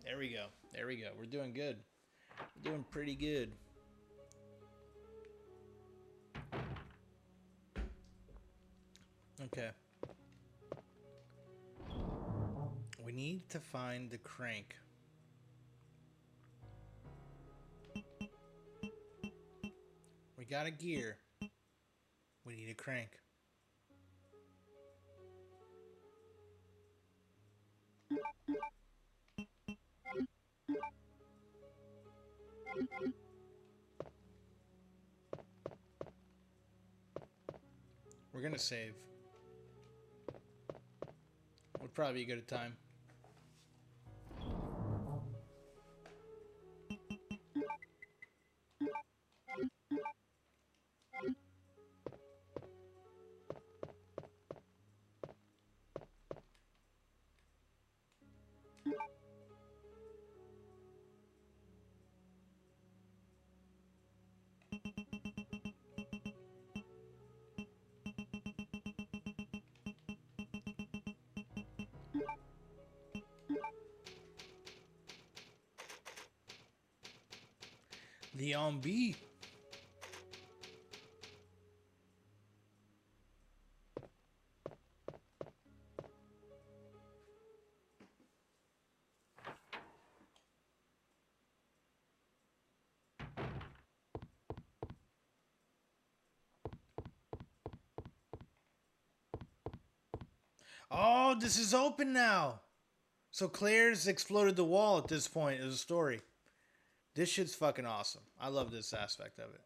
There we go. There we go. We're doing good. We're doing pretty good. Okay. We need to find the crank. We got a gear. We need a crank. We're gonna save. Would probably be a good time. The zombie. Oh, this is open now. So Claire's exploded the wall at this point of the story. This shit's fucking awesome. I love this aspect of it.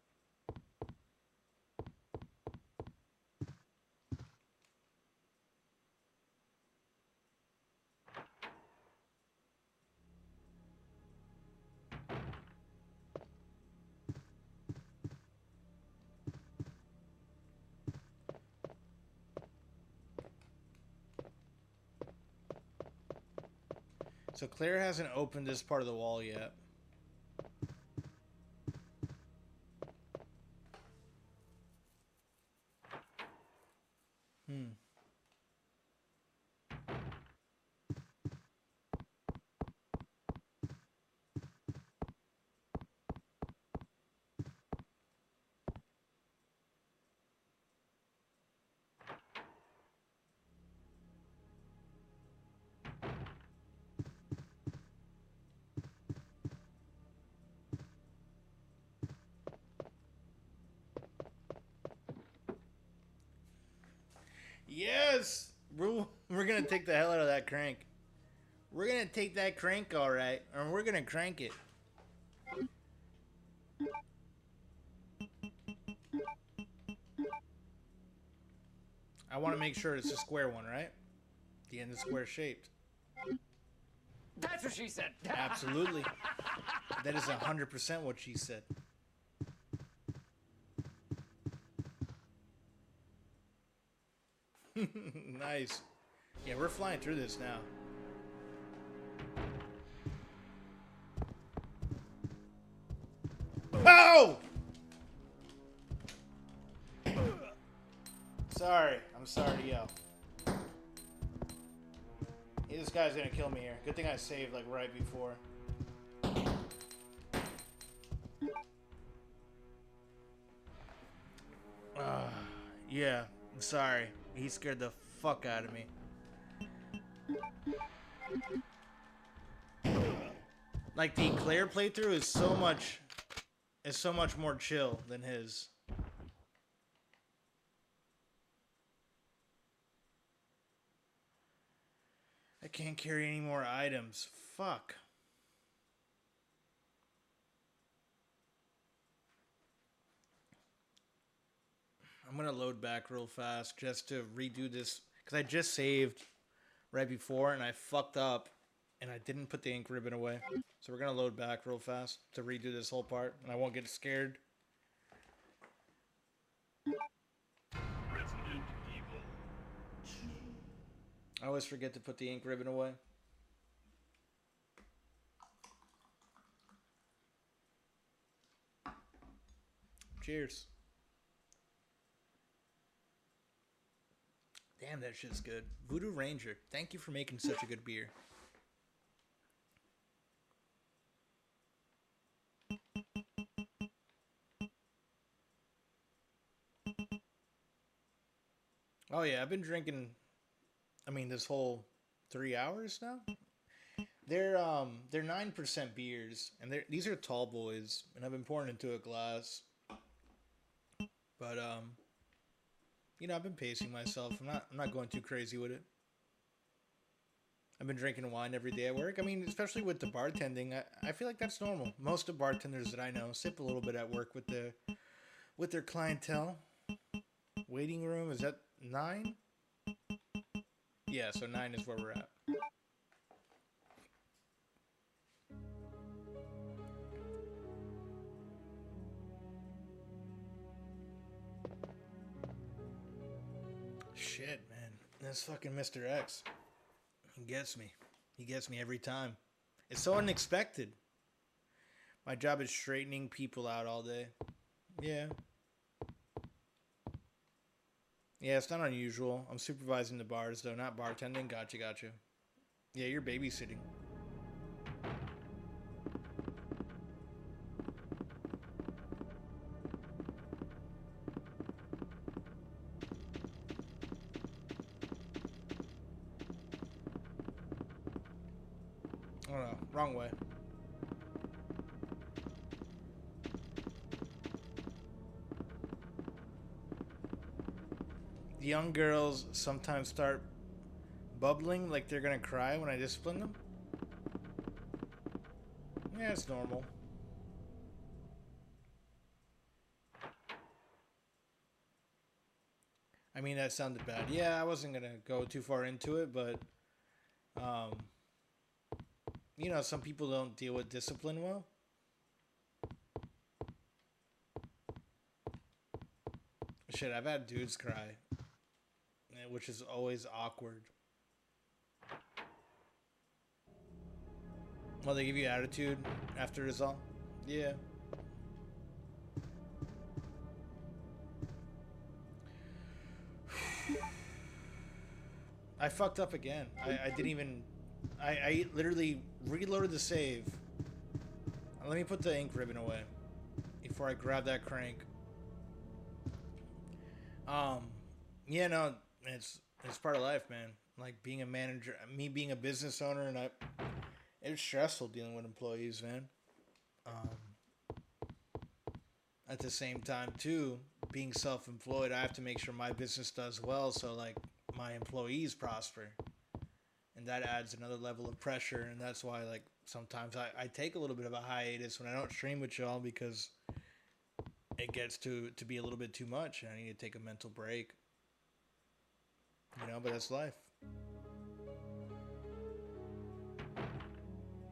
So Claire hasn't opened this part of the wall yet. Yes! We're gonna take the hell out of that crank. We're gonna take that crank, alright, and we're gonna crank it. I want to make sure it's a square one, right? The end is square shaped. That's what she said. Absolutely. That is 100% what she said. Nice. Yeah, we're flying through this now. Oh! Sorry. I'm sorry to yell. Hey, this guy's gonna kill me here. Good thing I saved, like, right before. Yeah, I'm sorry. He scared the fuck out of me. Like, the Claire playthrough is so much more chill than his. I can't carry any more items. Fuck. I'm gonna load back real fast just to redo this, because I just saved right before and I fucked up and I didn't put the ink ribbon away. So we're gonna load back real fast to redo this whole part and I won't get scared. I always forget to put the ink ribbon away. Cheers. Damn, that shit's good. Voodoo Ranger, thank you for making such a good beer. Oh yeah, I've been drinking, I mean, this whole 3 hours now. They're 9% beers, and these are tall boys, and I've been pouring into a glass. But you know, I've been pacing myself. I'm not going too crazy with it. I've been drinking wine every day at work. I mean, especially with the bartending, I feel like that's normal. Most of the bartenders that I know sip a little bit at work with their clientele. Waiting room, is that 9? Yeah, so 9 is where we're at. Shit, man. That's fucking Mr. X. He gets me. He gets me every time. It's so unexpected. My job is straightening people out all day. Yeah. Yeah, it's not unusual. I'm supervising the bars, though, not bartending. Gotcha. Yeah, you're babysitting. no, wrong way. The young girls sometimes start bubbling like they're gonna cry when I discipline them. Yeah, it's normal. I mean, that sounded bad. Yeah, I wasn't gonna go too far into it, but you know, some people don't deal with discipline well. Shit, I've had dudes cry, which is always awkward. Well, they give you attitude after it's all? Yeah. I fucked up again. I didn't even... I literally reloaded the save. Let me put the ink ribbon away before I grab that crank. Yeah, no, it's part of life, man. Like being a manager, me being a business owner, and it's stressful dealing with employees, man. At the same time, too, being self-employed, I have to make sure my business does well, so like my employees prosper, and that adds another level of pressure. And that's why, like, sometimes I take a little bit of a hiatus when I don't stream with y'all, because it gets to be a little bit too much, and I need to take a mental break. You know, but that's life.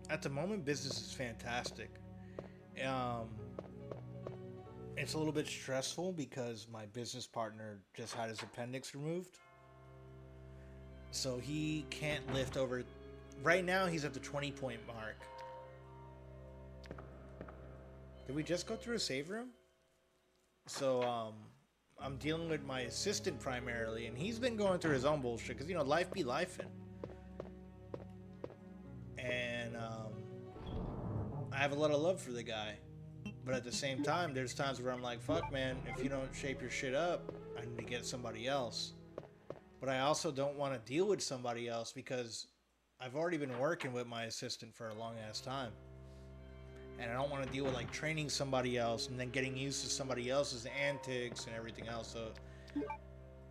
At the moment, business is fantastic. It's a little bit stressful because my business partner just had his appendix removed. So he can't lift over... Right now, he's at the 20-point mark. Did we just go through a save room? So, I'm dealing with my assistant primarily, and he's been going through his own bullshit, because, you know, life be lifing. And, I have a lot of love for the guy. But at the same time, there's times where I'm like, fuck, man, if you don't shape your shit up, I need to get somebody else. But I also don't want to deal with somebody else, because I've already been working with my assistant for a long-ass time. And I don't want to deal with, like, training somebody else and then getting used to somebody else's antics and everything else. So,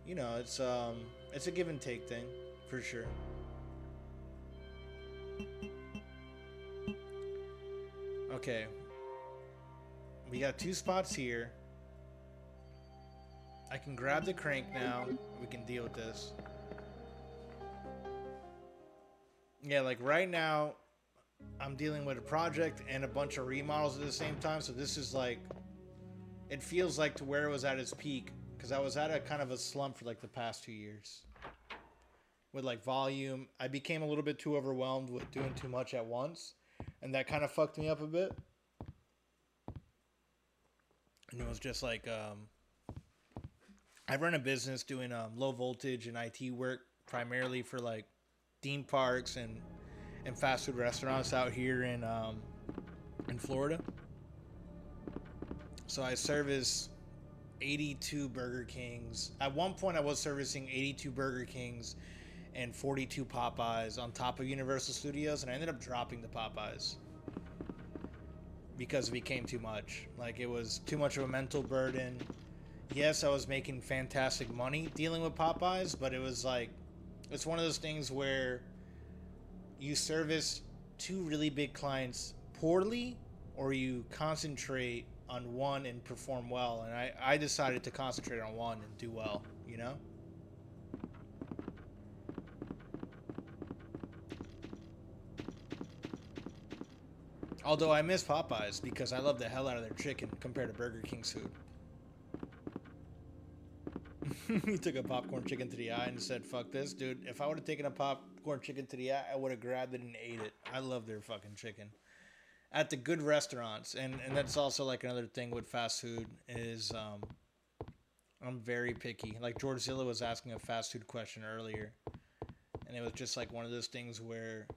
you know, it's a give and take thing, for sure. Okay. We got 2 spots here. I can grab the crank now. We can deal with this. Yeah, like right now, I'm dealing with a project and a bunch of remodels at the same time. So this is like, it feels like to where it was at its peak. Because I was at a kind of a slump for like the past 2 years. With like volume. I became a little bit too overwhelmed with doing too much at once. And that kind of fucked me up a bit. And it was just like, I run a business doing low voltage and IT work primarily for like theme parks and fast food restaurants out here in Florida. So I service 82 Burger Kings. At one point I was servicing 82 Burger Kings and 42 Popeyes on top of Universal Studios, and I ended up dropping the Popeyes because it became too much. Like, it was too much of a mental burden. Yes, I was making fantastic money dealing with Popeyes, but it was like, it's one of those things where you service 2 really big clients poorly, or you concentrate on one and perform well. And I decided to concentrate on one and do well, you know? Although I miss Popeyes because I love the hell out of their chicken compared to Burger King's food. He took a popcorn chicken to the eye and said, fuck this, dude. If I would have taken a popcorn chicken to the eye, I would have grabbed it and ate it. I love their fucking chicken. At the good restaurants, and that's also like another thing with fast food, is I'm very picky. Like George Zilla was asking a fast food question earlier, and it was just like one of those things where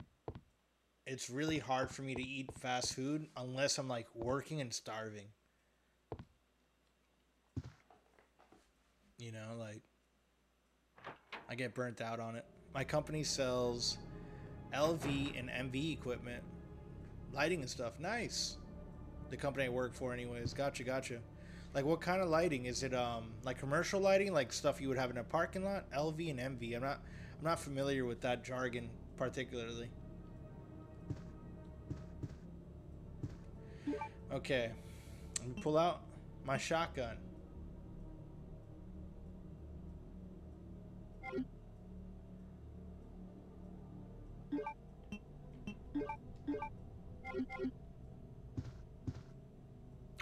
it's really hard for me to eat fast food unless I'm like working and starving. You know, like, I get burnt out on it. My company sells LV and MV equipment, lighting and stuff. Nice. The company I work for, anyways. Gotcha. Like, what kind of lighting is it? Like commercial lighting, like stuff you would have in a parking lot. LV and MV. I'm not familiar with that jargon particularly. Okay, let me pull out my shotgun.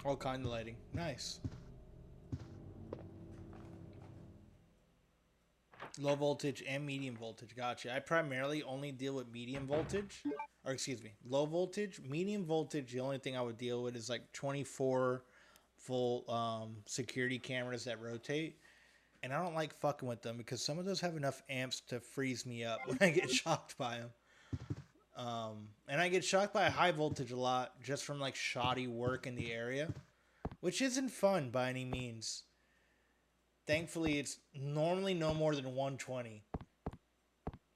All kind of lighting. Nice. Low voltage and medium voltage. Gotcha. I primarily only deal with medium voltage. Or excuse me, low voltage. Medium voltage, the only thing I would deal with is like 24 volt security cameras that rotate. And I don't like fucking with them because some of those have enough amps to freeze me up when I get shocked by them. And I get shocked by high voltage a lot just from like shoddy work in the area, which isn't fun by any means. Thankfully, it's normally no more than 120.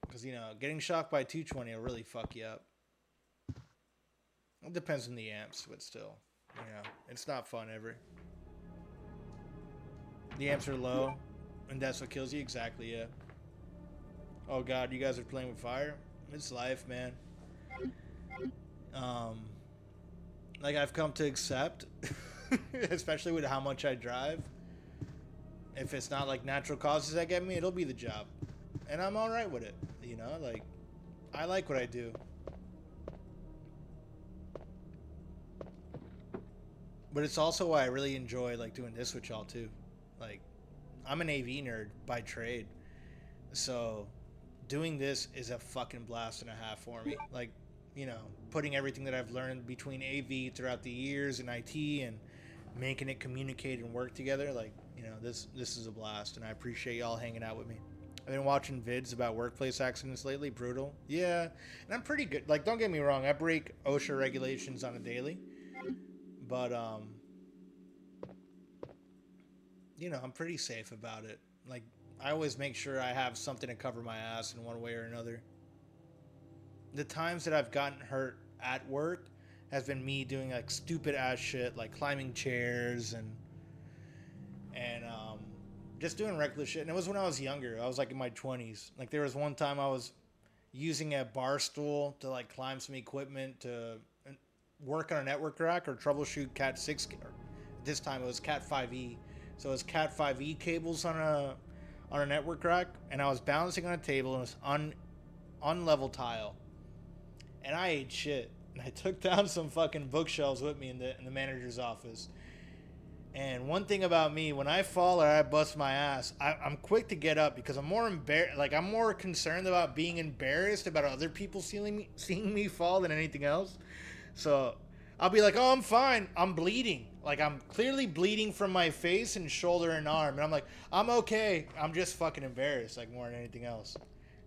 Because, you know, getting shocked by 220 will really fuck you up. It depends on the amps, but still, you know, it's not fun ever. The amps are low, and that's what kills you? Exactly, yeah. Oh god, you guys are playing with fire? It's life, man. Like I've come to accept, especially with how much I drive. If it's not like natural causes that get me, it'll be the job. And I'm alright with it, you know? Like, I like what I do. But it's also why I really enjoy, like, doing this with y'all, too. Like, I'm an AV nerd by trade. So, doing this is a fucking blast and a half for me. Like, you know, putting everything that I've learned between AV throughout the years and IT and making it communicate and work together, like, you know, this is a blast, and I appreciate y'all hanging out with me. I've been watching vids about workplace accidents lately. Brutal. Yeah, and I'm pretty good. Like, don't get me wrong, I break OSHA regulations on a daily. But, you know, I'm pretty safe about it. Like, I always make sure I have something to cover my ass in one way or another. The times that I've gotten hurt at work has been me doing, like, stupid ass shit, like climbing chairs and just doing reckless shit. And it was when I was younger. I was, like, in my 20s. Like, there was one time I was using a bar stool to, like, climb some equipment to work on a network rack or troubleshoot Cat 6. Or this time it was Cat 5e. So it was Cat 5e cables on a network rack, and I was balancing on a table, and it was unlevel tile. And I ate shit. And I took down some fucking bookshelves with me in the manager's office. And one thing about me, when I fall or I bust my ass, I'm quick to get up because I'm more I'm more concerned about being embarrassed about other people seeing me fall than anything else. So I'll be like, oh, I'm fine. I'm bleeding. Like, I'm clearly bleeding from my face and shoulder and arm. And I'm like, I'm okay. I'm just fucking embarrassed, like, more than anything else.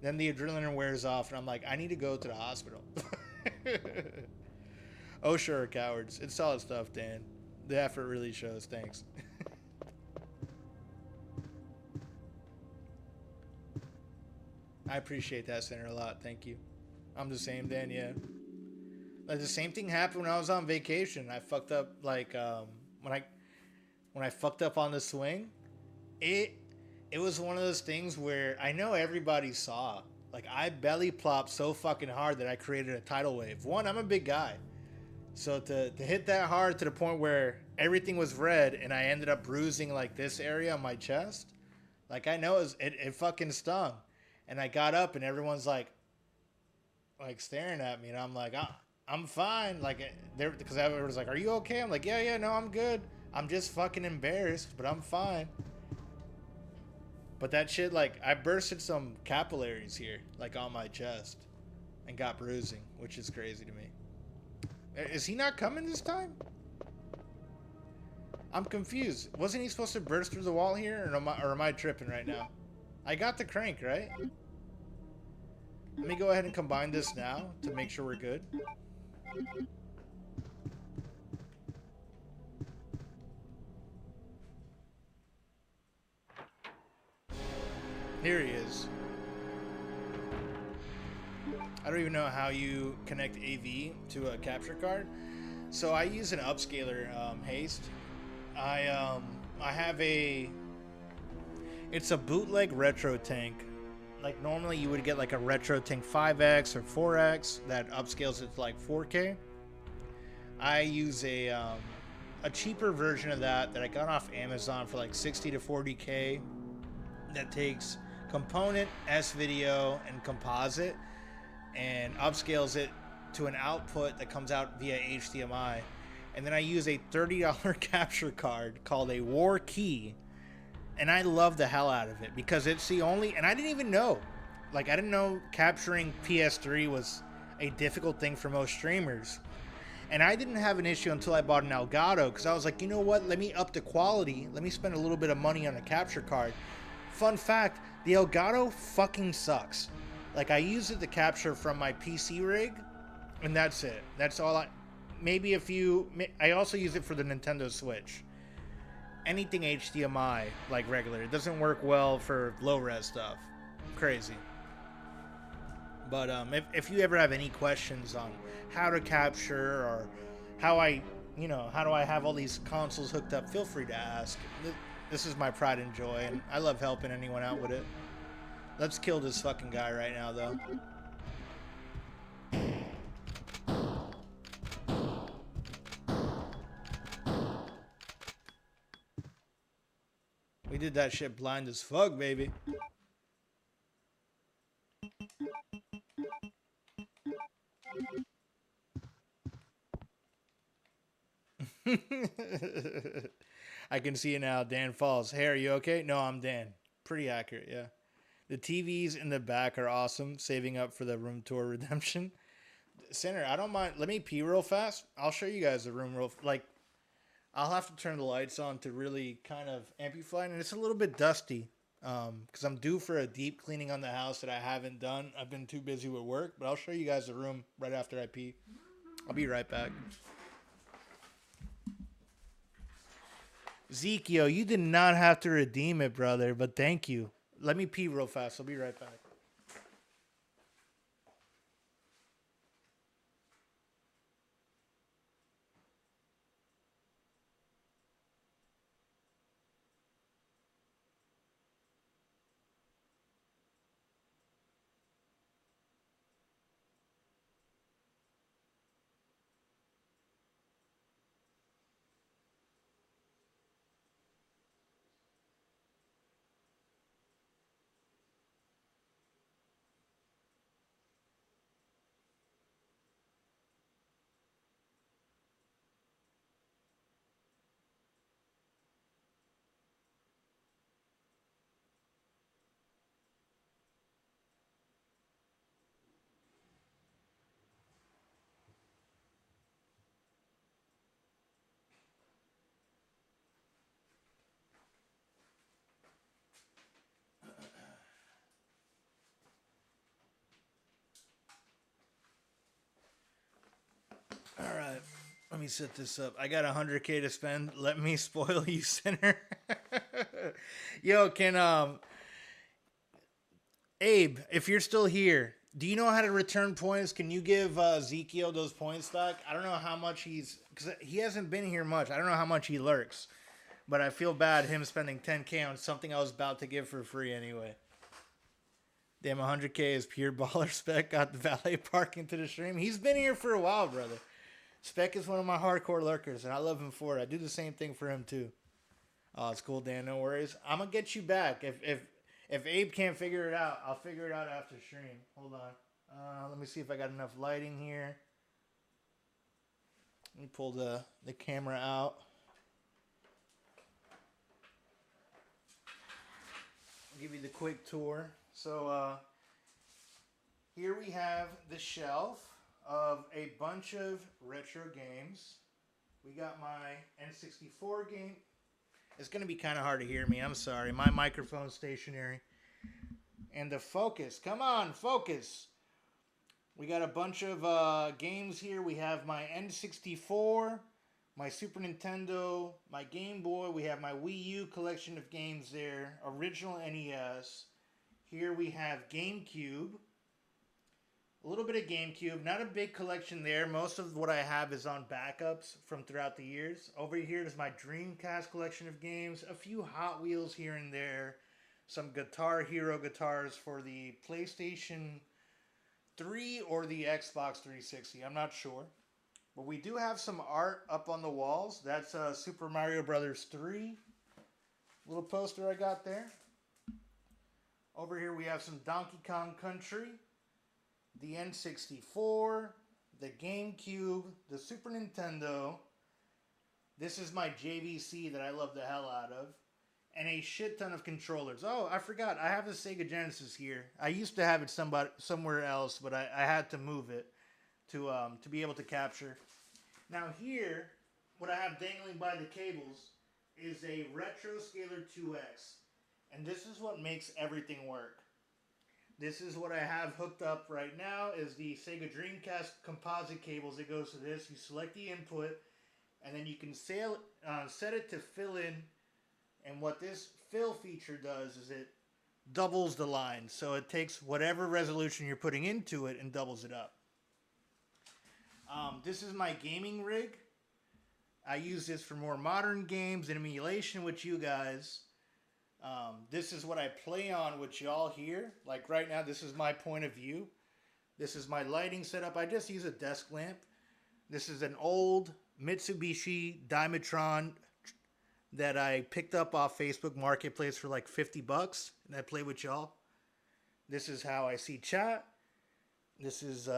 Then the adrenaline wears off, and I'm like, I need to go to the hospital. Oh, sure, cowards. It's solid stuff, Dan. The effort really shows. Thanks. I appreciate that, Senator, a lot. Thank you. I'm the same, Dan, yeah. Like, the same thing happened when I was on vacation. I fucked up, like, when I fucked up on the swing, it was one of those things where I know everybody saw. Like, I belly plopped so fucking hard that I created a tidal wave. One, I'm a big guy. So to hit that hard to the point where everything was red and I ended up bruising, like, this area on my chest, like, I know it fucking stung. And I got up and everyone's like staring at me, and I'm like, I'm fine. Like, because everyone was like, are you okay? I'm like, yeah, no, I'm good. I'm just fucking embarrassed, but I'm fine. But that shit, like, I bursted some capillaries here, like, on my chest, and got bruising, which is crazy to me. Is he not coming this time? I'm confused. Wasn't he supposed to burst through the wall here, or am I tripping right now? I got the crank, right? Let me go ahead and combine this now to make sure we're good. Here he is. I don't even know how you connect AV to a capture card. So I use an upscaler haste. I have it's a bootleg retro tank. Like normally you would get like a retro tank 5X or 4X that upscales it to like 4K. I use a cheaper version of that I got off Amazon for like 60 to 40K that takes component, S-video, and composite and upscales it to an output that comes out via HDMI. And then I use a $30 capture card called a War Key. And I love the hell out of it because it's the only, and I didn't even know, like I didn't know capturing PS3 was a difficult thing for most streamers. And I didn't have an issue until I bought an Elgato because I was like, you know what, let me up the quality, let me spend a little bit of money on a capture card. Fun fact, the Elgato fucking sucks. Like I use it to capture from my PC rig, and that's it. That's all I also use it for the Nintendo Switch. Anything HDMI, like regular. It doesn't work well for low-res stuff. Crazy. But if you ever have any questions on how to capture or how do I have all these consoles hooked up, feel free to ask. This is my pride and joy, and I love helping anyone out with it. Let's kill this fucking guy right now, though. We did that shit blind as fuck, baby. I can see it now. Dan Falls. Hey, are you okay? No, I'm Dan. Pretty accurate, yeah. The TVs in the back are awesome. Saving up for the room tour redemption. Center, I don't mind. Let me pee real fast. I'll show you guys the room real... I'll have to turn the lights on to really kind of amplify. And it's a little bit dusty. Because I'm due for a deep cleaning on the house that I haven't done. I've been too busy with work. But I'll show you guys the room right after I pee. I'll be right back. Ezekiel, you did not have to redeem it, brother. But thank you. Let me pee real fast. I'll be right back. All right, let me set this up. I got 100K to spend. Let me spoil you, sinner. Yo, can Abe, if you're still here, do you know how to return points? Can you give Ezekiel those points back? I don't know how much because he hasn't been here much. I don't know how much he lurks, but I feel bad him spending 10K on something I was about to give for free anyway. Damn, 100K is pure baller. Spec got the valet parking to the stream. He's been here for a while, brother. Spec is one of my hardcore lurkers, and I love him for it. I do the same thing for him, too. Oh, it's cool, Dan. No worries. I'm going to get you back. If Abe can't figure it out, I'll figure it out after stream. Hold on. Let me see if I got enough lighting here. Let me pull the camera out. I'll give you the quick tour. So, here we have the shelf of a bunch of retro games. We got my N64 game. It's going to be kind of hard to hear me. I'm sorry. My microphone's stationary. And the focus. Come on, focus. We got a bunch of games here. We have my N64, my Super Nintendo, my Game Boy. We have my Wii U collection of games there. Original NES. Here we have GameCube. A little bit of GameCube. Not a big collection there. Most of what I have is on backups from throughout the years. Over here is my Dreamcast collection of games. A few Hot Wheels here and there. Some Guitar Hero guitars for the PlayStation 3 or the Xbox 360. I'm not sure. But we do have some art up on the walls. That's Super Mario Brothers 3. Little poster I got there. Over here we have some Donkey Kong Country. The N64, the GameCube, the Super Nintendo. This is my JVC that I love the hell out of. And a shit ton of controllers. Oh, I forgot. I have a Sega Genesis here. I used to have it somewhere else, but I had to move it to be able to capture. Now here, what I have dangling by the cables is a Retro Scaler 2X. And this is what makes everything work. This is what I have hooked up right now is the Sega Dreamcast composite cables that goes to this. You select the input and then you can set it to fill in. And what this fill feature does is it doubles the line. So it takes whatever resolution you're putting into it and doubles it up. This is my gaming rig. I use this for more modern games and emulation with you guys. This is what I play on with y'all here. Like right now, this is my point of view. This is my lighting setup. I just use a desk lamp. This is an old Mitsubishi Dimetron that I picked up off Facebook Marketplace for like $50, and I play with y'all. This is how I see chat. This is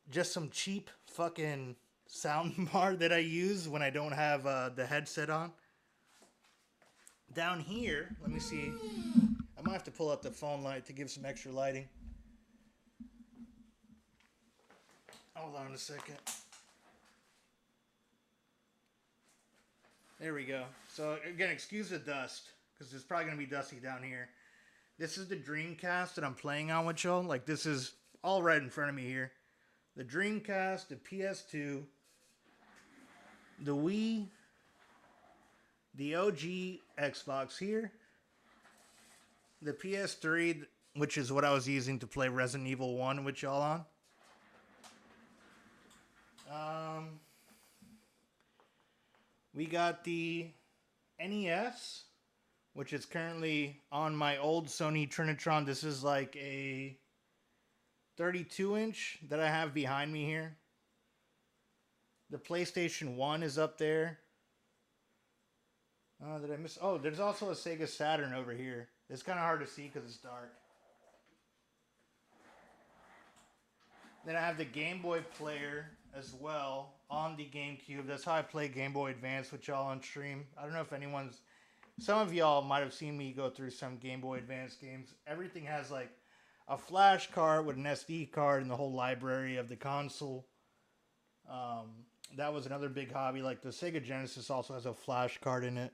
just some cheap fucking sound bar that I use when I don't have the headset on. Down here, let me see. I might have to pull out the phone light to give some extra lighting. Hold on a second. There we go. So again, excuse the dust, because it's probably going to be dusty down here. This is the Dreamcast that I'm playing on with y'all. Like, this is all right in front of me here. The Dreamcast, the PS2, the Wii, the OG Xbox here, the PS3, which is what I was using to play Resident Evil 1 with y'all on. We got the NES, which is currently on my old Sony Trinitron. This is like a 32-inch that I have behind me here. The PlayStation 1 is up there. Did I miss? Oh, there's also a Sega Saturn over here. It's kind of hard to see because it's dark. Then I have the Game Boy player as well on the GameCube. That's how I play Game Boy Advance with y'all on stream. I don't know if some of y'all might have seen me go through some Game Boy Advance games. Everything has like a flash card with an SD card and the whole library of the console. That was another big hobby. Like the Sega Genesis also has a flash card in it.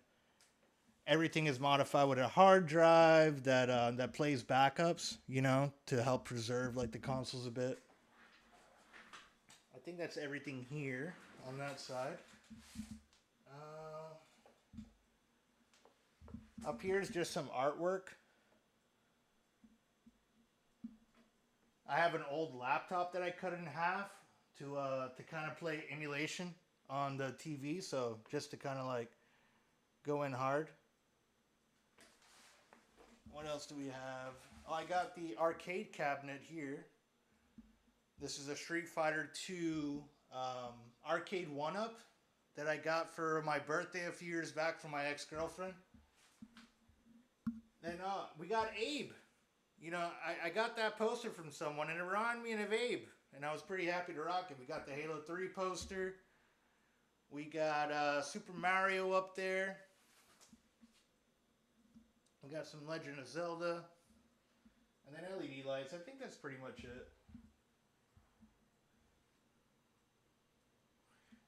Everything is modified with a hard drive that plays backups, to help preserve like the consoles a bit. I think that's everything here on that side. Up here is just some artwork. I have an old laptop that I cut in half to kind of play emulation on the TV, so just to kind of like go in hard. What else do we have? Oh, I got the arcade cabinet here. This is a Street Fighter 2 arcade 1-up that I got for my birthday a few years back from my ex-girlfriend. Then we got Abe. I got that poster from someone and it reminded me of Abe. And I was pretty happy to rock it. We got the Halo 3 poster. We got Super Mario up there. We got some Legend of Zelda. And then LED lights. I think that's pretty much it.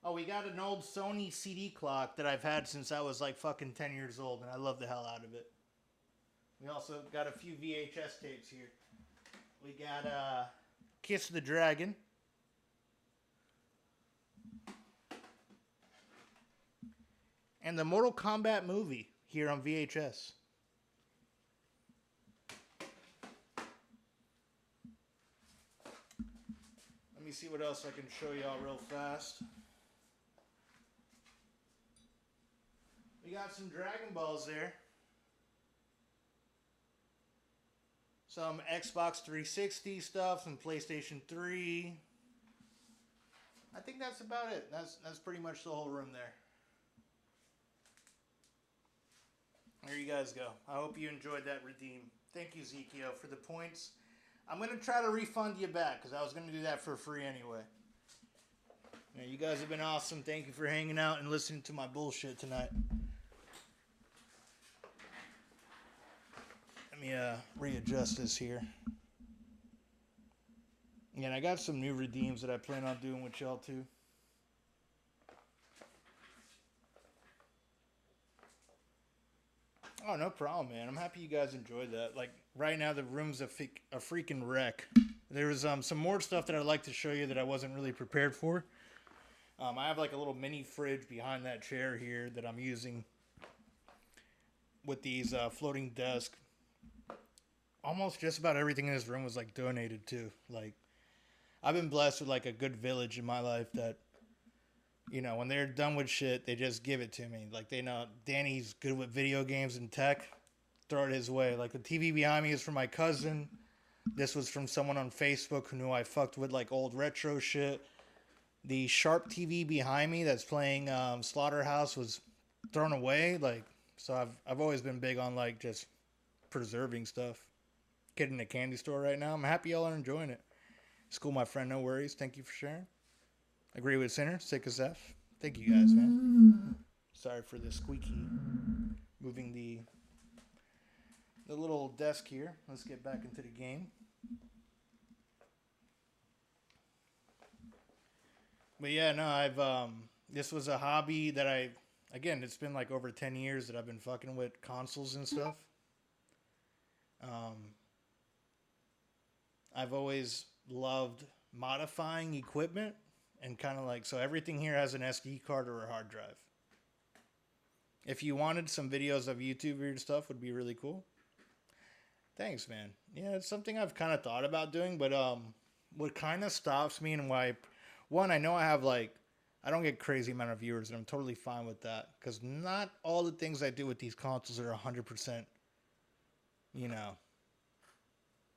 Oh, we got an old Sony CD clock that I've had since I was like fucking 10 years old, and I love the hell out of it. We also got a few VHS tapes here. We got Kiss the Dragon. And the Mortal Kombat movie here on VHS. see what else I can show y'all real fast. We got some Dragon Balls there. Some Xbox 360 stuff, some PlayStation 3. I think that's about it. That's pretty much the whole room there. There you guys go. I hope you enjoyed that redeem. Thank you, Zekio, for the points. I'm going to try to refund you back because I was going to do that for free anyway. Yeah, you guys have been awesome. Thank you for hanging out and listening to my bullshit tonight. Let me readjust this here. And I got some new redeems that I plan on doing with y'all too. Oh, no problem, man. I'm happy you guys enjoyed that. Like, right now, the room's a freaking wreck. There was some more stuff that I'd like to show you that I wasn't really prepared for. I have, like, a little mini fridge behind that chair here that I'm using with these floating desks. Almost just about everything in this room was, like, donated, too. Like, I've been blessed with, like, a good village in my life that... You know, when they're done with shit, they just give it to me. Like, they know Danny's good with video games and tech. Throw it his way. Like, the TV behind me is from my cousin. This was from someone on Facebook who knew I fucked with, like, old retro shit. The Sharp TV behind me that's playing Slaughterhouse was thrown away. Like, so I've always been big on, like, just preserving stuff. Getting a candy store right now. I'm happy y'all are enjoying it. School, my friend, no worries. Thank you for sharing. Agree with Sinner, sick as F. Thank you guys, man. Sorry for the squeaky. Moving the little desk here. Let's get back into the game. But yeah, no, I've this was a hobby that again, it's been like over 10 years that I've been fucking with consoles and stuff. I've always loved modifying equipment. And kind of like, so everything here has an SD card or a hard drive. If you wanted some videos of YouTube weird stuff, would be really cool. Thanks, man. Yeah, it's something I've kind of thought about doing, but what kind of stops me and why, one, I know I have like, I don't get crazy amount of viewers, and I'm totally fine with that. Because not all the things I do with these consoles are 100%, you know,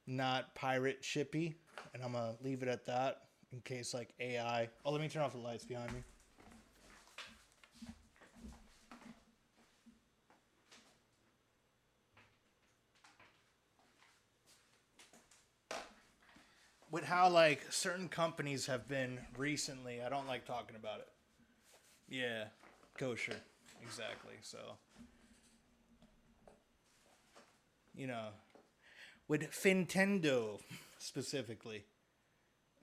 not pirate shippy. And I'm going to leave it at that. In case, like, AI... Oh, let me turn off the lights behind me. With how, like, certain companies have been recently, I don't like talking about it. Yeah, kosher. Exactly, so... You know, with Fintendo, specifically...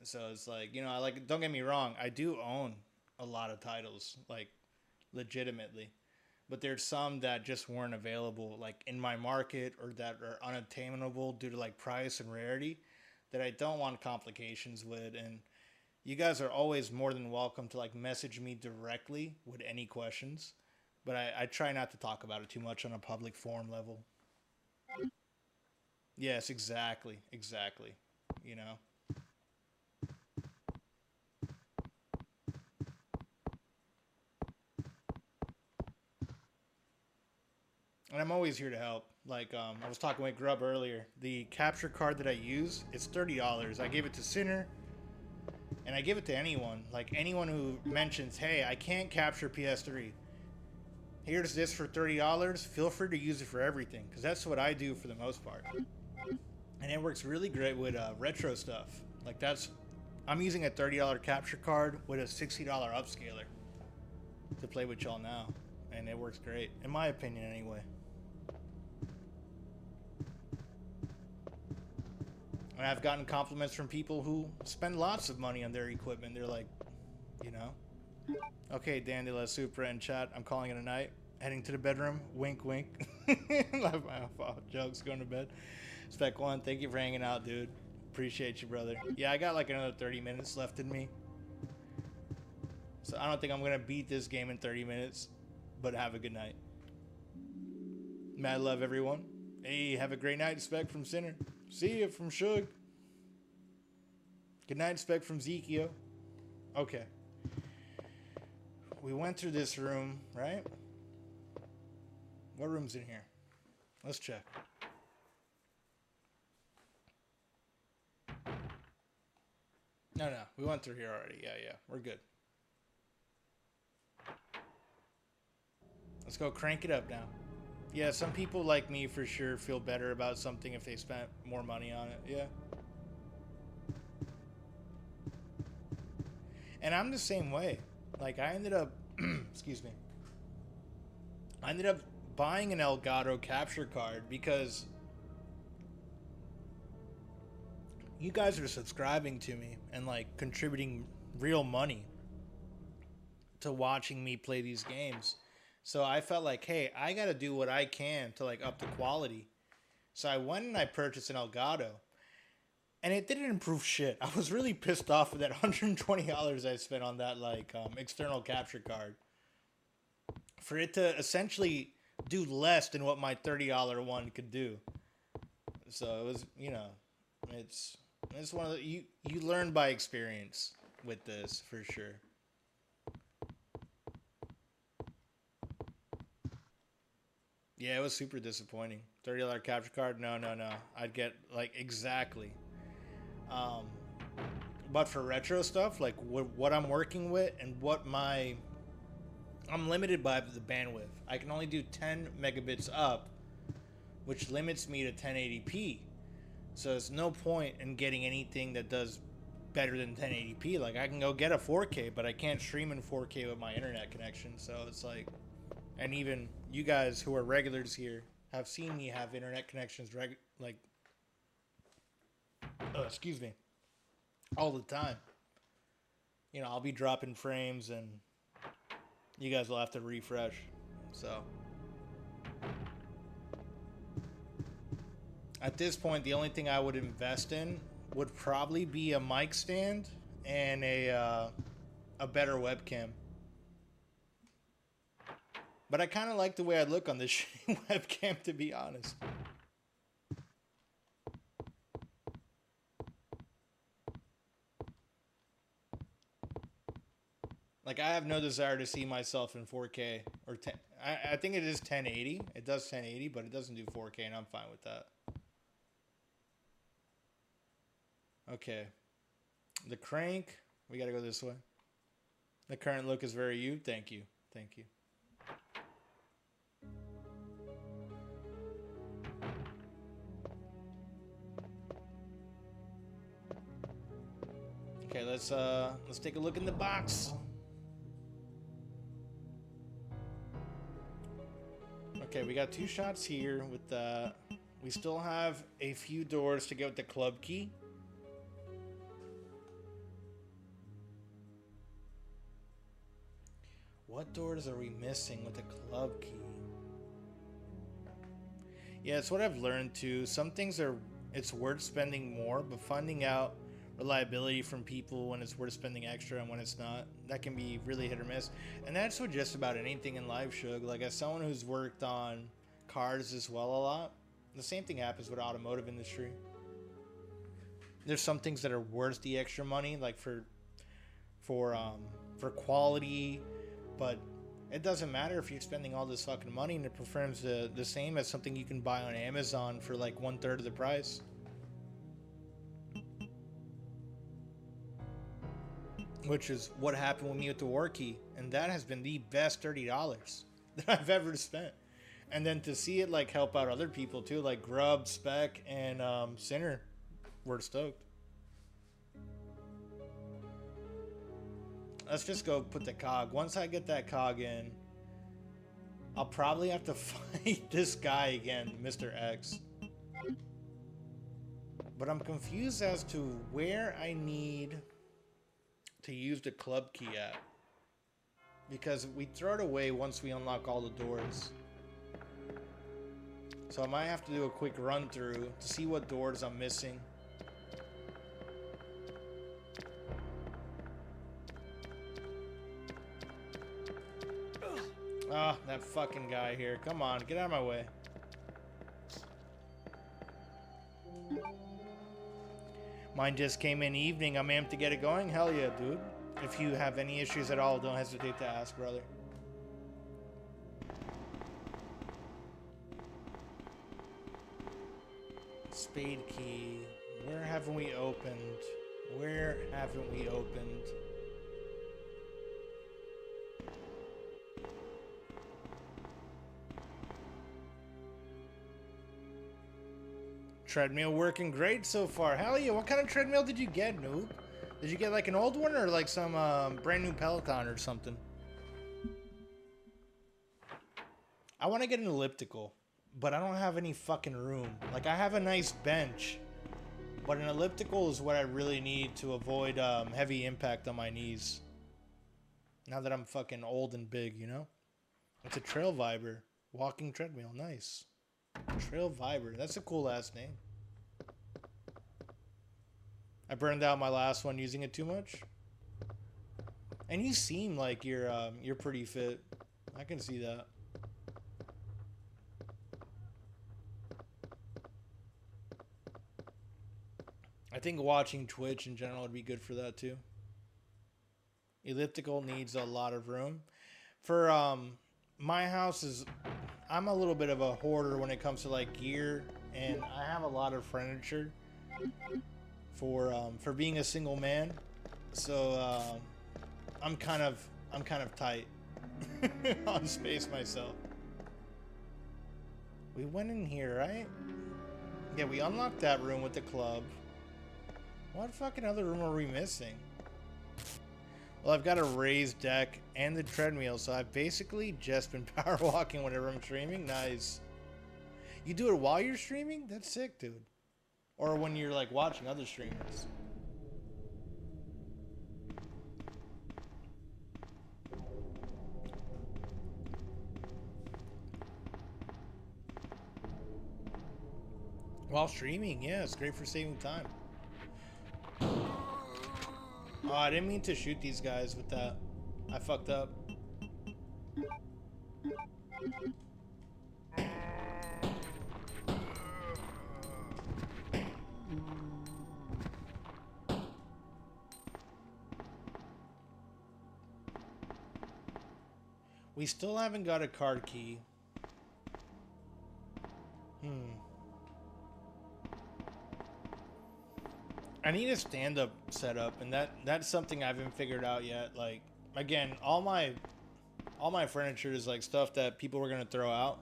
So it's like, you know, don't get me wrong, I do own a lot of titles, like, legitimately. But there's some that just weren't available, like, in my market or that are unattainable due to, like, price and rarity that I don't want complications with. And you guys are always more than welcome to, like, message me directly with any questions. But I try not to talk about it too much on a public forum level. Yes, exactly. You know? And I'm always here to help. Like, I was talking with Grub earlier. The capture card that I use, it's $30. I gave it to Sinner, and I give it to anyone. Like, anyone who mentions, hey, I can't capture PS3. Here's this for $30. Feel free to use it for everything, because that's what I do for the most part. And it works really great with retro stuff. Like, I'm using a $30 capture card with a $60 upscaler to play with y'all now. And it works great, in my opinion anyway. And I've gotten compliments from people who spend lots of money on their equipment. They're like, you know, okay, Dan De La Supra in chat, I'm calling it a night. Heading to the bedroom. Wink, wink. Laugh my off. Jokes, going to bed. Spec One, thank you for hanging out, dude. Appreciate you, brother. Yeah, I got like another 30 minutes left in me. So I don't think I'm going to beat this game in 30 minutes. But have a good night. Mad love, everyone. Hey, have a great night. Spec from Sinner. See you from Shug. Good night, Spec from Zekio. Okay. We went through this room, right? What room's in here? Let's check. No, we went through here already. Yeah, we're good. Let's go crank it up now. Yeah, some people like me for sure feel better about something if they spent more money on it. Yeah. And I'm the same way. Like, I ended up, excuse me. I ended up buying an Elgato capture card because you guys are subscribing to me and, like, contributing real money to watching me play these games. So I felt like, hey, I got to do what I can to, like, up the quality. So I went and I purchased an Elgato. And it didn't improve shit. I was really pissed off with that $120 I spent on that, like, external capture card. For it to essentially do less than what my $30 one could do. So it was, you know, it's one of the, you learn by experience with this, for sure. Yeah, it was super disappointing. $30 capture card? No. I'd get, like, exactly. But for retro stuff, like what I'm working with and I'm limited by the bandwidth. I can only do 10 megabits up, which limits me to 1080p. So there's no point in getting anything that does better than 1080p. Like, I can go get a 4K, but I can't stream in 4K with my internet connection. So it's like, and even you guys who are regulars here have seen me have internet connections excuse me, all the time. You know, I'll be dropping frames and you guys will have to refresh. So at this point, the only thing I would invest in would probably be a mic stand and a better webcam. But I kind of like the way I look on this shitty webcam, to be honest. Like, I have no desire to see myself in 4K or 10. I think it is 1080. It does 1080, but it doesn't do 4K, and I'm fine with that. Okay. The crank. We got to go this way. The current look is very you. Thank you. Thank you. Okay, let's take a look in the box. Okay, we got 2 shots here with the... We still have a few doors to get with the club key. What doors are we missing with the club key? Yeah, it's what I've learned too. Some things it's worth spending more, but finding out reliability from people when it's worth spending extra and when it's not, that can be really hit or miss. And that's with just about anything in life, Shug. Like, as someone who's worked on cars as well a lot, the same thing happens with automotive industry. There's some things that are worth the extra money, like for quality, but it doesn't matter if you're spending all this fucking money and it performs the same as something you can buy on Amazon for like 1/3 of the price. Which is what happened with me with the war key. And that has been the best $30 that I've ever spent. And then to see it like help out other people too, like Grub, Spec, and Sinner, we're stoked. Let's just go put the cog. Once I get that cog in, I'll probably have to fight this guy again, Mr. X. But I'm confused as to where I need to use the club key at, because we throw it away once we unlock all the doors. So I might have to do a quick run through to see what doors I'm missing. Ah, that fucking guy here. Come on, get out of my way. Mine just came in evening. I'm amped to get it going. Hell yeah, dude. If you have any issues at all, don't hesitate to ask, brother. Spade key. Where haven't we opened? Where haven't we opened? Treadmill working great so far. Hell yeah, what kind of treadmill did you get, noob? Did you get like an old one or like some brand new Peloton or something? I want to get an elliptical, but I don't have any fucking room. Like, I have a nice bench, but an elliptical is what I really need to avoid heavy impact on my knees. Now that I'm fucking old and big, you know? It's a Trail Viber. Walking treadmill. Nice. Trail Viber. That's a cool ass name. I burned out my last one using it too much. And you seem like you're pretty fit. I can see that. I think watching Twitch in general would be good for that too. Elliptical needs a lot of room. For my house is, I'm a little bit of a hoarder when it comes to like gear, and I have a lot of furniture for being a single man. So I'm kind of tight on space myself. We went in here, right? Yeah, we unlocked that room with the club. What fucking other room are we missing? Well, I've got a raised deck and the treadmill, so I've basically just been power walking whenever I'm streaming. Nice. You do it while you're streaming? That's sick, dude. Or when you're like watching other streamers. While streaming, yeah, it's great for saving time. Oh, I didn't mean to shoot these guys with that. I fucked up. We still haven't got a card key. I need a stand-up setup, and that's something I haven't figured out yet. Like, again, all my furniture is like stuff that people were gonna throw out,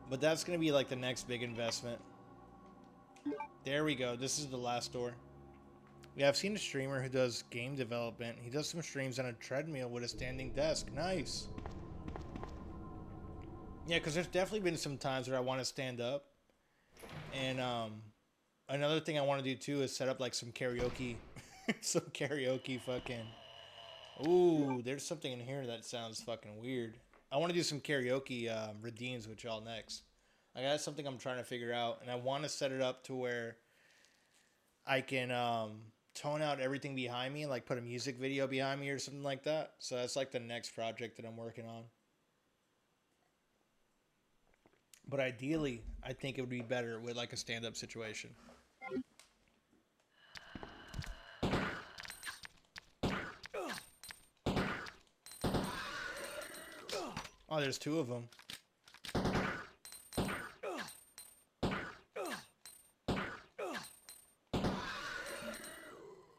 but that's gonna be like the next big investment. There we go. This is the last door. Yeah, I've seen a streamer who does game development. He does some streams on a treadmill with a standing desk. Nice. Yeah, because there's definitely been some times where I want to stand up, and another thing I want to do too is set up like some karaoke, some karaoke fucking. Ooh, there's something in here that sounds fucking weird. I want to do some karaoke redeems with y'all next. Like, that's something I'm trying to figure out, and I want to set it up to where I can tone out everything behind me, and like put a music video behind me or something like that. So that's like the next project that I'm working on. But ideally, I think it would be better with like a stand-up situation. Oh, there's two of them.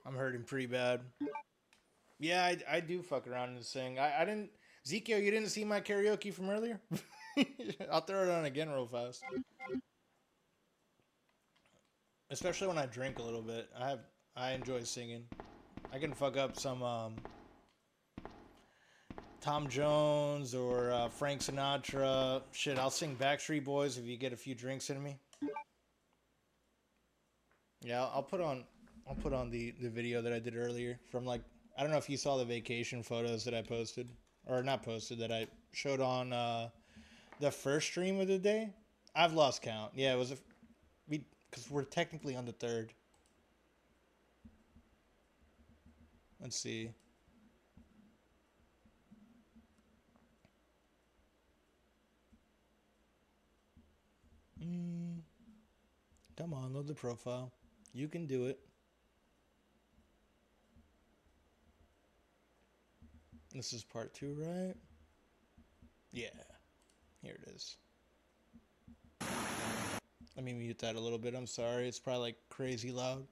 I'm hurting pretty bad. Yeah, I do fuck around and sing. I didn't... Zekio, you didn't see my karaoke from earlier? I'll throw it on again real fast. Especially when I drink a little bit. I enjoy singing. I can fuck up some Tom Jones or Frank Sinatra. Shit, I'll sing Backstreet Boys if you get a few drinks in me. Yeah, I'll put on the video that I did earlier from, like, I don't know if you saw the vacation photos that I posted, or not posted, that I showed on the first stream of the day. I've lost count. Yeah, it was because we're technically on the third. Let's see. Come on, load the profile. You can do it. This is part 2, right? Yeah. Here it is. Let me mute that a little bit. I'm sorry. It's probably like crazy loud.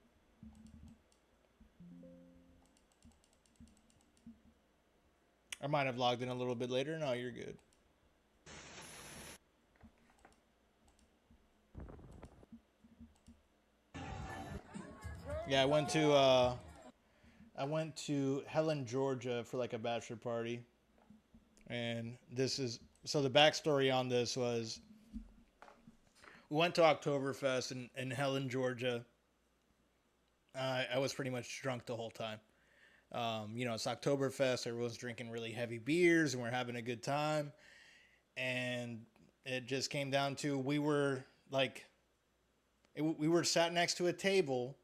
I might have logged in a little bit later. No, you're good. Yeah, I went to Helen, Georgia for like a bachelor party. And this is, so the backstory on this was, we went to Oktoberfest in Helen, Georgia. I was pretty much drunk the whole time. It's Oktoberfest. Everyone's drinking really heavy beers, and we're having a good time. And it just came down to, we were sat next to a table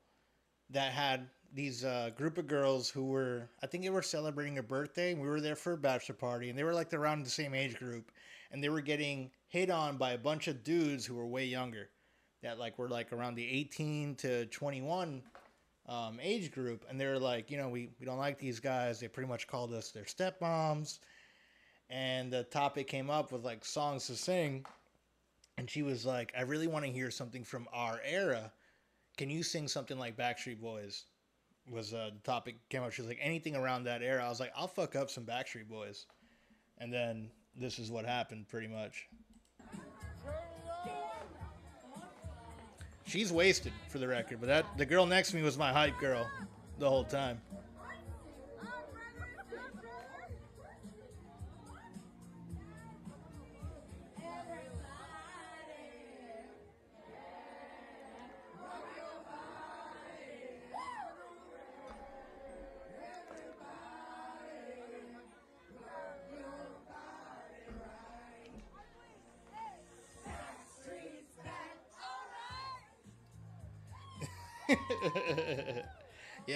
that had these group of girls who were, I think they were celebrating a birthday. We were there for a bachelor party, and they were like around the same age group, and they were getting hit on by a bunch of dudes who were way younger, that were around the 18 to 21 age group. And they were like, we don't like these guys. They pretty much called us their stepmoms. And the topic came up with songs to sing, and she was like, I really want to hear something from our era. Can you sing something like Backstreet Boys? Was the topic came up. She was like, anything around that era. I was like, I'll fuck up some Backstreet Boys. And then this is what happened, pretty much. She's wasted, for the record, but the girl next to me was my hype girl the whole time.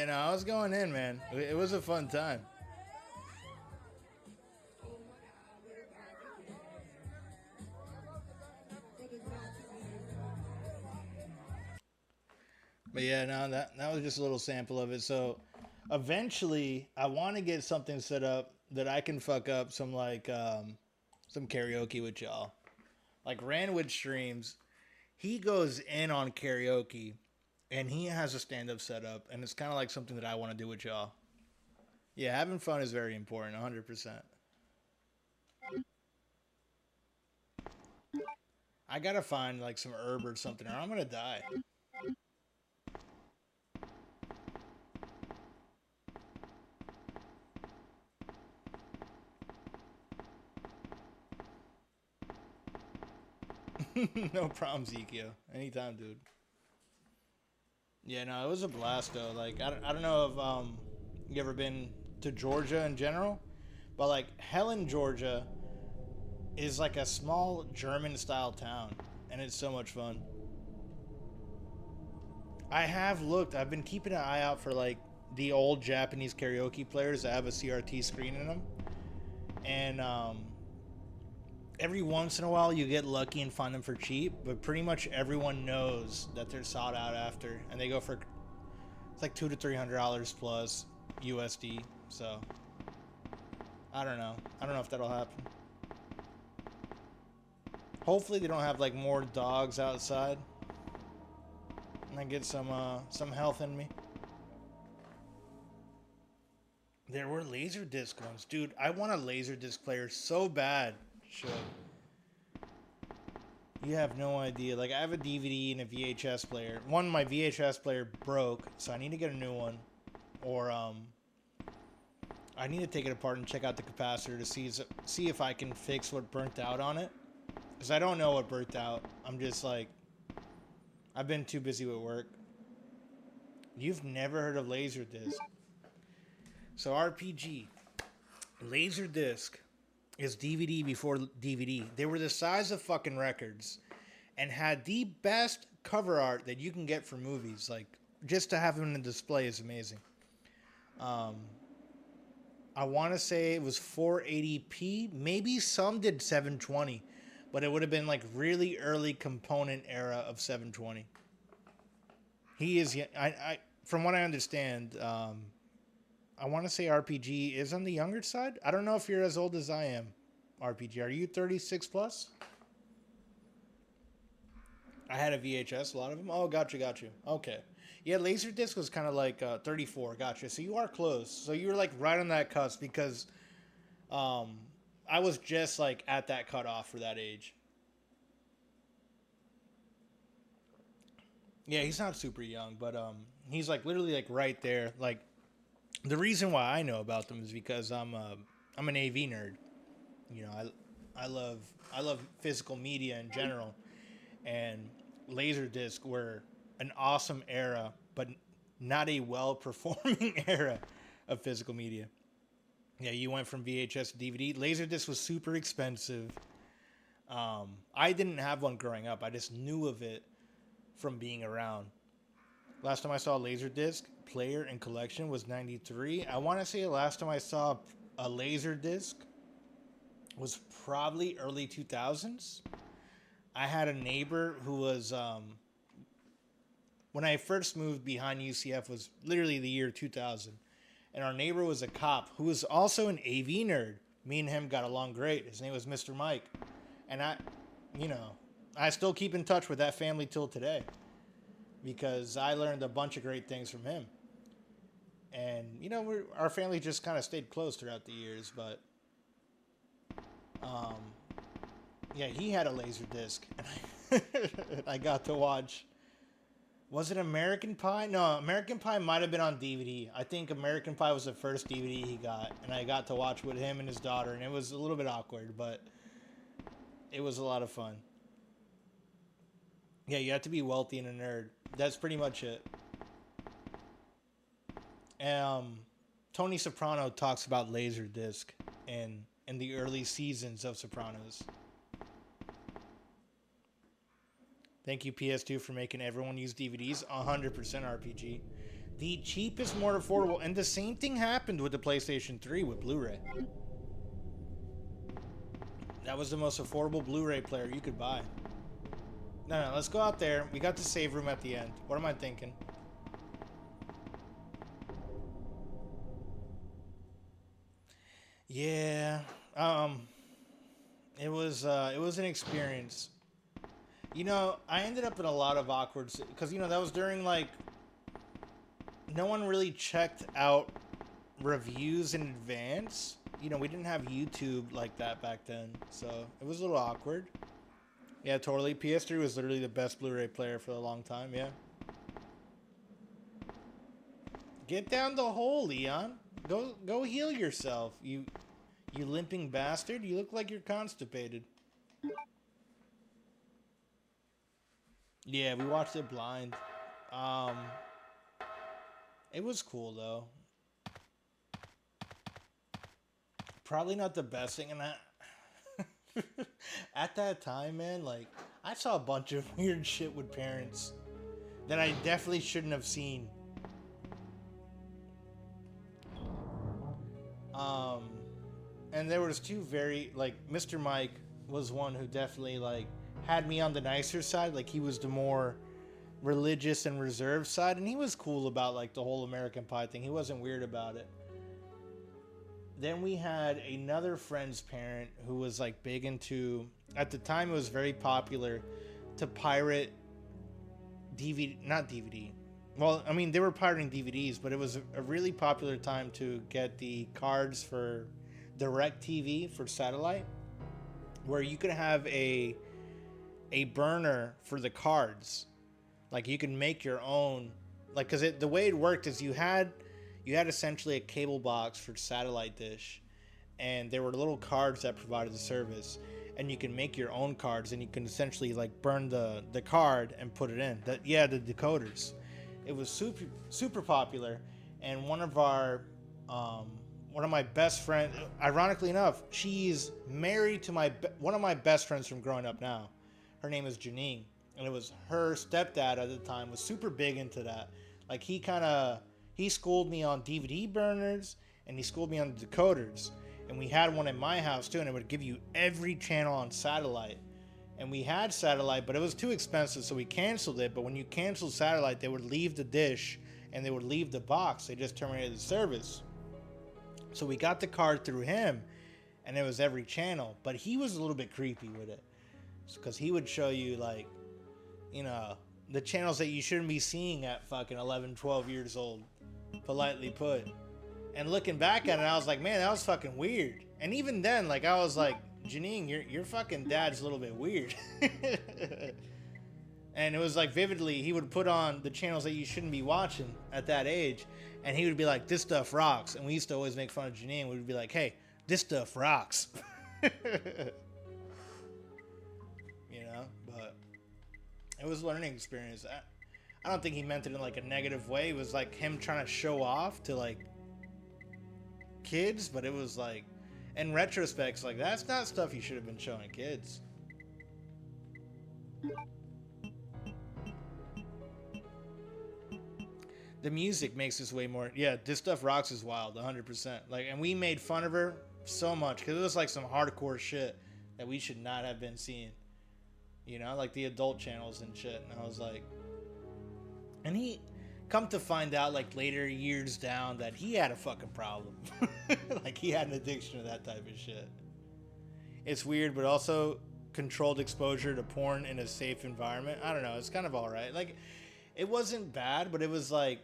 I was going in, man. It was a fun time. But yeah, no, that was just a little sample of it. So eventually I want to get something set up that I can fuck up some some karaoke with y'all. Like Ranwood streams, he goes in on karaoke. And he has a stand-up setup, and it's kind of like something that I want to do with y'all. Yeah, having fun is very important, 100%. I gotta find some herb or something, or I'm gonna die. No problem, Zekio. Anytime, dude. Yeah, no, it was a blast though. I don't know if you ever been to Georgia in general, but Helen, Georgia is a small German style town, and it's so much fun. I have looked. I've been keeping an eye out for the old Japanese karaoke players that have a CRT screen in them, and every once in a while you get lucky and find them for cheap, but pretty much everyone knows that they're sought out after, and they go for it's $200 to $300 plus USD. So I don't know if that'll happen. Hopefully they don't have more dogs outside, and I get some health in me. There were Laserdisc ones, dude. I want a Laserdisc player so bad. Should. You have no idea. I have a DVD and a VHS player. My VHS player broke, so I need to get a new one. Or, I need to take it apart and check out the capacitor to see if I can fix what burnt out on it. Because I don't know what burnt out. I'm just I've been too busy with work. You've never heard of Laserdisc. So RPG. Laserdisc is DVD before DVD. They were the size of fucking records and had the best cover art that you can get for movies. Just to have them in the display is amazing. I want to say it was 480p. Maybe some did 720, but it would have been really early component era of 720. He is. I from what I understand, I want to say RPG is on the younger side. I don't know if you're as old as I am. RPG, are you 36 plus? I had a VHS, a lot of them. Oh, gotcha. Okay. Yeah, Laserdisc was kind of like 34. Gotcha. So you are close. So you were like right on that cusp because I was just like at that cutoff for that age. Yeah, he's not super young, but he's like literally like right there. Like the reason why I know about them is because I'm an AV nerd. You know, I love physical media in general, and Laserdisc were an awesome era, but not a well-performing era of physical media. Yeah, you went from VHS to DVD. Laserdisc was super expensive. I didn't have one growing up. I just knew of it from being around. Last time I saw a Laserdisc player in collection was 93. I want to say the last time I saw a Laserdisc was probably early 2000s. I had a neighbor who was, when I first moved behind UCF was literally the year 2000. And our neighbor was a cop who was also an AV nerd. Me and him got along great. His name was Mr. Mike. And I still keep in touch with that family till today because I learned a bunch of great things from him. And, our family just kind of stayed close throughout the years, but, yeah, he had a Laserdisc, and I got to watch. Was it American Pie? No, American Pie might have been on DVD. I think American Pie was the first DVD he got, and I got to watch with him and his daughter, and it was a little bit awkward, but it was a lot of fun. Yeah, you have to be wealthy and a nerd. That's pretty much it. Tony Soprano talks about Laserdisc in the early seasons of Sopranos. Thank you, PS2, for making everyone use DVDs. 100% RPG. The cheapest, more affordable. And the same thing happened with the PlayStation 3 with Blu-ray. That was the most affordable Blu-ray player you could buy. No, let's go out there. We got the save room at the end. What am I thinking? Yeah. It was an experience. I ended up in a lot of awkward because that was during like no one really checked out reviews in advance. We didn't have YouTube like that back then, so it was a little awkward. Yeah, totally. PS3 was literally the best Blu-ray player for a long time. Yeah. Get down the hole, Leon. Go heal yourself. You limping bastard. You look like you're constipated. Yeah, we watched it blind. It was cool though. Probably not the best thing, and at that time, man, like I saw a bunch of weird shit with parents that I definitely shouldn't have seen. And there was two very, like, Mr. Mike was one who definitely, like, had me on the nicer side. Like, he was the more religious and reserved side, and he was cool about, like, the whole American Pie thing. He wasn't weird about it. Then we had another friend's parent who was, like, big into, at the time it was very popular to pirate DVD. Well, I mean, they were pirating DVDs, but it was a really popular time to get the cards for DirecTV for satellite, where you could have a burner for the cards. Like, you can make your own, like, because the way it worked is you had essentially a cable box for satellite dish, and there were little cards that provided the service, and you can make your own cards, and you can essentially, like, burn the card and put it in. The decoders. It was super popular, and one of my best friends, ironically enough, she's married to one of my best friends from growing up now. Her name is Janine, and it was her stepdad at the time was super big into that. Like, he schooled me on DVD burners, and he schooled me on the decoders, and we had one in my house too, and it would give you every channel on satellite. And we had satellite, but it was too expensive, so we canceled it. But when you canceled satellite, they would leave the dish and they would leave the box. They just terminated the service. So we got the card through him, and it was every channel. But he was a little bit creepy with it, because he would show you, like, you know, the channels that you shouldn't be seeing at fucking 11, 12 years old, politely put. And looking back at it, I was like, man, that was fucking weird. And even then, like, I was like, Janine, your fucking dad's a little bit weird. And it was like vividly, he would put on the channels that you shouldn't be watching at that age. And he would be like, this stuff rocks. And we used to always make fun of Janine. We would be like, hey, this stuff rocks. You know, but it was a learning experience. I don't think he meant it in like a negative way. It was like him trying to show off to like kids, but it was like, in retrospect, like, that's not stuff you should have been showing kids. The music makes this way more, yeah, this stuff rocks is wild, 100%. Like, and we made fun of her so much because it was like some hardcore shit that we should not have been seeing, you know, like the adult channels and shit. And I was like, and he come to find out like later years down that he had a fucking problem. Like, he had an addiction to that type of shit. It's weird, but also controlled exposure to porn in a safe environment. I don't know, it's kind of all right. Like, it wasn't bad, but it was like,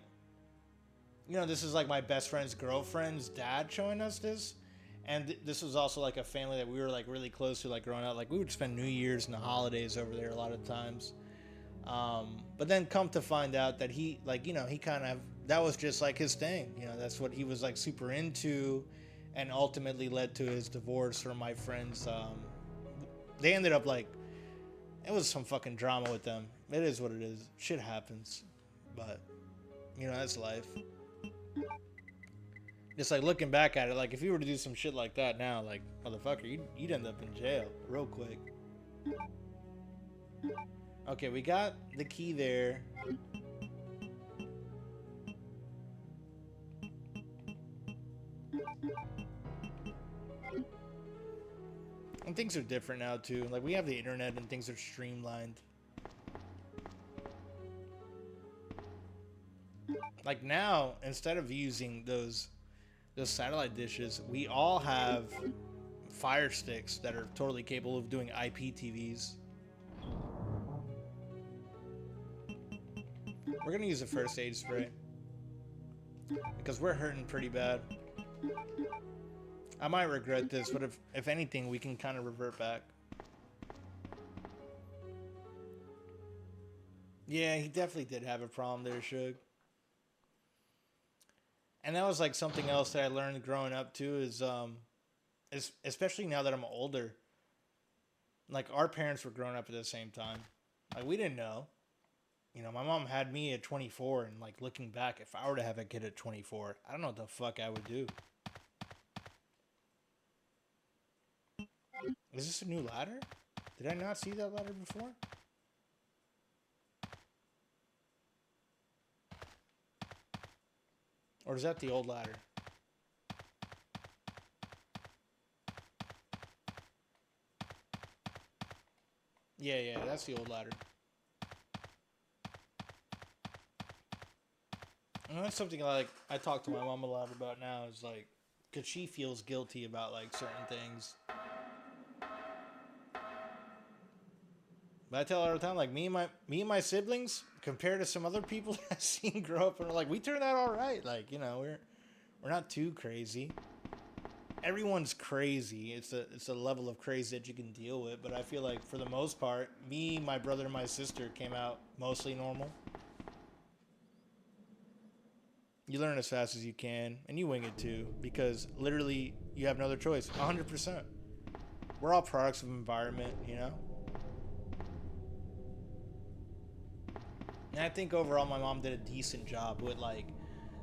you know, this is like my best friend's girlfriend's dad showing us this. And this was also like a family that we were like really close to, like growing up. Like, we would spend New Year's and the holidays over there a lot of times. But then come to find out that he, like, you know, he kind of, that was just like his thing. You know, that's what he was like super into, and ultimately led to his divorce from my friends. They ended up like, it was some fucking drama with them. It is what it is. Shit happens. But, you know, that's life. Just like looking back at it, like if you were to do some shit like that now, like, motherfucker, you'd end up in jail real quick. Okay, we got the key there. And things are different now too. Like, we have the internet and things are streamlined. Like now, instead of using those satellite dishes, we all have Fire Sticks that are totally capable of doing IPTVs. We're gonna use a first aid spray because we're hurting pretty bad. I might regret this, but if anything, we can kind of revert back. Yeah, he definitely did have a problem there, Suge. And that was like something else that I learned growing up too, is especially now that I'm older. Like, our parents were growing up at the same time. Like, we didn't know. You know, my mom had me at 24, and like looking back, if I were to have a kid at 24, I don't know what the fuck I would do. Is this a new ladder? Did I not see that ladder before? Or is that the old ladder? Yeah, that's the old ladder. And that's something like I talk to my mom a lot about now, is like, because she feels guilty about like certain things. But I tell her all the time, like, me and my siblings, compared to some other people that I've seen grow up, and like, we turned out all right. Like, you know, we're not too crazy. Everyone's crazy. It's a level of crazy that you can deal with. But I feel like for the most part, me, my brother, and my sister came out mostly normal. You learn as fast as you can, and you wing it too, because literally you have no other choice. 100%. We're all products of environment, you know? And I think overall my mom did a decent job with like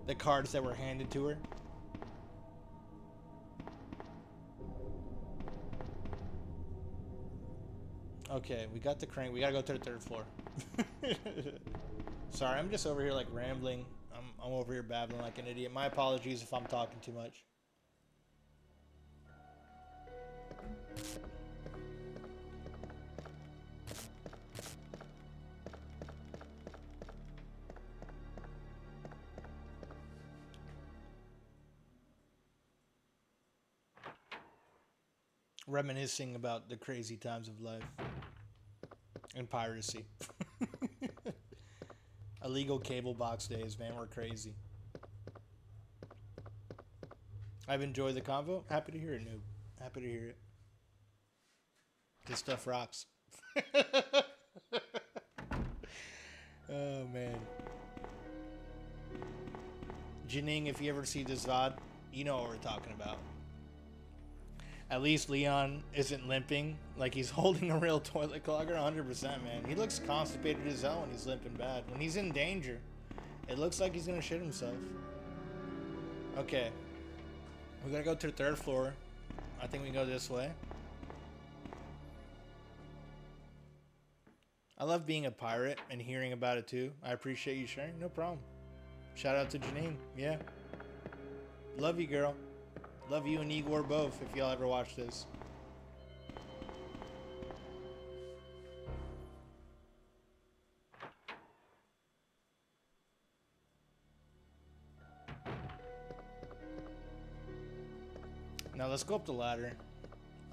the cards that were handed to her. Okay, we got the crank. We gotta go to the 3rd floor. Sorry, I'm just over here like rambling. I'm over here babbling like an idiot. My apologies if I'm talking too much. Reminiscing about the crazy times of life and piracy. Illegal cable box days, man, we're crazy. I've enjoyed the convo. Happy to hear it, noob. Happy to hear it. This stuff rocks. Oh, man. Janine, if you ever see this VOD, you know what we're talking about. At least Leon isn't limping like he's holding a real toilet clogger. 100%, man. He looks constipated as hell when he's limping bad. When he's in danger, it looks like he's gonna shit himself. Okay. We're gonna go to the 3rd floor. I think we can go this way. I love being a pirate and hearing about it too. I appreciate you sharing. No problem. Shout out to Janine. Yeah. Love you, girl. Love you and Igor both, if y'all ever watch this. Now let's go up the ladder.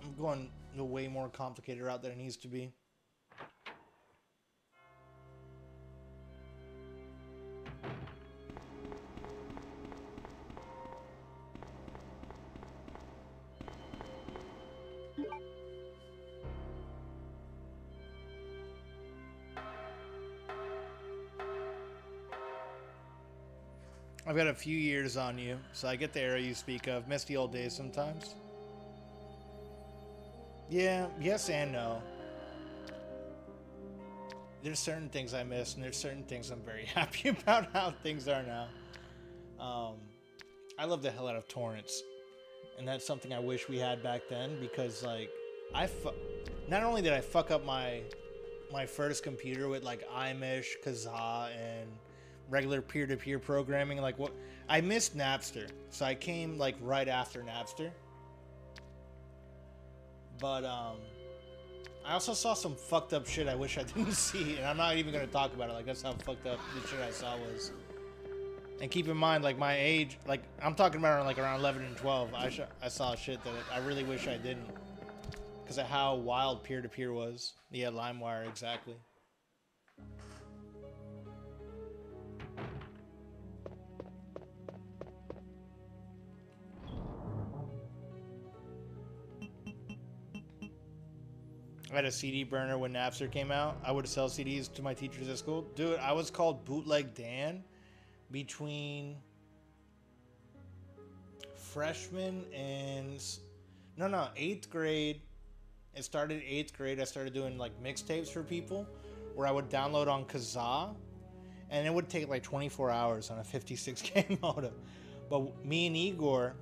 I'm going the way more complicated route than it needs to be. I've got a few years on you, so I get the era you speak of. Miss the old days sometimes. Yeah, yes and no. There's certain things I miss, and there's certain things I'm very happy about how things are now. I love the hell out of torrents, and that's something I wish we had back then, because like not only did I fuck up my first computer with like iMesh, Kazaa, and regular peer-to-peer programming, like what I missed Napster, so I came like right after Napster. But I also saw some fucked up shit I wish I didn't see, and I'm not even gonna talk about it. Like that's how fucked up the shit I saw was. And keep in mind, like my age, like I'm talking about like around 11 and 12. I saw shit that I really wish I didn't, because of how wild peer-to-peer was. Yeah, LimeWire, exactly. I had a CD burner when Napster came out. I would sell CDs to my teachers at school. Dude, I was called Bootleg Dan between freshman and... No, 8th grade. It started 8th grade. I started doing like mixtapes for people where I would download on Kazaa. And it would take like 24 hours on a 56K modem. But me and Igor,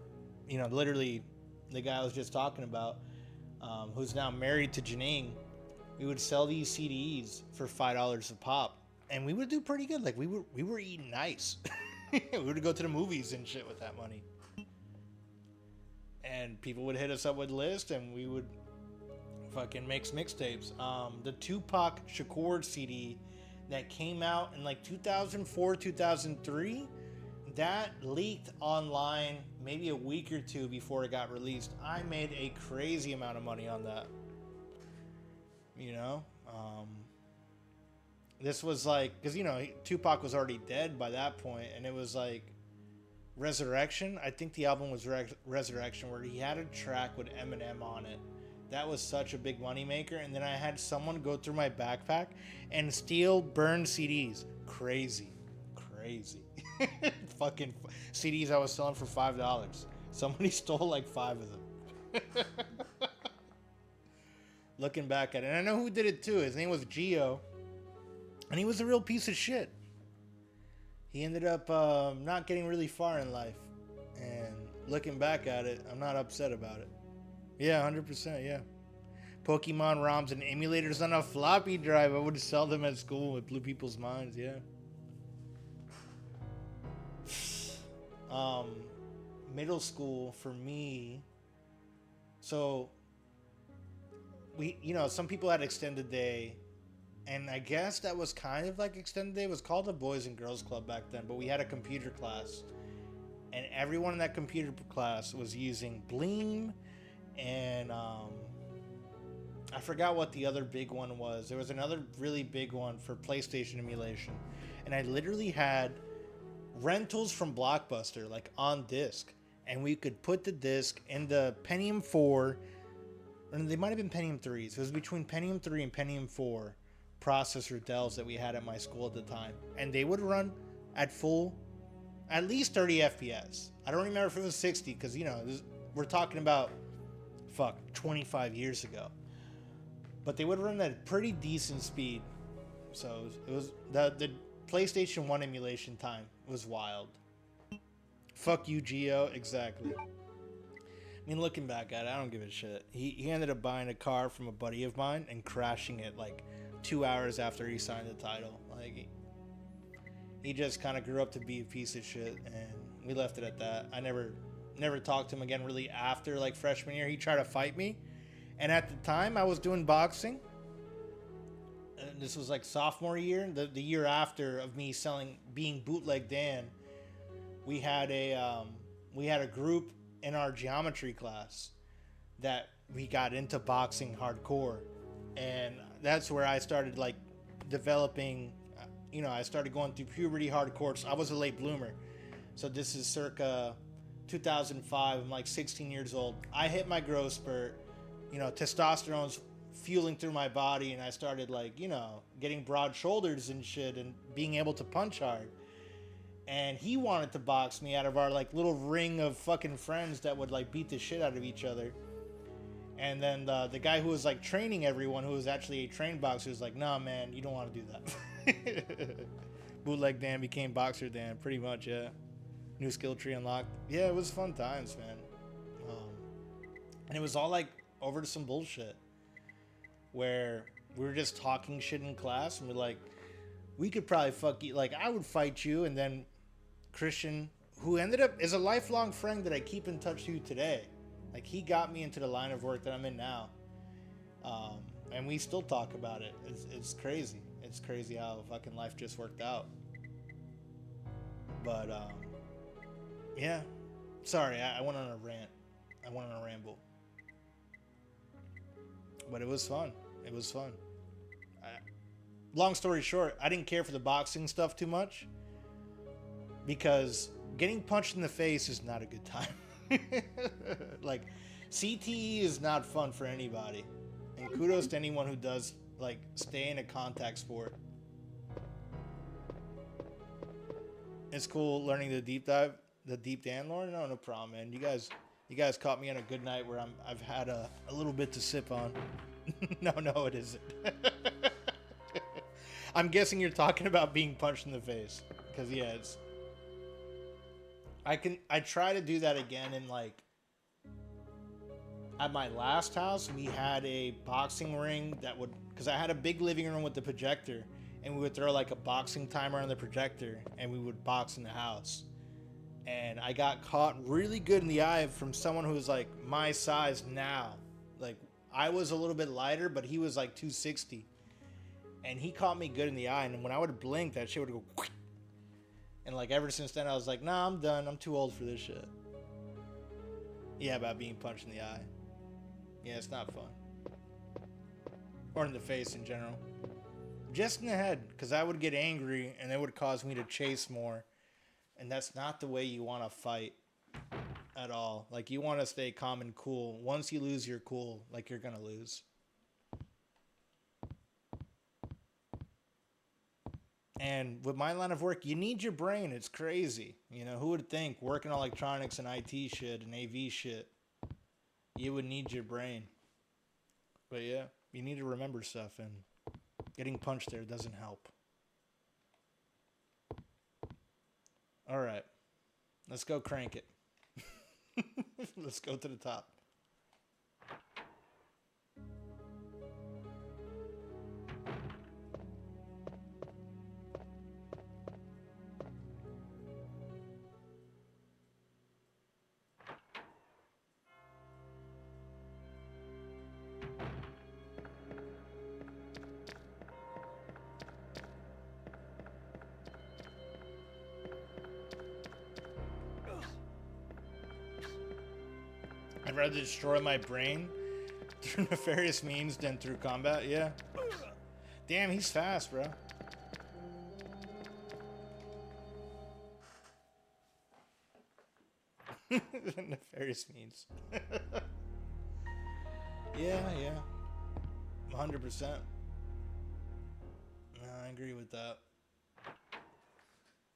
you know, literally the guy I was just talking about, who's now married to Janine, we would sell these CDs for $5 a pop, and we would do pretty good. Like we were eating nice. We would go to the movies and shit with that money, and people would hit us up with lists, and we would fucking make mixtapes. The Tupac Shakur CD that came out in like 2004, 2003. That leaked online maybe a week or two before it got released. I made a crazy amount of money on that. You know? This was like... Because, you know, Tupac was already dead by that point. And it was like... Resurrection? I think the album was Resurrection, where he had a track with Eminem on it. That was such a big moneymaker. And then I had someone go through my backpack and steal burned CDs. Crazy. Fucking CDs I was selling for $5. Somebody stole like 5 of them. Looking back at it, and I know who did it too. His name was Gio, and he was a real piece of shit. He ended up not getting really far in life, and looking back at it, I'm not upset about it. Yeah, 100%, yeah. Pokemon ROMs and emulators on a floppy drive. I would sell them at school. It blew people's minds, yeah. Middle school for me, so we, you know, some people had extended day, and I guess that was kind of like extended day. It was called the Boys and Girls Club back then, but we had a computer class, and everyone in that computer class was using Bleem and I forgot what the other big one was. There was another really big one for PlayStation emulation. And I literally had rentals from Blockbuster, like on disc. And we could put the disc in the Pentium 4, or they might have been Pentium 3s. It was between Pentium 3 and Pentium 4 processor Dells that we had at my school at the time. And they would run at least 30 FPS. I don't remember if it was 60, because, you know, we're talking about, 25 years ago. But they would run at a pretty decent speed. So it was the PlayStation 1 emulation time was wild. Fuck you, Geo. Exactly. I mean, looking back at it, I don't give a shit. He ended up buying a car from a buddy of mine and crashing it like 2 hours after he signed the title. Like, he just kind of grew up to be a piece of shit, and we left it at that. I never talked to him again really after like freshman year. He tried to fight me, and at the time I was doing boxing. And this was like sophomore year, the year after of me being Bootleg Dan. We had a group in our geometry class that we got into boxing hardcore, and that's where I started like developing. You know, I started going through puberty hardcore. So I was a late bloomer, so this is circa 2005. I'm like 16 years old. I hit my growth spurt. You know, testosterone's fueling through my body, and I started like, you know, getting broad shoulders and shit and being able to punch hard. And he wanted to box me out of our like little ring of fucking friends that would like beat the shit out of each other. And then the guy who was like training everyone, who was actually a trained boxer, was like, nah, man, you don't want to do that. Bootleg Dan became Boxer Dan, pretty much, yeah. New skill tree unlocked. Yeah, it was fun times, man. And it was all like over to some bullshit where we were just talking shit in class, and we're like, we could probably fuck you. Like, I would fight you, and then Christian, who ended up is a lifelong friend that I keep in touch with today. Like, he got me into the line of work that I'm in now. And we still talk about it. It's crazy. It's crazy how fucking life just worked out. But, yeah. Sorry, I went on a rant. I went on a ramble. But it was fun. It was fun. Long story short, I didn't care for the boxing stuff too much, because getting punched in the face is not a good time. Like, CTE is not fun for anybody. And kudos to anyone who does, like, stay in a contact sport. It's cool learning the deep Dan lore. No problem, man. You guys caught me on a good night where I've had a little bit to sip on. No, it isn't. I'm guessing you're talking about being punched in the face, because yeah, I try to do that again in like, at my last house, we had a boxing ring because I had a big living room with the projector, and we would throw like a boxing timer on the projector, and we would box in the house. And I got caught really good in the eye from someone who was like my size now. Like, I was a little bit lighter, but he was like 260. And he caught me good in the eye, and when I would blink, that shit would go quick. And like, ever since then, I was like, nah, I'm done. I'm too old for this shit. Yeah, about being punched in the eye. Yeah, it's not fun. Or in the face in general. Just in the head, because I would get angry, and it would cause me to chase more. And that's not the way you want to fight at all. Like, you want to stay calm and cool. Once you lose your cool, like, you're going to lose. And with my line of work, you need your brain. It's crazy. You know, who would think working on electronics and IT shit and AV shit, you would need your brain. But yeah, you need to remember stuff, and getting punched there doesn't help. All right, let's go crank it. Let's go to the top. I'd rather destroy my brain Through nefarious means than through combat, yeah. Damn, he's fast, bro. Nefarious means. Yeah. 100%. No, I agree with that.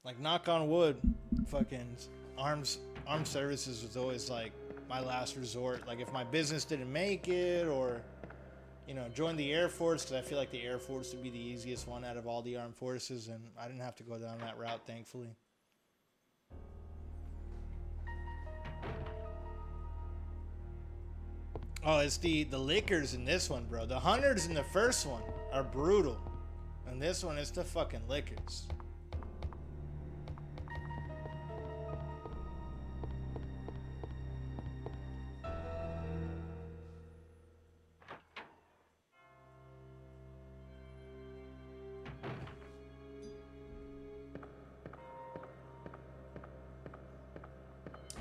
Like, knock on wood, fucking armed services was always like my last resort. Like, if my business didn't make it, or, you know, join the Air Force, because I feel like the Air Force would be the easiest one out of all the armed forces, and I didn't have to go down that route, thankfully. Oh, it's the liquors in this one, bro. The hunters in the first one are brutal, and this one is the fucking liquors.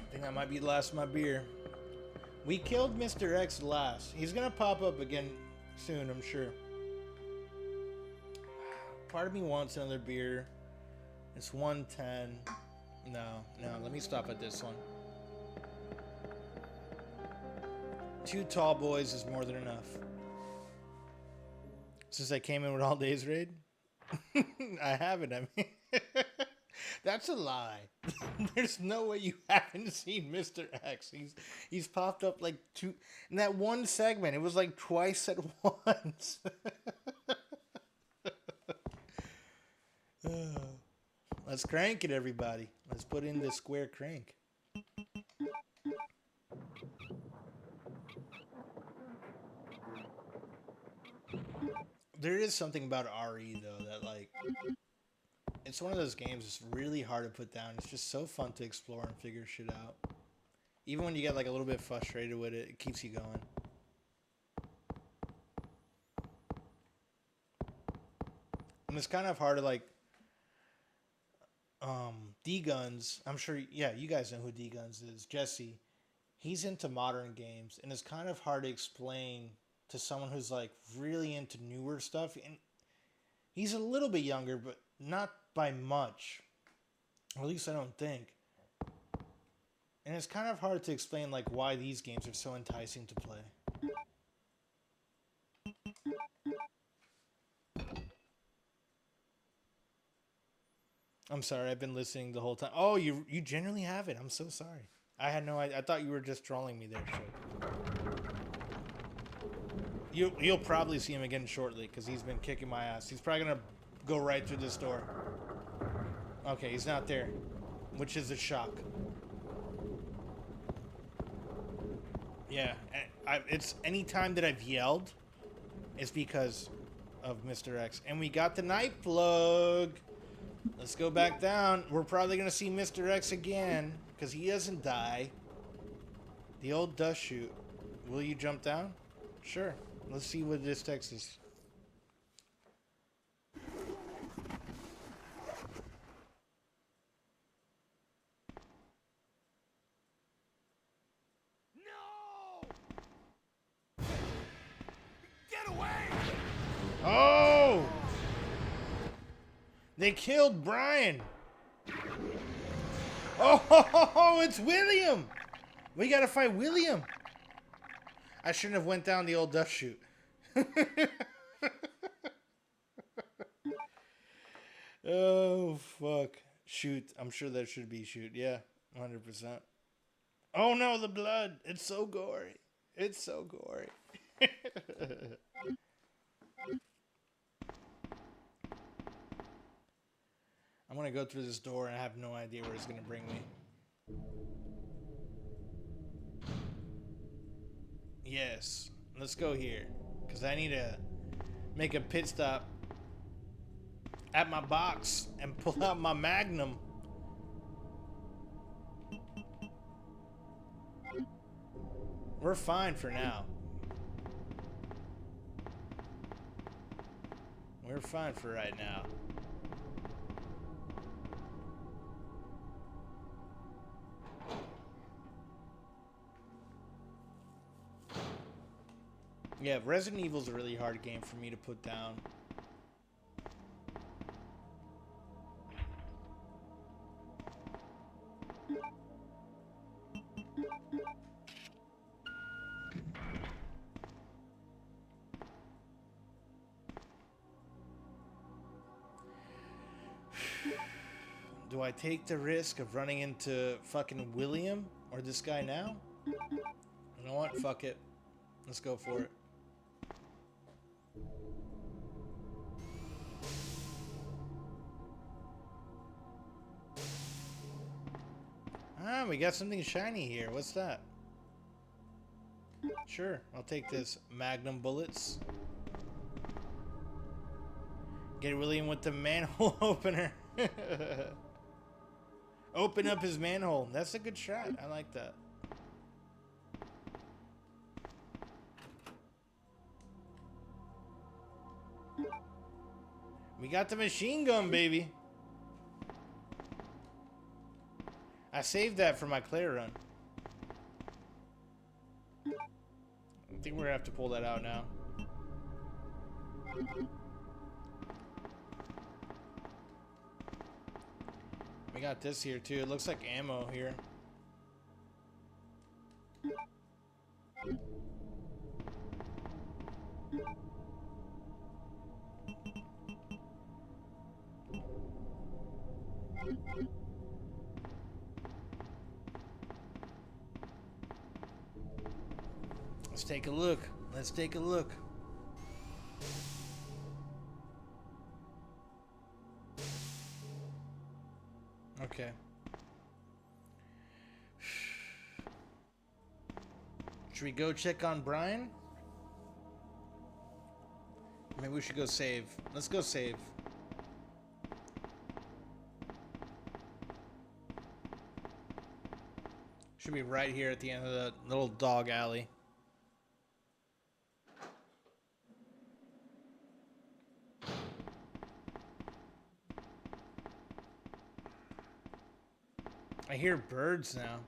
I think that might be the last of my beer. We killed Mr. X last. He's gonna pop up again soon, I'm sure. Part of me wants another beer. It's 110. No, let me stop at this one. 2 tall boys is more than enough. Since I came in with all days raid? I haven't, I mean. That's a lie. There's no way you haven't seen Mr. X. He's popped up like 2 in that one segment. It was like twice at once. Let's crank it, everybody. Let's put in the square crank. There is something about RE though that, like, it's one of those games that's really hard to put down. It's just so fun to explore and figure shit out. Even when you get like a little bit frustrated with it, it keeps you going. And it's kind of hard to, like, D-Guns, I'm sure, yeah, you guys know who D-Guns is, Jesse. He's into modern games, and it's kind of hard to explain to someone who's like really into newer stuff. And he's a little bit younger, but not by much. Or at least I don't think. And it's kind of hard to explain like why these games are so enticing to play. I'm sorry, I've been listening the whole time. Oh, you genuinely have it. I'm so sorry. I had no idea. I thought you were just trolling me there. So. You'll probably see him again shortly because he's been kicking my ass. He's probably gonna go right through this door. Okay, he's not there, which is a shock. Yeah, it's any time that I've yelled, it's because of Mr. X. And we got the night plug. Let's go back down. We're probably going to see Mr. X again because he doesn't die. The old dust chute. Will you jump down? Sure. Let's see what this text is. No! Get away! Oh! They killed Brian. Oh, it's William. We gotta fight William. I shouldn't have went down the old dust chute. Oh, fuck. Shoot. I'm sure that should be shoot. Yeah, 100%. Oh, no, the blood. It's so gory. It's so gory. I'm gonna go through this door and I have no idea where it's gonna bring me. Yes, let's go here. Because I need to make a pit stop at my box and pull out my Magnum. We're fine for now. We're fine for right now. Yeah, Resident Evil's a really hard game for me to put down. Do I take the risk of running into fucking William or this guy now? You know what? Fuck it. Let's go for it. Ah, we got something shiny here. What's that? Sure, I'll take this. Magnum bullets. Get William with the manhole opener. Open up his manhole. That's a good shot. I like that. We got the machine gun, baby. I saved that for my Claire run. I think we're gonna have to pull that out now. We got this here too. It looks like ammo here. Let's take a look. Let's take a look. Okay. Should we go check on Brian? Maybe we should go save. Let's go save. Should be right here at the end of the little dog alley. I hear birds now.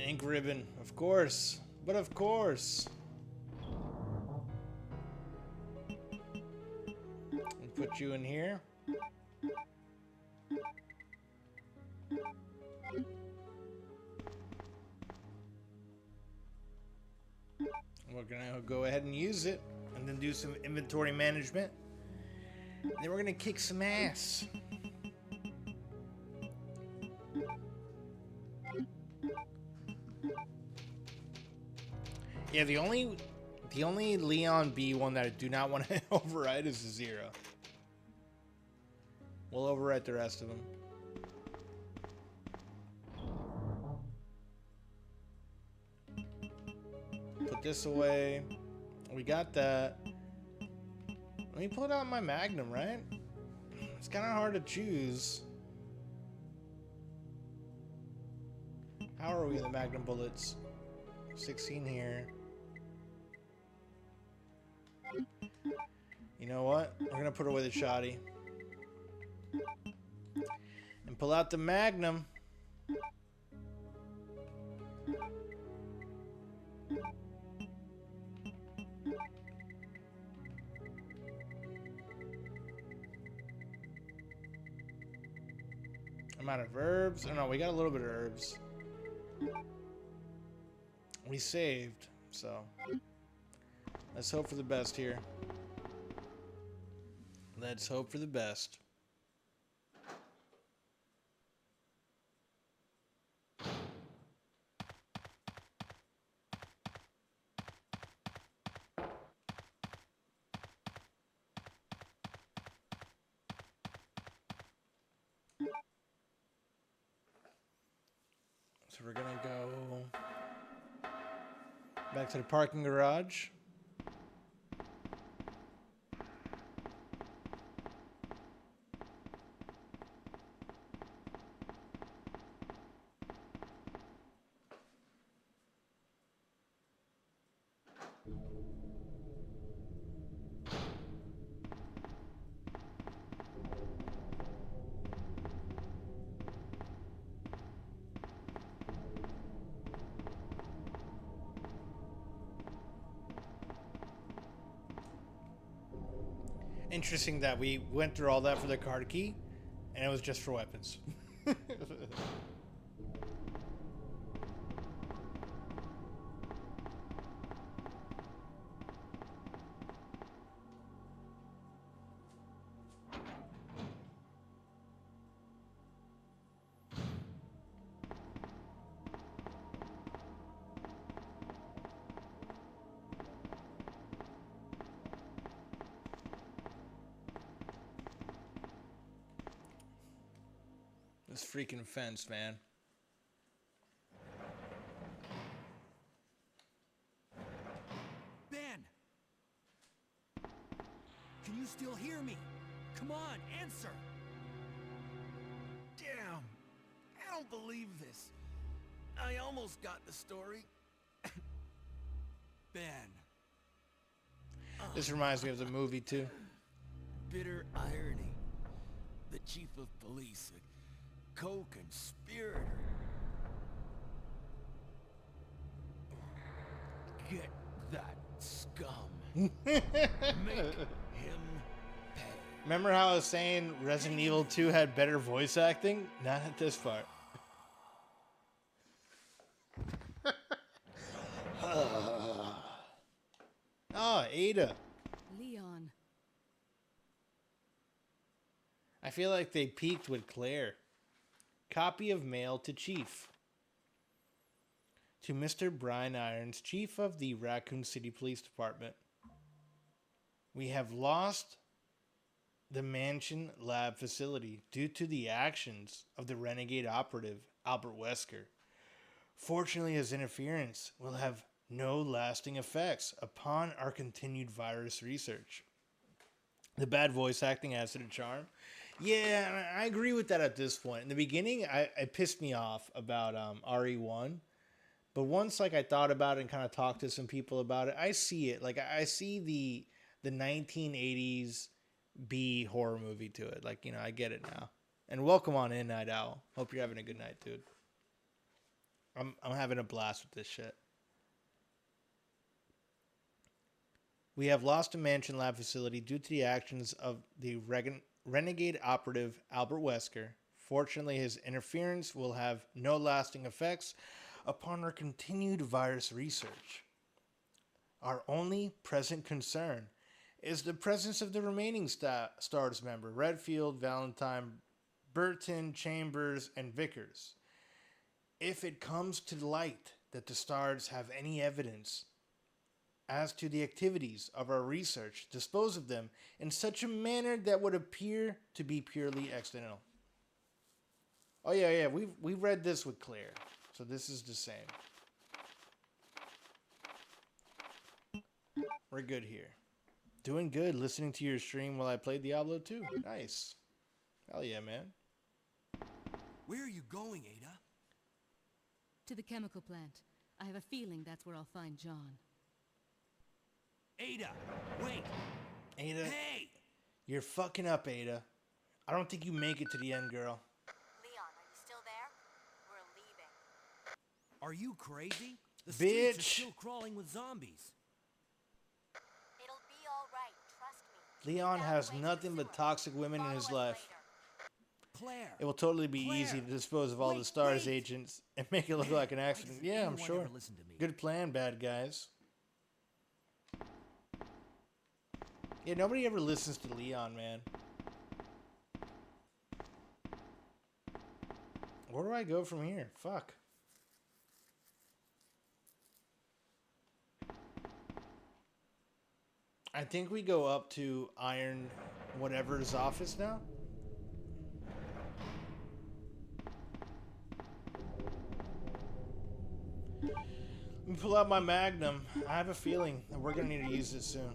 Ink ribbon, of course, but of course. And put you in here. We're gonna go ahead and use it, and then do some inventory management. And then we're gonna kick some ass. Yeah, the only Leon B one that I do not want to override is the 0. We'll override the rest of them. Put this away. We got that. Let me pull out my Magnum, right? It's kind of hard to choose. How are we in the Magnum bullets? 16 here. You know what? We're gonna put away the shoddy and pull out the Magnum. I'm out of herbs. Oh no, we got a little bit of herbs. We saved, so let's hope for the best here. Let's hope for the best. So we're gonna go Back to the parking garage. Interesting that we went through all that for the card key, and it was just for weapons. This freaking fence, man. Ben! Can you still hear me? Come on, answer! Damn! I don't believe this. I almost got the story. Ben. This reminds me of the movie, too. Bitter irony. The chief of police, a co-conspirator. Get that scum. Make him pay. Remember how I was saying Resident Evil 2 had better voice acting? Not at this part. Oh, Ada. Leon. I feel like they peaked with Claire. Copy of mail to Chief. To Mr. Brian Irons, Chief of the Raccoon City Police Department. We have lost the Mansion Lab facility due to the actions of the renegade operative, Albert Wesker. Fortunately, his interference will have no lasting effects upon our continued virus research. The bad voice acting adds to the charm. Yeah, I agree with that at this point. In the beginning, it pissed me off about RE1. But once I thought about it and kind of talked to some people about it, I see it. I see the 1980s B horror movie to it. I get it now. And welcome on in, Night Owl. Hope you're having a good night, dude. I'm having a blast with this shit. We have lost a Mansion Lab facility due to the actions of the renegade operative Albert Wesker. Fortunately, his interference will have no lasting effects upon our continued virus research. Our only present concern is the presence of the remaining STARS member, Redfield, Valentine, Burton, Chambers, and Vickers. If it comes to light that the STARS have any evidence as to the activities of our research, dispose of them in such a manner that would appear to be purely accidental. Oh yeah, we read this with Claire, so this is the same. We're good here. Doing good, listening to your stream while I played Diablo 2. Nice. Hell yeah, man. Where are you going, Ada? To the chemical plant. I have a feeling that's where I'll find John. Ada, wait! Ada, hey! You're fucking up, Ada. I don't think you make it to the end, girl. Leon, are you still there? We're leaving. Are you crazy? The Bitch! streets are still crawling with zombies. It'll be all right, trust me. Leon has nothing but toxic women in his life. Claire! It will totally be easy to dispose of all the STARS agents and make it look like an accident. Yeah, I'm sure. Good plan, bad guys. Yeah, nobody ever listens to Leon, man. Where do I go from here? Fuck. I think we go up to Iron whatever's office now. pull out my Magnum. I have a feeling that we're gonna need to use this soon.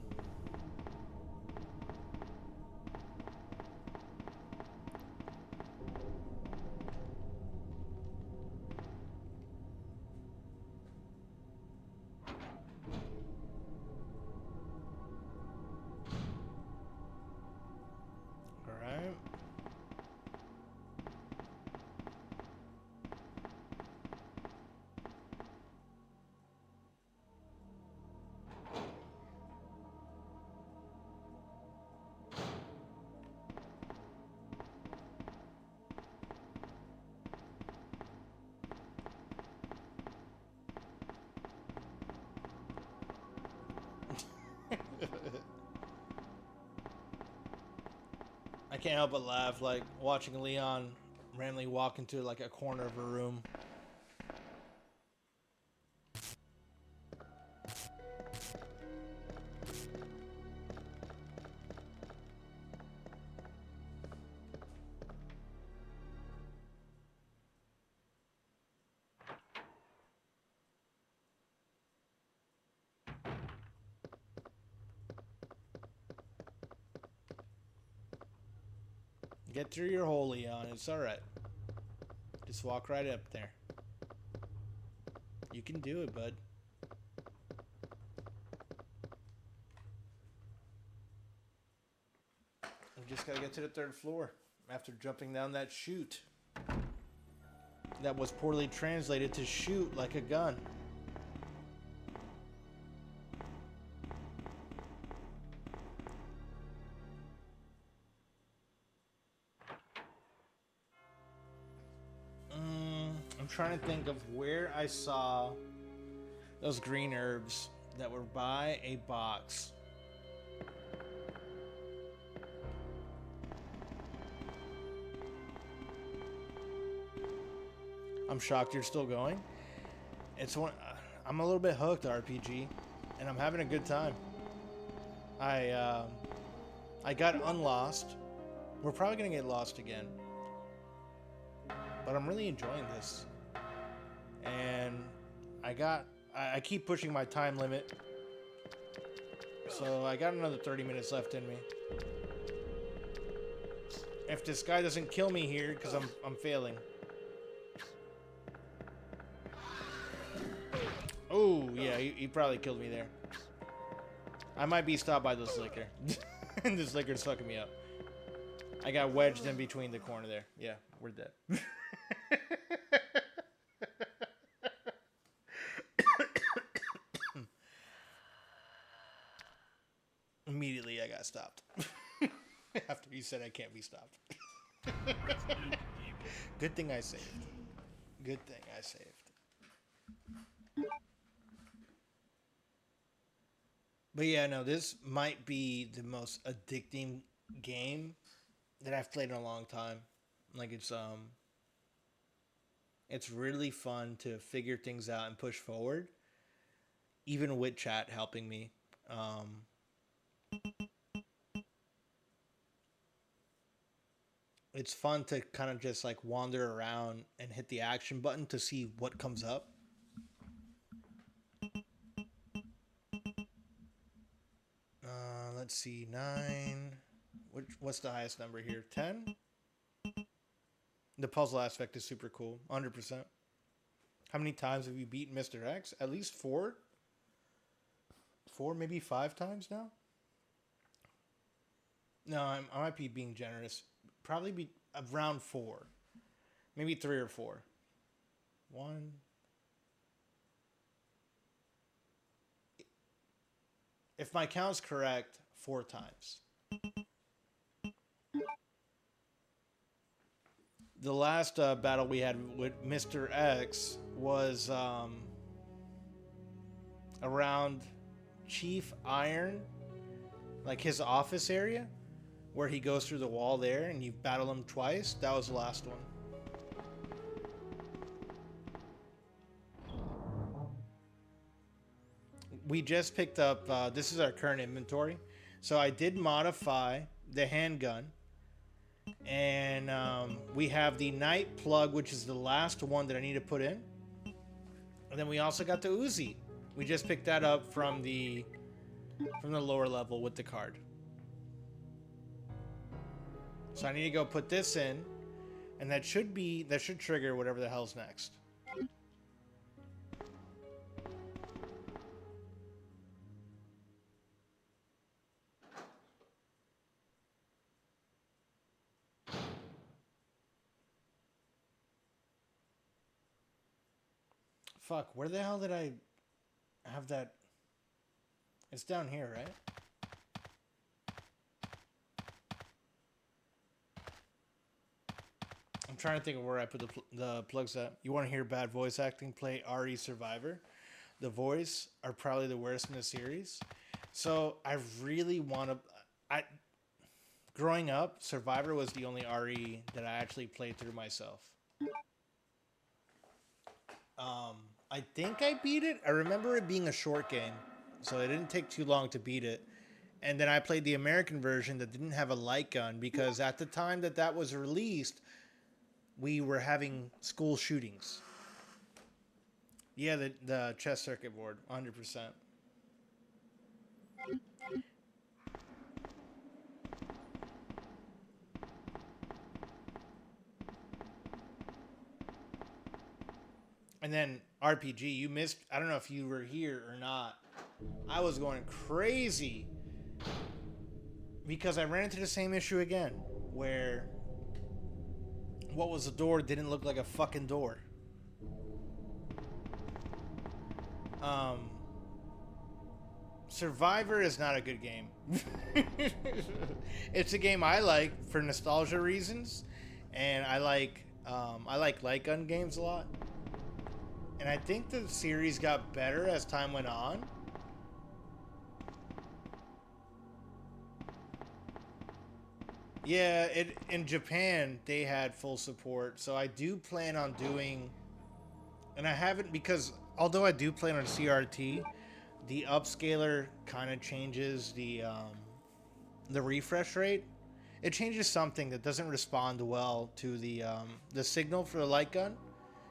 I can't help but laugh, like, watching Leon randomly walk into, like, a corner of a room. Get through your hole, Leon. It's alright. Just walk right up there. You can do it, bud. We just gotta get to the 3rd floor after jumping down that chute. That was poorly translated to shoot like a gun. I'm trying to think of where I saw those green herbs that were by a box. I'm shocked you're still going. It's one. I'm a little bit hooked, RPG, and I'm having a good time. I got unlost. We're probably gonna get lost again, but I'm really enjoying this. And I keep pushing my time limit, so I got another 30 minutes left in me. If this guy doesn't kill me here, because I'm failing. Oh yeah, he probably killed me there. I might be stopped by this liquor. And this liquor's fucking me up. I got wedged in between the corner there. Yeah, we're dead. Immediately I got stopped. After you said I can't be stopped. Good thing I saved. Good thing I saved. But yeah, no, this might be the most addicting game that I've played in a long time. Like it's really fun to figure things out and push forward, even with chat helping me. It's fun to kind of just like wander around and hit the action button to see what comes up. Let's see, 9. What's the highest number here? 10? The puzzle aspect is super cool. 100%. How many times have you beaten Mr. X? At least 4? 4, maybe 5 times now? No, I might be being generous. Probably be around 4. Maybe 3 or 4. 1. If my count's correct, 4 times. The last battle we had with Mr. X was around Chief Iron, like his office area, where he goes through the wall there, and you battle him twice. That was the last one. We just picked up, this is our current inventory. So I did modify the handgun. And we have the night plug, which is the last one that I need to put in. And then we also got the Uzi. We just picked that up from the lower level with the card. So I need to go put this in, and that should trigger whatever the hell's next. Fuck, where the hell did I have that? It's down here, right? I'm trying to think of where I put the plugs at. You want to hear bad voice acting? Play RE Survivor. The voice are probably the worst in the series. So I really want to... Growing up, Survivor was the only RE that I actually played through myself. I think I beat it. I remember it being a short game, so it didn't take too long to beat it. And then I played the American version that didn't have a light gun because at the time that was released, we were having school shootings. Yeah, the chess circuit board, 100%. And then RPG, you missed, I don't know if you were here or not. I was going crazy because I ran into the same issue again where what was a door didn't look like a fucking door. Survivor is not a good game. It's a game I like for nostalgia reasons, and I like light gun games a lot. And I think the series got better as time went on. Yeah, in Japan, they had full support. So I do plan on doing... And I haven't, because although I do plan on CRT, the upscaler kind of changes the refresh rate. It changes something that doesn't respond well to the signal for the light gun.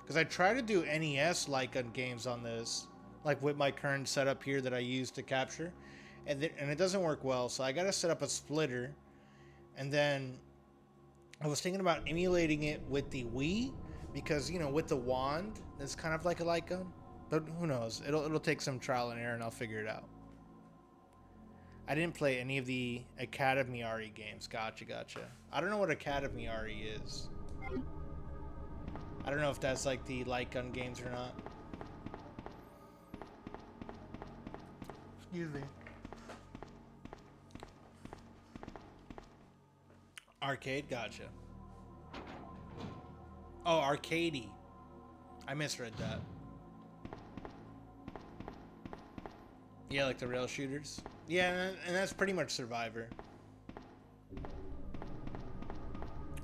Because I try to do NES light gun games on this, like with my current setup here that I use to capture, and it doesn't work well. So I got to set up a splitter, and then I was thinking about emulating it with the Wii, because with the wand, it's kind of like a light gun. But who knows? It'll take some trial and error, and I'll figure it out. I didn't play any of the Academy RE games. Gotcha. I don't know what Academy RE is. I don't know if that's like the light gun games or not. Excuse me. Arcade? Gotcha. Oh, arcadey. I misread that. Yeah, like the rail shooters. Yeah, and that's pretty much Survivor.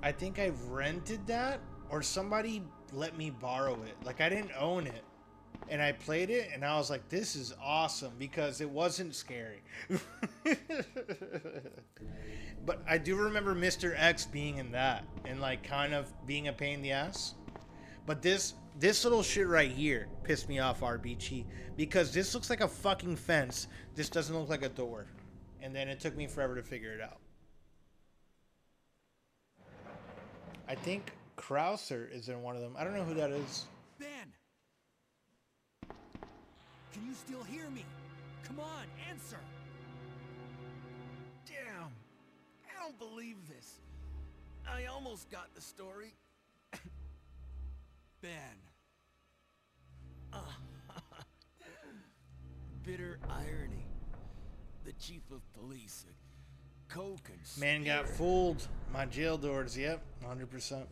I think I've rented that, or somebody let me borrow it. Like, I didn't own it. And I played it, and I was like, this is awesome, because it wasn't scary. But I do remember Mr. X being in that, and, like, kind of being a pain in the ass. But this little shit right here pissed me off, RBG, because this looks like a fucking fence. This doesn't look like a door. And then it took me forever to figure it out. I think Krauser is in one of them. I don't know who that is. Ben! Can you still hear me? Come on, answer! Damn! I don't believe this. I almost got the story. Ben. Bitter irony. The chief of police, a co-conspirator. Man got fooled. My jail doors, yep, 100%.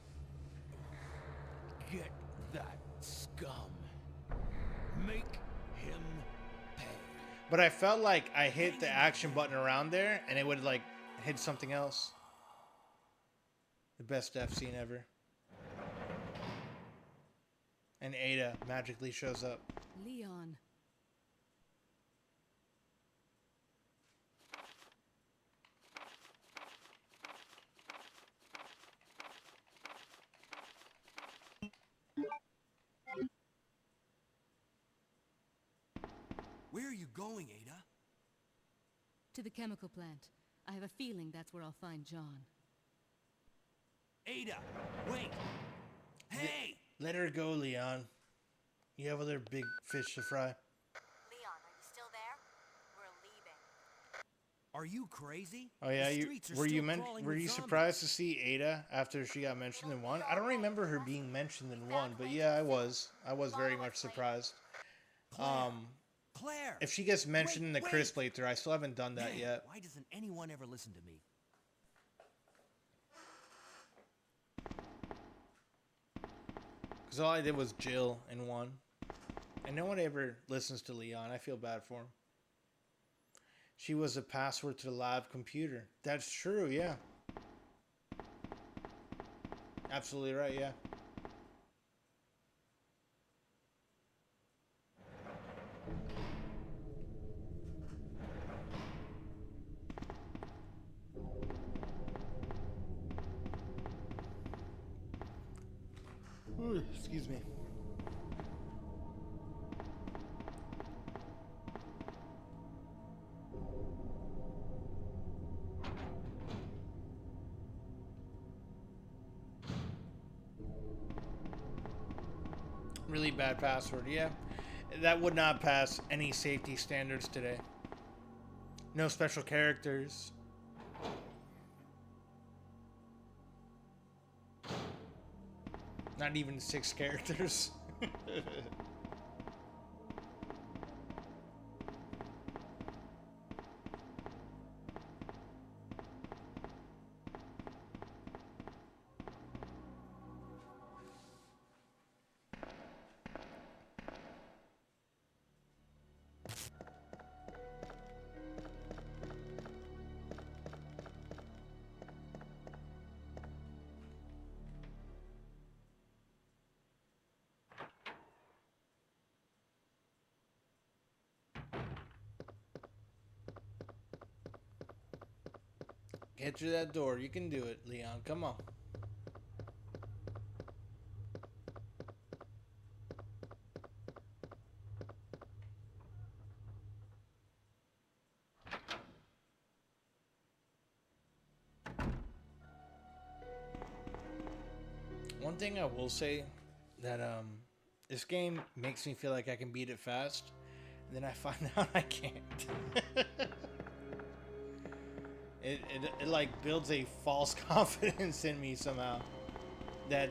Get that scum. Make him pay. But I felt like I hit the action button around there, and it would, like, hit something else. The best death scene ever. And Ada magically shows up. Leon. you going, Ada? To the chemical plant. I have a feeling that's where I'll find John. Ada, wait! Hey! Let her go, Leon. You have other big fish to fry. Leon, are you still there? We're leaving. Are you crazy? Oh yeah, The streets are were still you crawling were with you zombies. surprised to see Ada after she got mentioned in 1? I don't remember her being mentioned in 1, but yeah, I was very much surprised. Claire! If she gets mentioned in the wait. Chris playthrough, I still haven't done that Man, yet. why doesn't anyone ever listen to me? Because all I did was Jill in 1. And no one ever listens to Leon. I feel bad for him. She was a password to the lab computer. That's true, yeah. Absolutely right, yeah. Ooh, excuse me. Really bad password, yeah. That would not pass any safety standards today. No special characters. Not even 6 characters. Get through that door. You can do it, Leon. Come on. One thing I will say that this game makes me feel like I can beat it fast, and then I find out I can't. It like builds a false confidence in me somehow that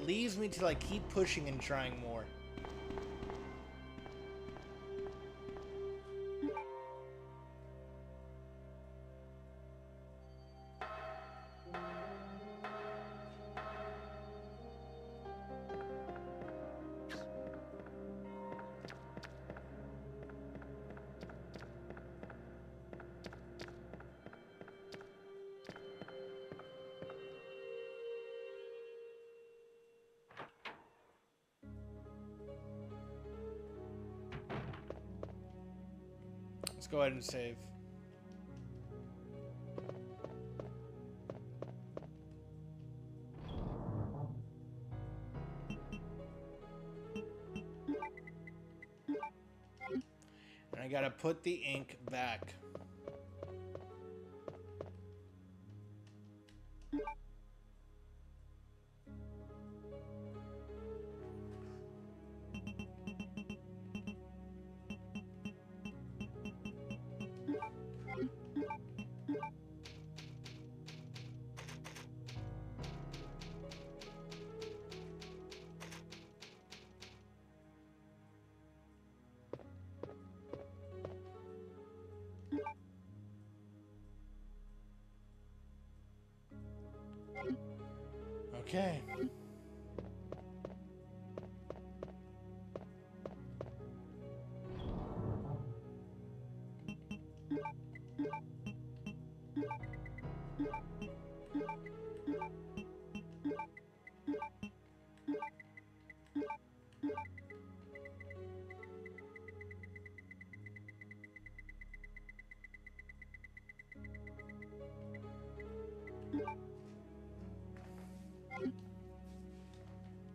leaves me to like keep pushing and trying more. Let's go ahead and save. And I gotta put the ink back. Okay.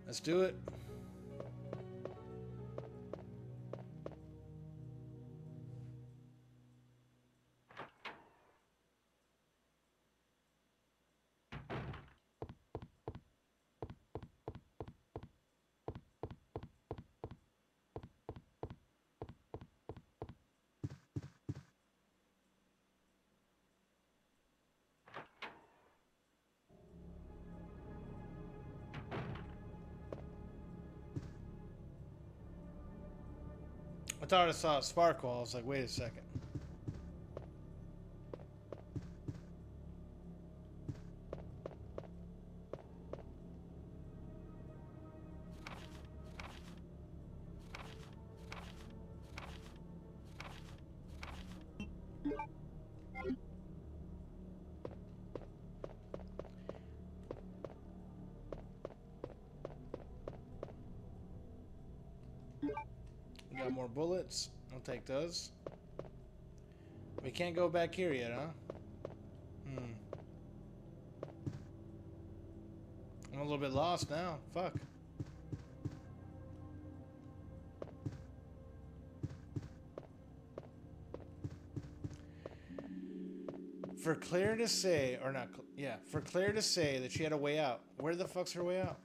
Let's do it. I thought I saw a sparkle. I was like, wait a second. Got more bullets. I'll take those. We can't go back here yet, huh? I'm a little bit lost now. Fuck. For Claire to say, or not, yeah, for Claire to say that she had a way out. Where the fuck's her way out?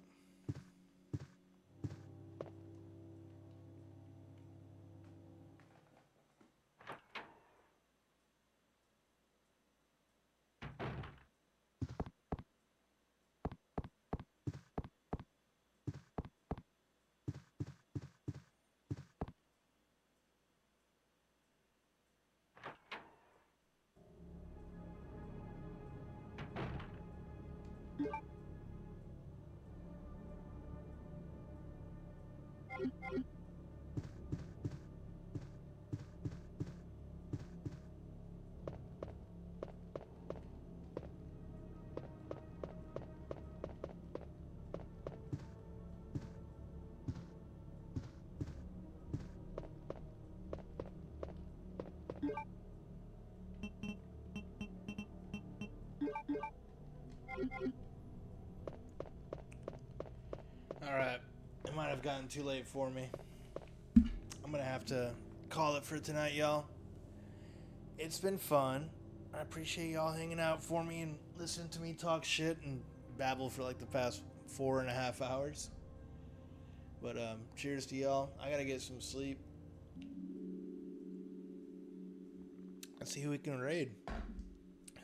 Alright, it might have gotten too late for me. I'm gonna have to call it for tonight, y'all. It's been fun. I appreciate y'all hanging out for me and listening to me talk shit and babble for like the past 4.5 hours. But cheers to y'all. I gotta get some sleep. Let's see who we can raid.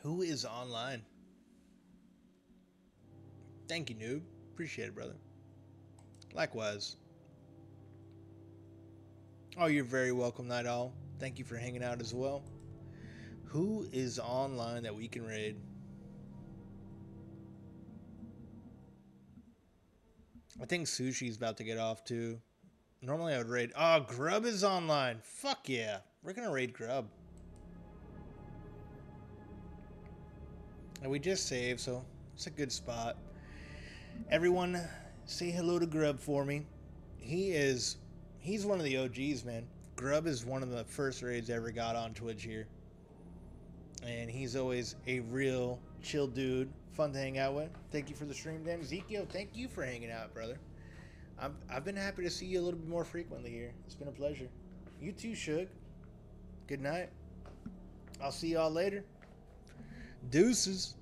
Who is online? Thank you, noob. Appreciate it, brother. Likewise. Oh, you're very welcome, Night Owl. Thank you for hanging out as well. Who is online that we can raid? I think Sushi's about to get off too. Normally I would raid. Oh, Grub is online. Fuck yeah. We're gonna raid Grub. And we just saved, so it's a good spot. Everyone, say hello to Grub for me. He's one of the OGs, man. Grub is one of the first raids I ever got on Twitch here. And he's always a real chill dude. Fun to hang out with. Thank you for the stream, Dan. Ezekiel, thank you for hanging out, brother. I've been happy to see you a little bit more frequently here. It's been a pleasure. You too, Shug. Good night. I'll see y'all later. Deuces.